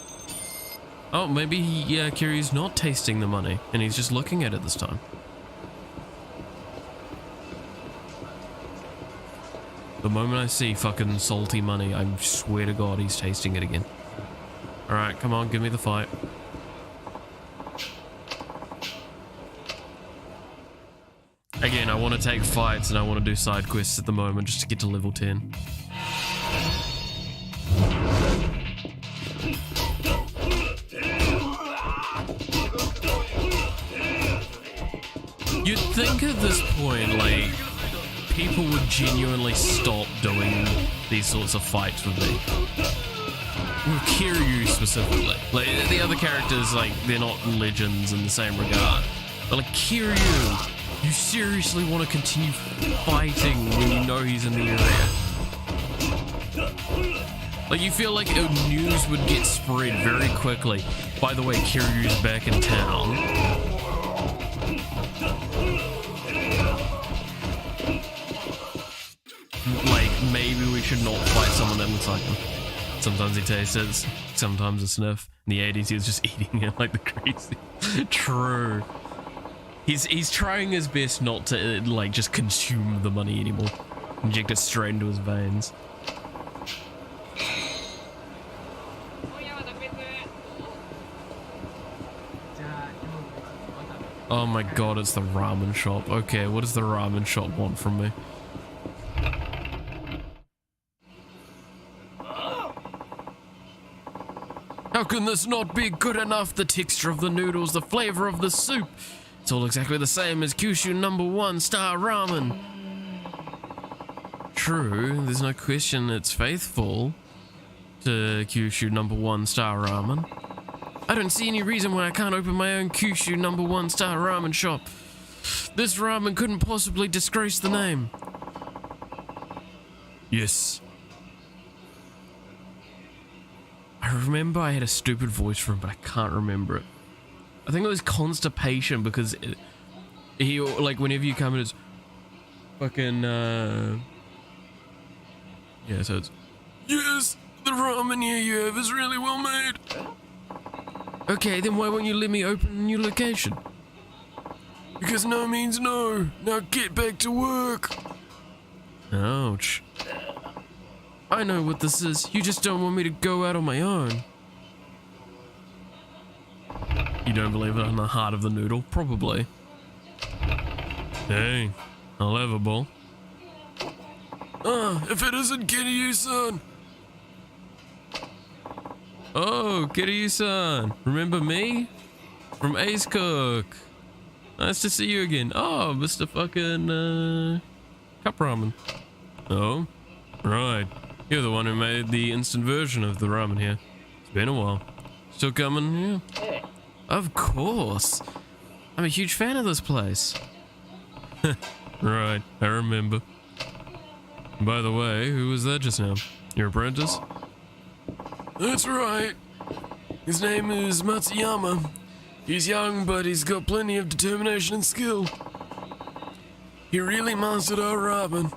Oh, maybe Kiryu's not tasting the money, and he's just looking at it this time. The moment I see fucking salty money, I swear to God he's tasting it again. Alright, come on, give me the fight. Again, I want to take fights and I want to do side quests at the moment just to get to level 10. You'd think at this point, like, people would genuinely stop doing these sorts of fights with me. With Kiryu specifically. Like, the other characters, like, they're not legends in the same regard. But like, Kiryu, you seriously want to continue fighting when you know he's in the area? Like, you feel like news would get spread very quickly. By the way, Kiryu's back in town. Like, maybe we should not fight someone that looks like him. Sometimes he tastes it, sometimes a sniff. In the 80s, he was just eating it like the crazy. True. He's trying his best not to, like, just consume the money anymore. Inject it straight into his veins. Oh my god, it's the ramen shop. Okay, what does the ramen shop want from me? How can this not be good enough? The texture of the noodles, the flavor of the soup. It's all exactly the same as Kyushu #1 star ramen. true. There's no question it's faithful to Kyushu #1 star ramen. I don't see any reason why I can't open my own Kyushu #1 star ramen shop. This ramen couldn't possibly disgrace the name. Yes. I remember I had a stupid voice for him, but I can't remember it. I think it was constipation because he, like, whenever you come in, it's fucking, yeah, so it's, yes, the ramen here you have is really well made. Okay, then why won't you let me open a new location? Because no means no. Now get back to work. Ouch. I know what this is. You just don't want me to go out on my own. You don't believe it in the heart of the noodle? Probably. Hey, I'll have a bowl. If it isn't Kiryu-san. Oh, Kiryu-san. Remember me? From Ace Cook. Nice to see you again. Oh, Mr. fucking, Cup Ramen. Oh, right. You're the one who made the instant version of the ramen here. It's been a while. Still coming? Yeah. Of course. I'm a huge fan of this place. Right, I remember. By the way, who was that just now? Your apprentice? That's right. His name is Matsuyama. He's young, but he's got plenty of determination and skill. He really mastered our ramen.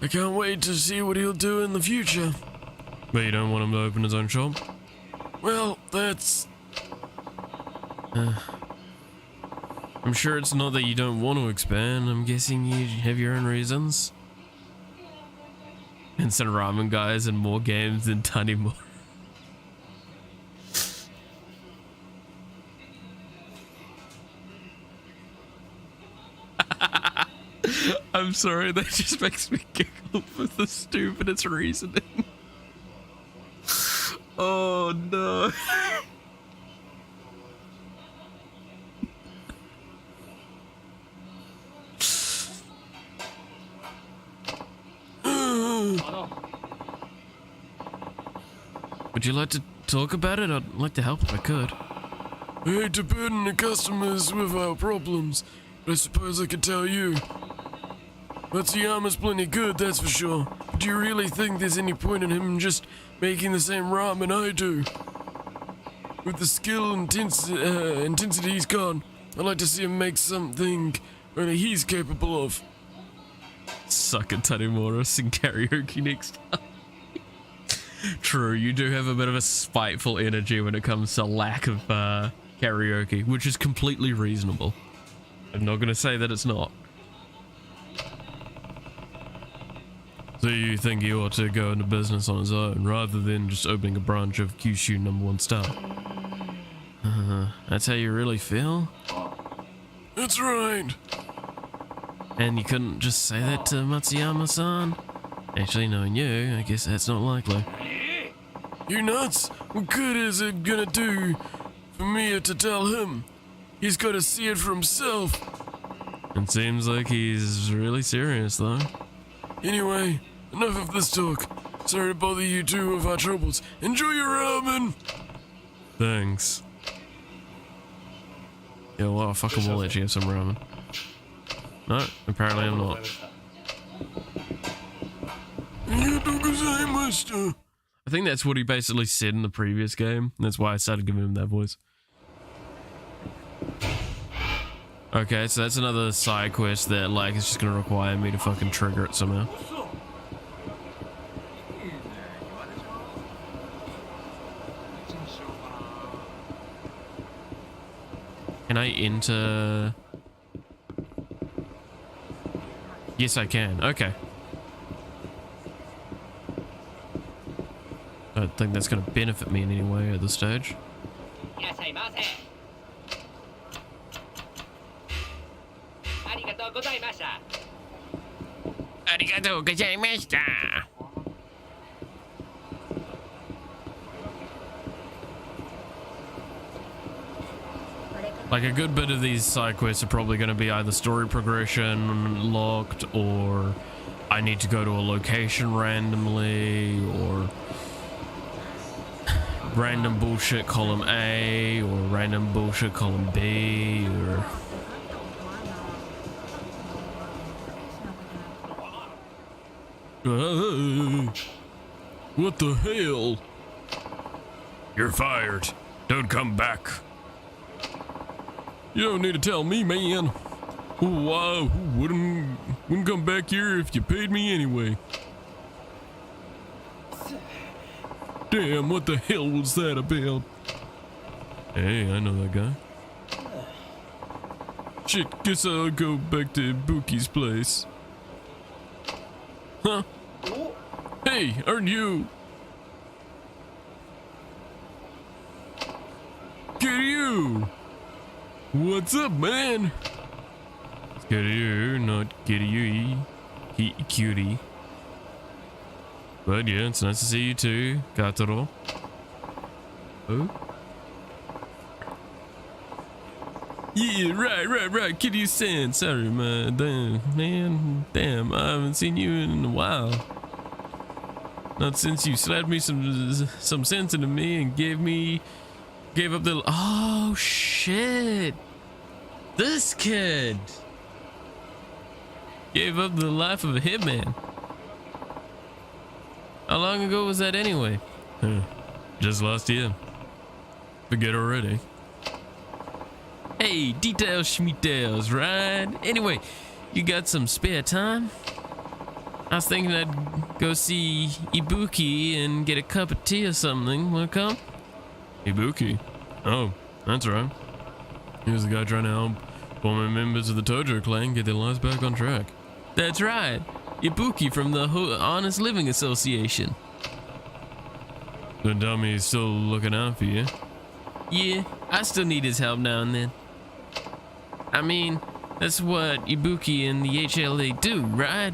I can't wait to see what he'll do in the future. But you don't want him to open his own shop? Well, that's... I'm sure it's not that you don't want to expand. I'm guessing you have your own reasons. Instant ramen guys and more games than Tanimura. I'm sorry, that just makes me giggle for the stupidest reasoning. Oh no. Would you like to talk about it? I'd like to help if I could. I hate to burden the customers with our problems, but I suppose I could tell you. Matsuyama's plenty good, that's for sure. But do you really think there's any point in him just making the same ramen I do? With the skill and intensity he's got, I'd like to see him make something only he's capable of. Suck at Tanimura, sing karaoke next time. True, you do have a bit of a spiteful energy when it comes to lack of karaoke, which is completely reasonable. I'm not going to say that it's not. So you think he ought to go into business on his own, rather than just opening a branch of Kyushu #1 star? That's how you really feel? That's right. And you couldn't just say that to Matsuyama-san? Actually, knowing you, I guess that's not likely. You nuts? What good is it gonna do for me to tell him? He's gotta see it for himself. It seems like he's really serious, though. Anyway, enough of this talk. Sorry to bother you two with our troubles. Enjoy your ramen! Thanks. Yeah, well, I fucking will let you have some ramen. No, apparently I'm not. I think that's what he basically said in the previous game. That's why I started giving him that voice. Okay, so that's another side quest that, like, is just gonna require me to fucking trigger it somehow. Can I enter? Yes, I can. Okay. I don't think that's going to benefit me in any way at this stage. Arigatou gozaimashita. Like, a good bit of these side quests are probably going to be either story progression locked or I need to go to a location randomly, or random bullshit column A, or random bullshit column B, or... What the hell? You're fired. Don't come back. You don't need to tell me, man. Why wouldn't come back here if you paid me anyway. Damn, what the hell was that about? Hey, I know that guy. Shit, guess I'll go back to Buki's place. Huh? Hey, aren't you? Kiryu! What's up, man? It's Kiryu, not Kiryu. Cutie. But yeah, it's nice to see you too, Kataro. Oh? Yeah, right, Kiryu-san. Sorry, man, damn, I haven't seen you in a while. Not since you slapped me some sense into me and gave up the... Oh, shit. This kid gave up the life of a hitman. How long ago was that anyway? Just last year. Forget already. Hey, details schmeetails, right? Anyway, you got some spare time? I was thinking I'd go see Ibuki and get a cup of tea or something. Wanna come? Ibuki? Oh, that's right. He was the guy trying to help former members of the Tojo clan get their lives back on track. That's right. Ibuki from the Honest Living Association. Don't tell me he's still looking out for you. Yeah, I still need his help now and then. I mean, that's what Ibuki and the HLA do, right?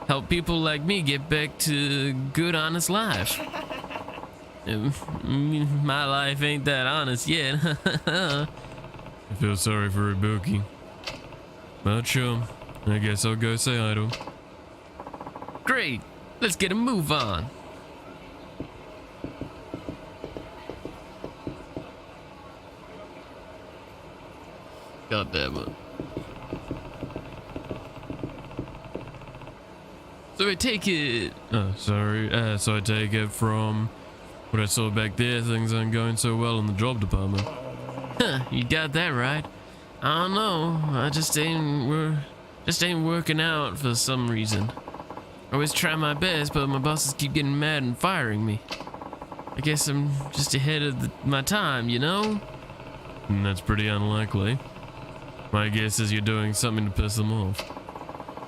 Help people like me get back to a good, honest life. My life ain't that honest yet. I feel sorry for Ibuki. But sure, I guess I'll go say hi to him. Great, let's get a move on. God damn it. So I take it... Oh, sorry. So I take it from what I saw back there, things aren't going so well in the job department. Huh, you got that right. I don't know. I just ain't working out for some reason. I always try my best, but my bosses keep getting mad and firing me. I guess I'm just ahead of my time, you know? And that's pretty unlikely. My guess is you're doing something to piss them off.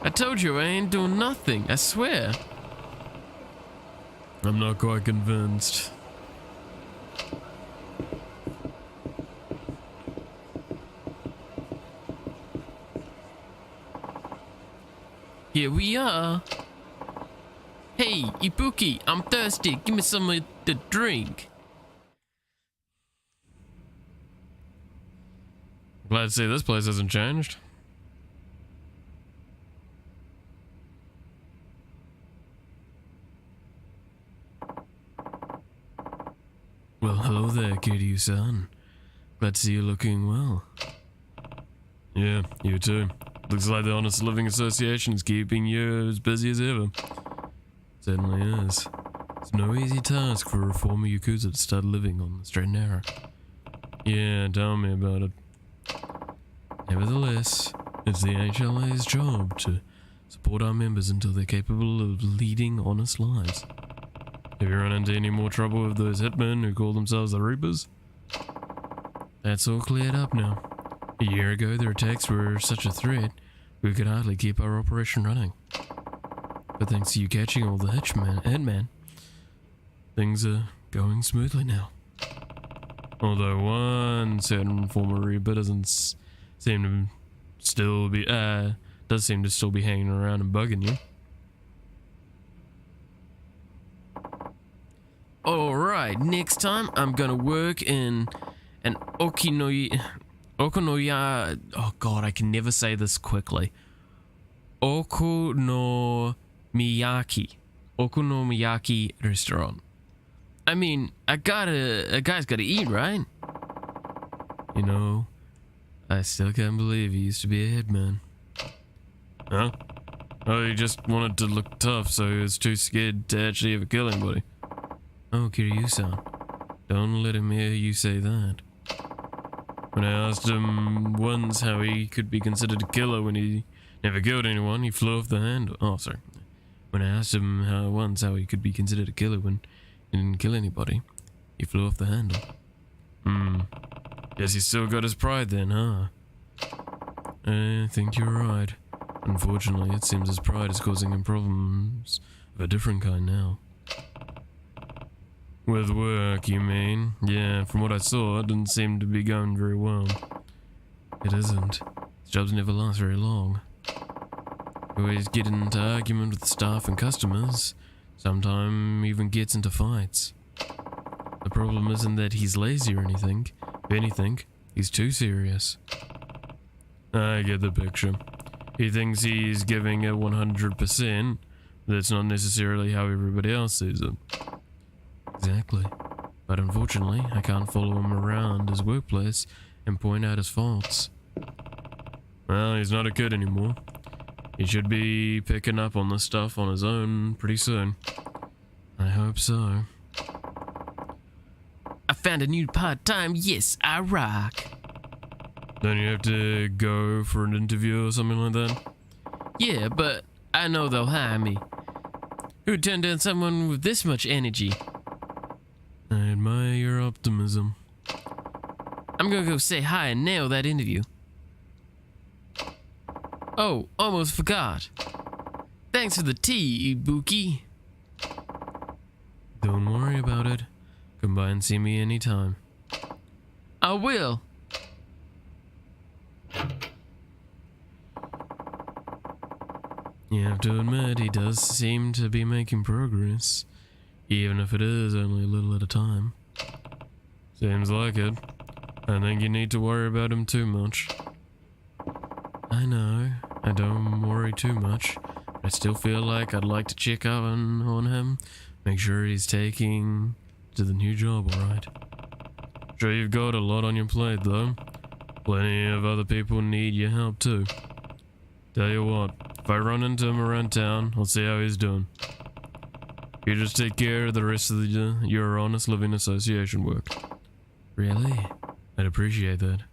I told you I ain't doing nothing, I swear. I'm not quite convinced. Here we are. Hey, Ibuki, I'm thirsty. Give me some of the drink. Glad to see this place hasn't changed. Well, hello there, Kiryu-san. Glad to see you looking well. Yeah, you too. Looks like the Honest Living Association is keeping you as busy as ever. Certainly is. It's no easy task for a former Yakuza to start living on the straight and narrow. Yeah, tell me about it. Nevertheless, it's the HLA's job to support our members until they're capable of leading honest lives. Have you run into any more trouble with those hitmen who call themselves the Reapers? That's all cleared up now. A year ago, their attacks were such a threat, we could hardly keep our operation running. But thanks to you catching all the hitmen, things are going smoothly now. Although one certain former Reaper does seem to still be hanging around and bugging you. Alright, next time I'm gonna work in an Okinoya... Oh god, I can never say this quickly. Okonomiyaki Miyaki. Okonomiyaki restaurant. I mean, a guy's gotta eat, right? You know, I still can't believe he used to be a hitman. Huh? Oh, he just wanted to look tough, so he was too scared to actually ever kill anybody. Oh, Kiryu-san, don't let him hear you say that. When I asked him once how he could be considered a killer when he never killed anyone, he flew off the handle. Oh, sorry. When I asked him once how he could be considered a killer when he didn't kill anybody, he flew off the handle. Guess he's still got his pride then, huh? I think you're right. Unfortunately, it seems his pride is causing him problems of a different kind now. With work, you mean? Yeah, from what I saw, it didn't seem to be going very well. It isn't. His jobs never last very long. He always gets into argument with the staff and customers. Sometimes even gets into fights. The problem isn't that he's lazy or anything. If anything, he's too serious. I get the picture. He thinks he's giving it 100%. That's not necessarily how everybody else sees it. Exactly. But unfortunately, I can't follow him around his workplace and point out his faults. Well, he's not a kid anymore. He should be picking up on this stuff on his own pretty soon. I hope so. I found a new part-time. Yes, I rock. Don't you have to go for an interview or something like that? Yeah, but I know they'll hire me. Who'd turn down someone with this much energy? I admire your optimism. I'm gonna go say hi and nail that interview. Oh, almost forgot. Thanks for the tea, Ibuki. Don't worry about it. Come by and see me anytime. I will. You have to admit, he does seem to be making progress, even if it is only a little at a time. Seems like it. I think you need to worry about him too much. I know, I don't worry too much, but I still feel like I'd like to check out on him, make sure he's taking to the new job alright. Sure, you've got a lot on your plate though. Plenty of other people need your help too. Tell you what, if I run into him around town, I'll see how he's doing. You just take care of the rest of your Honest Living Association work. Really? I'd appreciate that.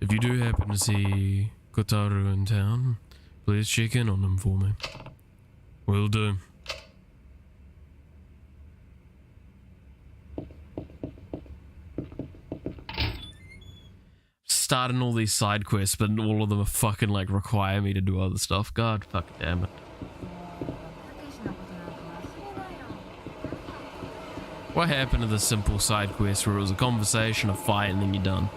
If you do happen to see Kotaro in town, please check in on him for me. Will do. Starting all these side quests, but all of them are fucking like require me to do other stuff. God fucking damn it. What happened to the simple side quest where it was a conversation, a fight, and then you're done?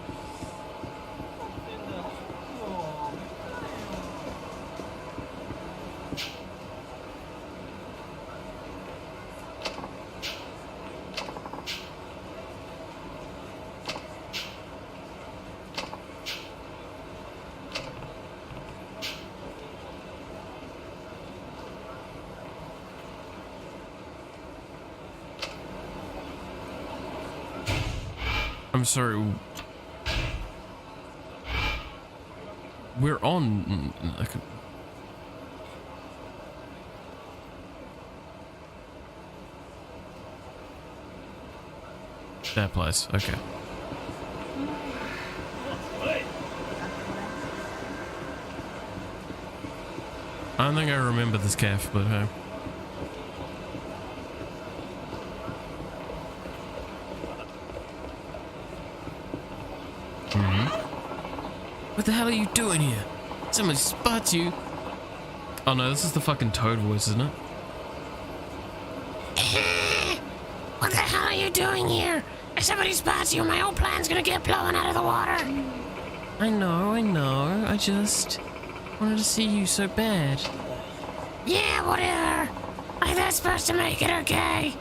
I'm sorry. We're on. That place. Okay. I don't think I remember this calf, but hey. What the hell are you doing here? Somebody spots you. Oh no, this is the fucking Toad voice, isn't it? What the hell are you doing here? If somebody spots you, my whole plan's gonna get blown out of the water. I know. I just wanted to see you so bad. Yeah, whatever. Like that's supposed to make it okay.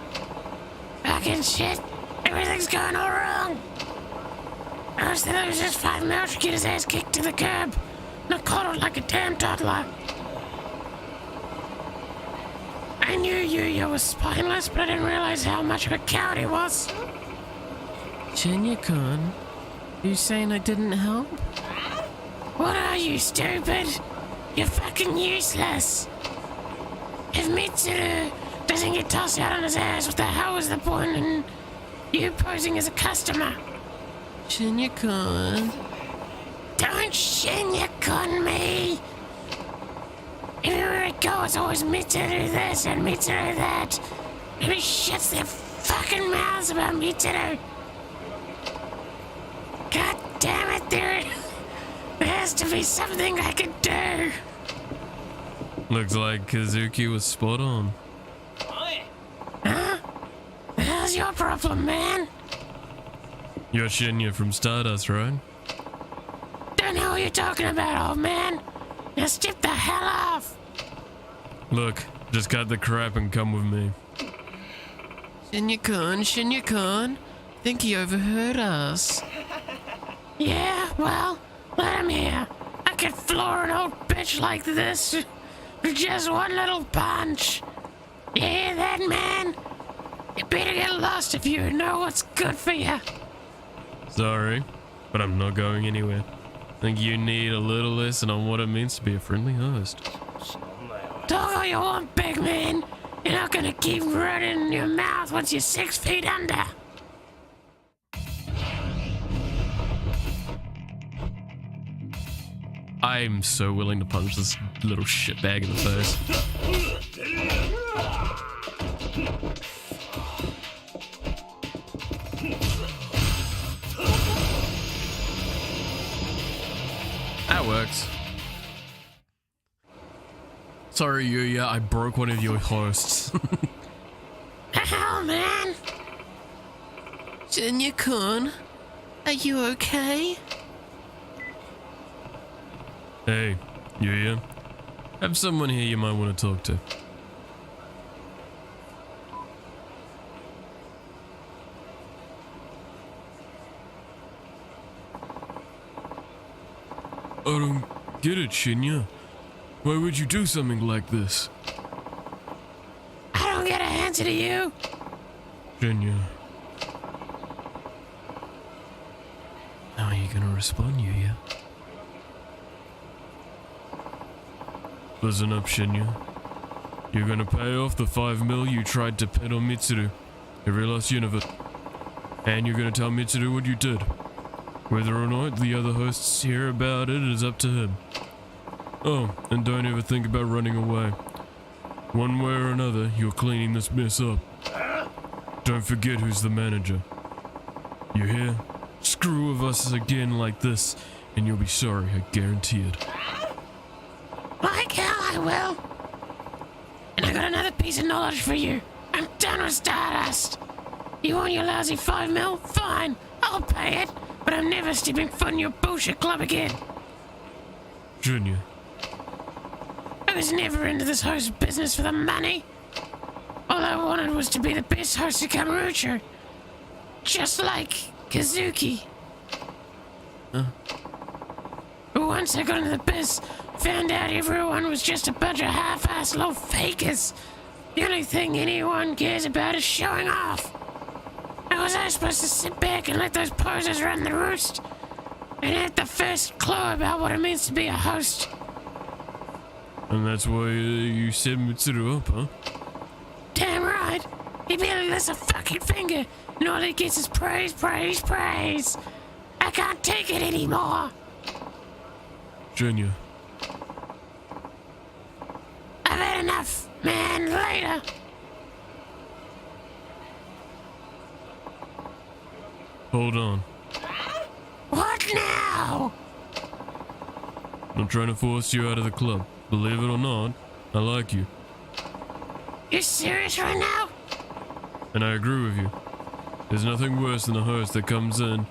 Fucking shit. Everything's going all wrong. I was thinking it was just 5 minutes to get his ass kicked to the curb. Not coddled like a damn toddler. I knew Yuya was spineless, but I didn't realize how much of a coward he was. Shinya-kun, you saying I didn't help? What are you, stupid? You're fucking useless. If Mitsuru doesn't get tossed out on his ass, what the hell was the point in you posing as a customer? Shinya-kun. Don't Shinya-kun me! Everywhere I go, it's always Mitsuru this and Mitsuru that. Maybe shuts their fucking mouths about Mitsuru. God damn it, there has to be something I can do. Looks like Kazuki was spot on. Huh? The hell's your problem, man? You're Shinya from Stardust, right? Don't know what you're talking about, old man. Now step the hell off. Look, just cut the crap and come with me. Shinya-kun, think he overheard us. Yeah, well, let him hear. I could floor an old bitch like this with just one little punch. You hear that, man? You better get lost if you know what's good for you. Sorry, but I'm not going anywhere. Think you need a little lesson on what it means to be a friendly host. Talk all you want, big man. You're not gonna keep running in your mouth once you're 6 feet under. I'm so willing to punch this little shitbag in the face. That works. Sorry, Yuya, I broke one of your hosts. Hell, man. Shinya-kun, are you okay? Hey, Yuya. Have someone here you might want to talk to. I don't get it, Shinya. Why would you do something like this? I don't get an answer to you. Shinya. How are you gonna respond, Yuya? Listen up, Shinya. You're gonna pay off the 5 mil you tried to pin on Mitsuru. Every last yen of it. And you're gonna tell Mitsuru what you did. Whether or not the other hosts hear about it is up to him. Oh, and don't ever think about running away. One way or another, you're cleaning this mess up. Don't forget who's the manager. You hear? Screw with us again like this, and you'll be sorry, I guarantee it. Like hell I will. And I got another piece of knowledge for you. I'm done with Stardust. You want your lousy 5 mil? Fine, I'll pay it. But I'm never stepping foot in your bullshit club again. Shinya. I was never into this host business for the money. All I wanted was to be the best host of Kamurocho. Just like Kazuki. But once I got into the biz, found out everyone was just a bunch of half-assed little fakers. The only thing anyone cares about is showing off. How was I supposed to sit back and let those posers run the roost? And had the first clue about what it means to be a host. And that's why you set Mitsuru up, huh? Damn right. He barely lifts a fucking finger, and all he gets is praise, praise, praise. I can't take it anymore. Shinya. I've had enough, man. Later. Hold on. What now? I'm trying to force you out of the club. Believe it or not, I like you. You serious right now? And I agree with you. There's nothing worse than a host that comes in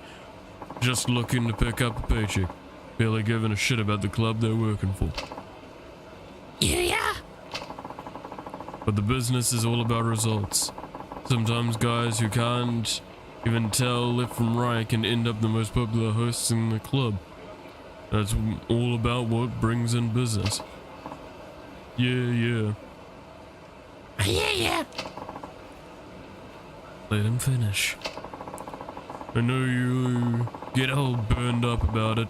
just looking to pick up a paycheck, barely giving a shit about the club they're working for. Yeah? But the business is all about results. Sometimes guys who can't even tell left from right can end up the most popular hosts in the club. That's all about what brings in business. Yeah. Yeah. Let him finish. I know you get all burned up about it,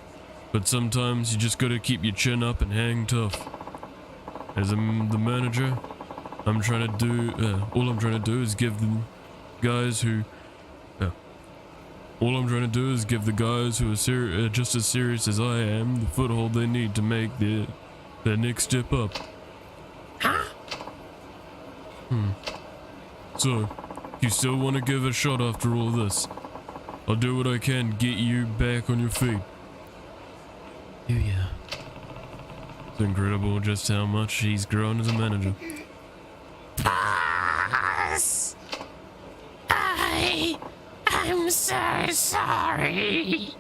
but sometimes you just gotta keep your chin up and hang tough. As I'm the manager, I'm trying to do, all I'm trying to do is give the guys who, all I'm trying to do is give the guys who are just as serious as I am the foothold they need to make their next step up. Huh? So, if you still want to give it a shot after all this, I'll do what I can to get you back on your feet. Oh yeah. It's incredible just how much he's grown as a manager. Boss! I'm so sorry.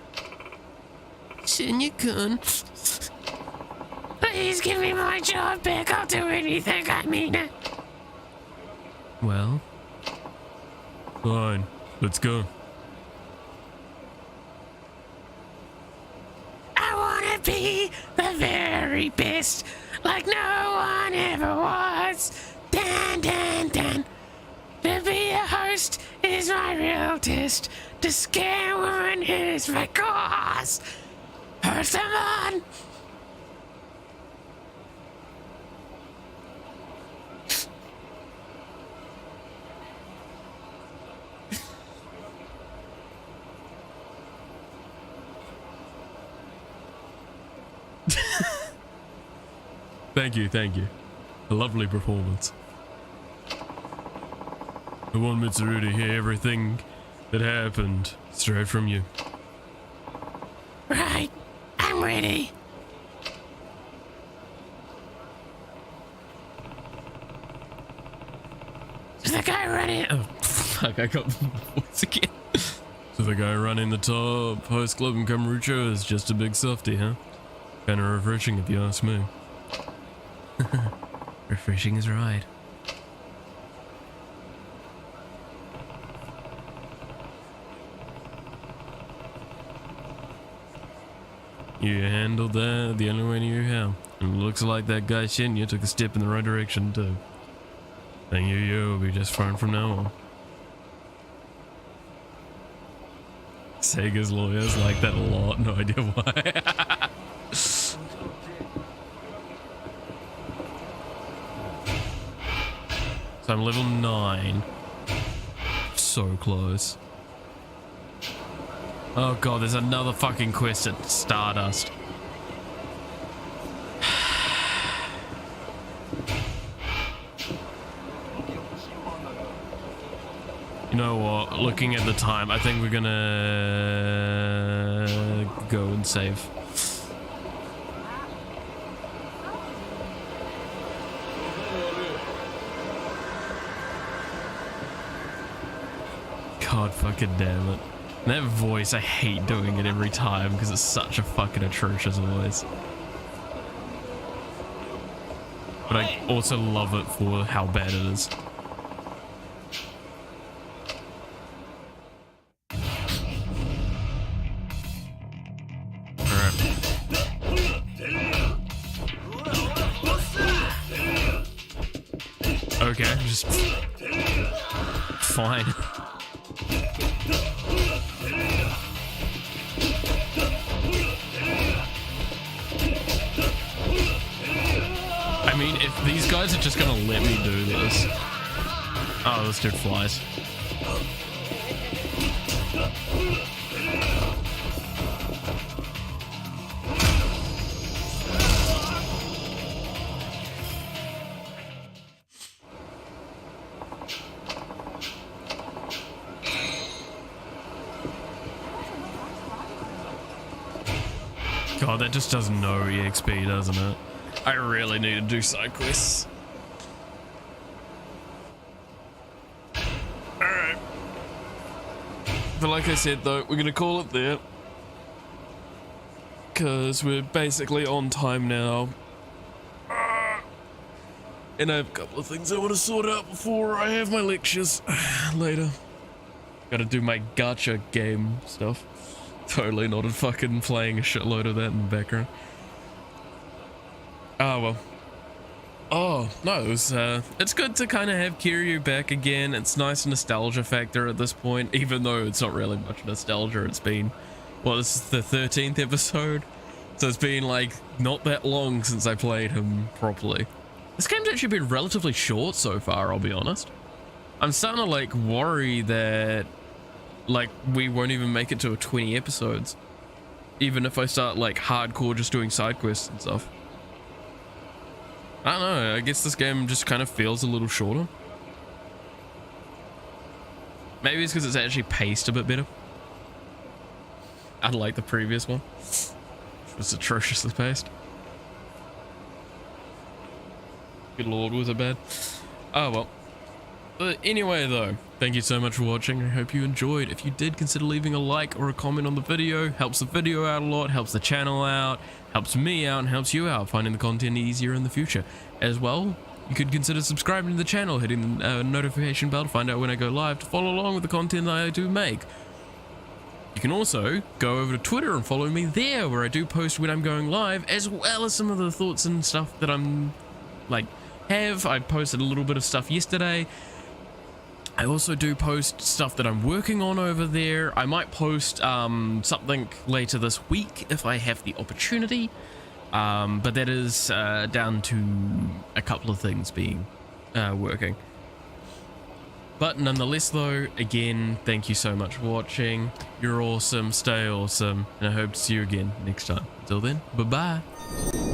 Shinja-kun. Please give me my job back. I'll do anything. I mean it. Well, fine. Let's go. I wanna be the very best, like no one ever was. Dun dun dun. To be a host is my real test. To scare women is my cause. Hurt them on. Thank you. A lovely performance. I want Mitsuru to hear everything that happened straight from you. Right, I'm ready. So the guy running. Oh, fuck, I got the voice again. So the guy running the top host club in Kamurocho is just a big softy, huh? Kinda refreshing if you ask me. Refreshing is right. You handled that the only way you knew how. And it looks like that guy Shinya took a step in the right direction too. And you will be just fine from now on. Sega's lawyers like that a lot, no idea why. So I'm level 9. So close. Oh god, there's another fucking quest at Stardust. You know what? Looking at the time, I think we're gonna go and save. God fucking damn it. And that voice, I hate doing it every time because it's such a fucking atrocious voice. But I also love it for how bad it is. Okay, just fine. I mean, if these guys are just gonna let me do this. Oh, this dude flies. God, that just does no EXP, doesn't it? I really need to do side quests. Alright. But like I said though, we're gonna call it there. Because we're basically on time now. And I have a couple of things I want to sort out before I have my lectures later. Gotta do my gacha game stuff. Totally not fucking playing a shitload of that in the background. Ah, well. Oh, no, it's good to kind of have Kiryu back again. It's nice nostalgia factor at this point, even though it's not really much nostalgia. It's been, well, this is the 13th episode, so it's been like not that long since I played him properly. This game's actually been relatively short so far, I'll be honest. I'm starting to like worry that like we won't even make it to 20 episodes, even if I start like hardcore just doing side quests and stuff. I don't know, I guess this game just kind of feels a little shorter. Maybe it's because it's actually paced a bit better. Unlike the previous one, which was atrociously paced. Good lord, was it bad? Oh well. But anyway though, thank you so much for watching. I hope you enjoyed. If you did, consider leaving a like or a comment on the video. Helps the video out a lot, helps the channel out, helps me out, and helps you out finding the content easier in the future. As well, you could consider subscribing to the channel, hitting the notification bell to find out when I go live, to follow along with the content that I do make. You can also go over to Twitter and follow me there, where I do post when I'm going live, as well as some of the thoughts and stuff that I'm like I posted a little bit of stuff yesterday. I also do post stuff that I'm working on over there. I might post something later this week if I have the opportunity, but that is down to a couple of things being working. But nonetheless though, again, thank you so much for watching. You're awesome, stay awesome, and I hope to see you again next time. Until then, bye bye.